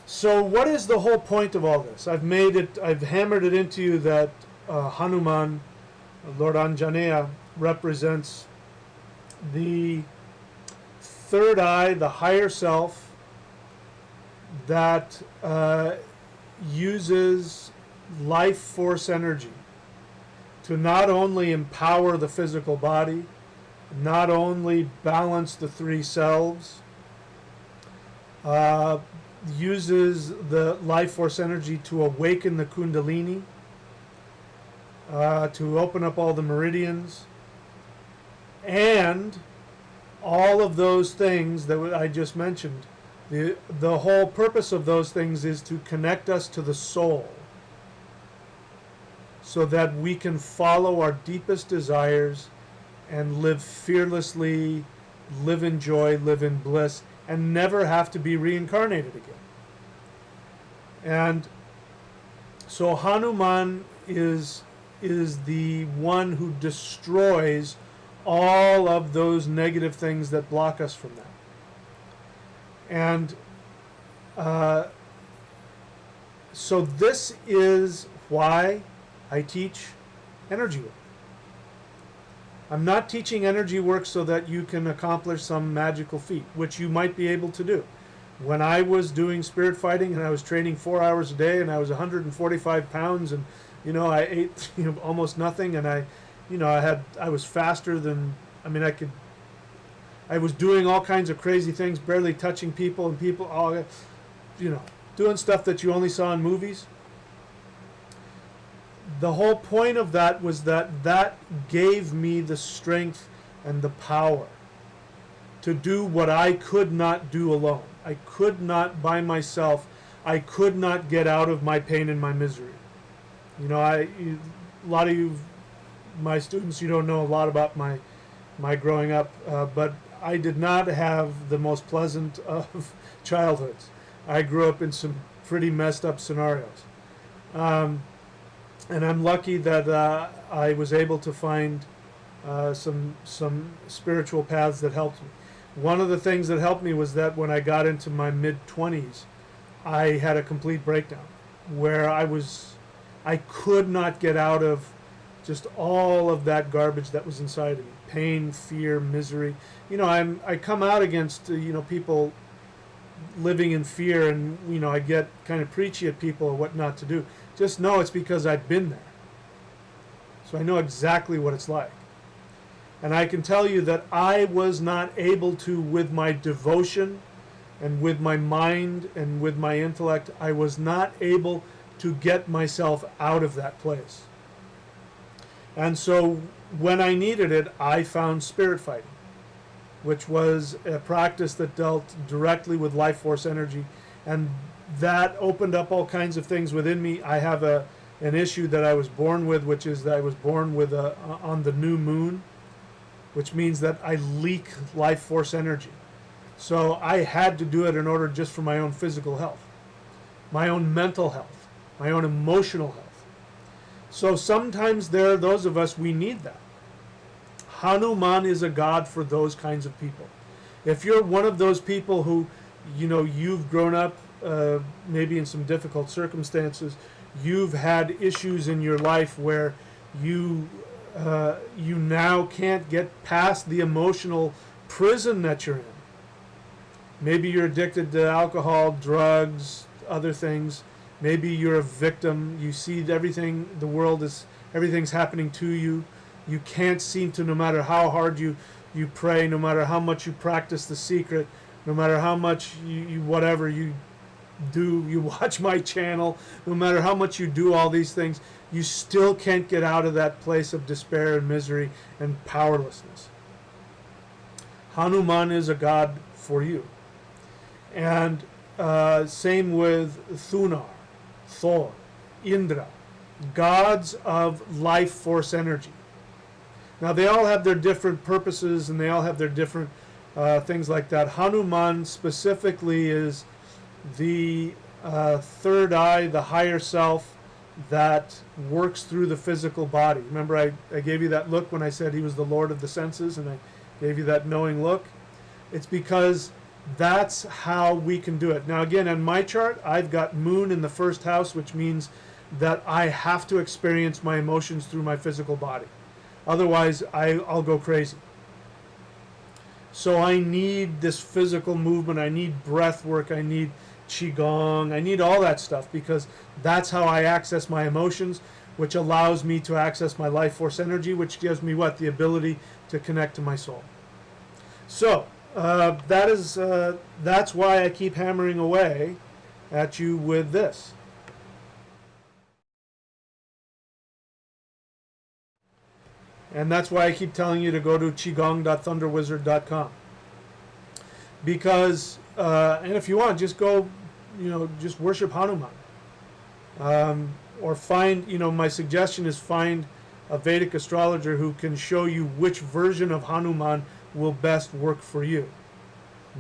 So what is the whole point of all this? I've hammered it into you that Hanuman, Lord Anjaneya, represents the third eye, the higher self, that uses life force energy to not only empower the physical body, not only balance the three selves, uses the life force energy to awaken the kundalini, to open up all the meridians, and all of those things that I just mentioned. The whole purpose of those things is to connect us to the soul, so that we can follow our deepest desires and live fearlessly, live in joy, live in bliss, and never have to be reincarnated again. And so Hanuman is the one who destroys all of those negative things that block us from that. And so this is why I teach energy work. I'm not teaching energy work so that you can accomplish some magical feat, which you might be able to do. When I was doing spirit fighting and I was training 4 hours a day and I was 145 pounds and I ate almost nothing, and I was faster than, I was doing all kinds of crazy things, barely touching people, and people all doing stuff that you only saw in movies. The whole point of that was that gave me the strength and the power to do what I could not do alone. I could not by myself. I could not get out of my pain and my misery. A lot of you, my students, you don't know a lot about my growing up, but I did not have the most pleasant of childhoods. I grew up in some pretty messed up scenarios. And I'm lucky that I was able to find some spiritual paths that helped me. One of the things that helped me was that when I got into my mid-20s, I had a complete breakdown where I could not get out of just all of that garbage that was inside of me. Pain, fear, misery. I come out against people living in fear, and I get kind of preachy at people of what not to do. Just know it's because I've been there. So I know exactly what it's like. And I can tell you that I was not able to, with my devotion and with my mind and with my intellect, I was not able to get myself out of that place. And so when I needed it, I found spirit fighting, which was a practice that dealt directly with life force energy, and that opened up all kinds of things within me. I have an issue that I was born with, which is that I was born with on the new moon, which means that I leak life force energy. So I had to do it in order just for my own physical health, my own mental health, my own emotional health. So sometimes there are those of us, we need that. Hanuman is a god for those kinds of people. If you're one of those people who, you've grown up maybe in some difficult circumstances, you've had issues in your life where you now can't get past the emotional prison that you're in. Maybe you're addicted to alcohol, drugs, other things. Maybe you're a victim. You see everything, everything's happening to you. You can't seem to, no matter how hard you pray, no matter how much you practice the secret, no matter how much you you watch my channel, no matter how much you do all these things, you still can't get out of that place of despair and misery and powerlessness. Hanuman is a god for you. And same with Thunar, Thor, Indra, gods of life force energy. Now they all have their different purposes and they all have their different things like that. Hanuman specifically is the third eye, the higher self that works through the physical body. Remember I gave you that look when I said he was the Lord of the senses, and I gave you that knowing look? It's because that's how we can do it. Now again, on my chart, I've got moon in the first house, which means that I have to experience my emotions through my physical body. Otherwise, I'll go crazy. So I need this physical movement, I need breath work, I need qigong, I need all that stuff, because that's how I access my emotions, which allows me to access my life force energy, which gives me what? The ability to connect to my soul. So that's why I keep hammering away at you with this. And that's why I keep telling you to go to qigong.thunderwizard.com. Because, and if you want, just go, just worship Hanuman. Or find, my suggestion is find a Vedic astrologer who can show you which version of Hanuman will best work for you.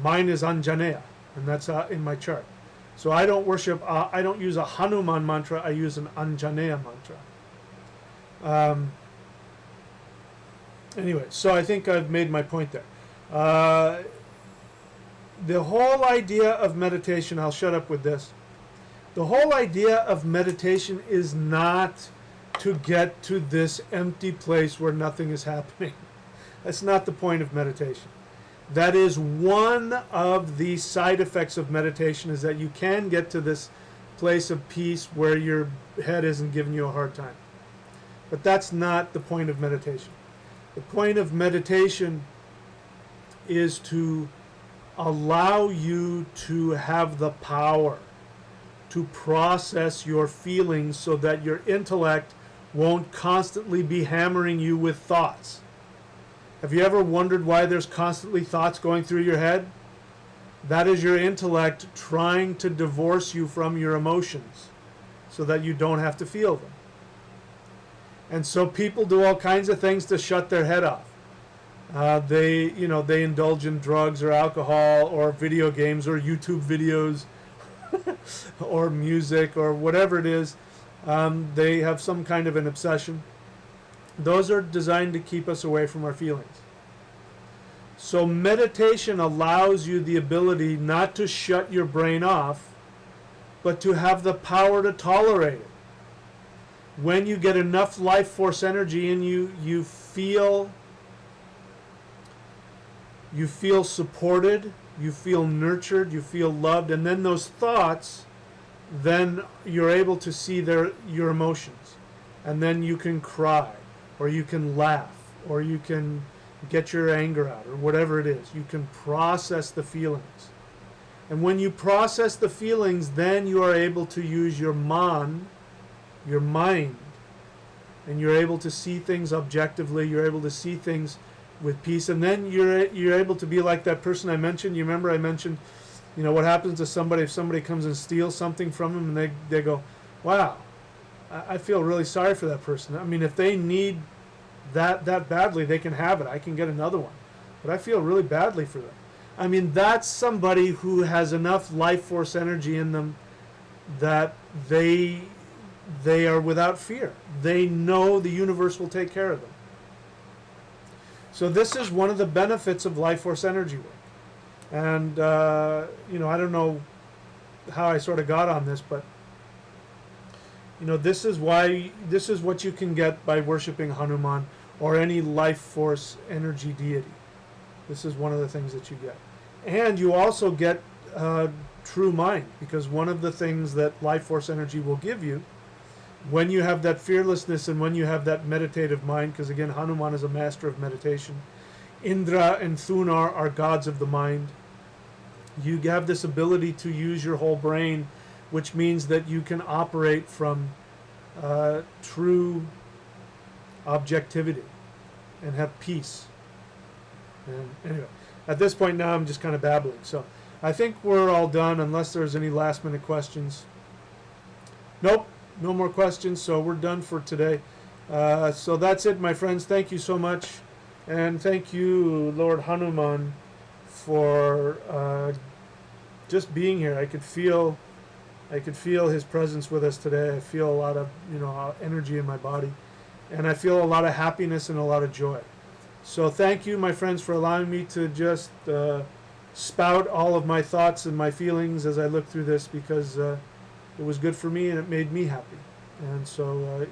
Mine is Anjaneya, and that's in my chart. So I don't worship, I don't use a Hanuman mantra, I use an Anjaneya mantra. Anyway, so I think I've made my point there. The whole idea of meditation, I'll shut up with this. The whole idea of meditation is not to get to this empty place where nothing is happening. That's not the point of meditation. That is one of the side effects of meditation, is that you can get to this place of peace where your head isn't giving you a hard time. But that's not the point of meditation. The point of meditation is to allow you to have the power to process your feelings so that your intellect won't constantly be hammering you with thoughts. Have you ever wondered why there's constantly thoughts going through your head? That is your intellect trying to divorce you from your emotions so that you don't have to feel them. And so people do all kinds of things to shut their head off. They indulge in drugs or alcohol or video games or YouTube videos or music or whatever it is. They have some kind of an obsession. Those are designed to keep us away from our feelings. So meditation allows you the ability not to shut your brain off, but to have the power to tolerate it. When you get enough life force energy in you, you feel supported, you feel nurtured, you feel loved, and then those thoughts, then you're able to see your emotions. And then you can cry, or you can laugh, or you can get your anger out, or whatever it is. You can process the feelings. And when you process the feelings, then you are able to use your mind, and you're able to see things objectively, you're able to see things with peace, and then you're able to be like that person I mentioned. You remember I mentioned, what happens to somebody if somebody comes and steals something from them, and they go, wow, I feel really sorry for that person. I mean, if they need that badly, they can have it. I can get another one. But I feel really badly for them. I mean, that's somebody who has enough life force energy in them that they are without fear. They know the universe will take care of them. So this is one of the benefits of life force energy work. And, I don't know how I sort of got on this, but, this is what you can get by worshiping Hanuman or any life force energy deity. This is one of the things that you get. And you also get true mind, because one of the things that life force energy will give you, when you have that fearlessness and when you have that meditative mind, because again, Hanuman is a master of meditation. Indra and Thunar are gods of the mind. You have this ability to use your whole brain, which means that you can operate from true objectivity and have peace. And anyway, at this point now I'm just kind of babbling. So I think we're all done unless there's any last minute questions. Nope, no more questions, so we're done for today. So that's it, my friends. Thank you so much. And thank you, Lord Hanuman, for just being here. I could feel his presence with us today. I feel a lot of energy in my body, and I feel a lot of happiness and a lot of joy. So thank you, my friends, for allowing me to just spout all of my thoughts and my feelings as I look through this, because it was good for me and it made me happy. And so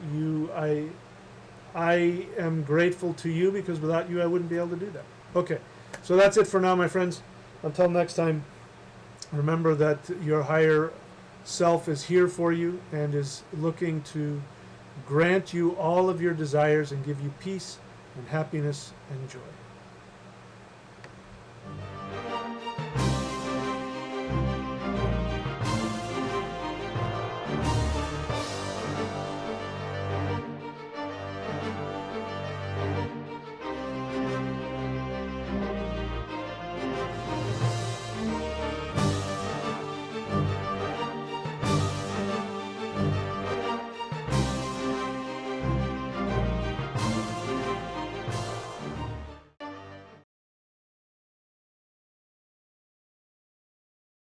I am grateful to you, because without you I wouldn't be able to do that. Okay, so that's it for now, my friends. Until next time, remember that your higher self is here for you and is looking to grant you all of your desires and give you peace and happiness and joy.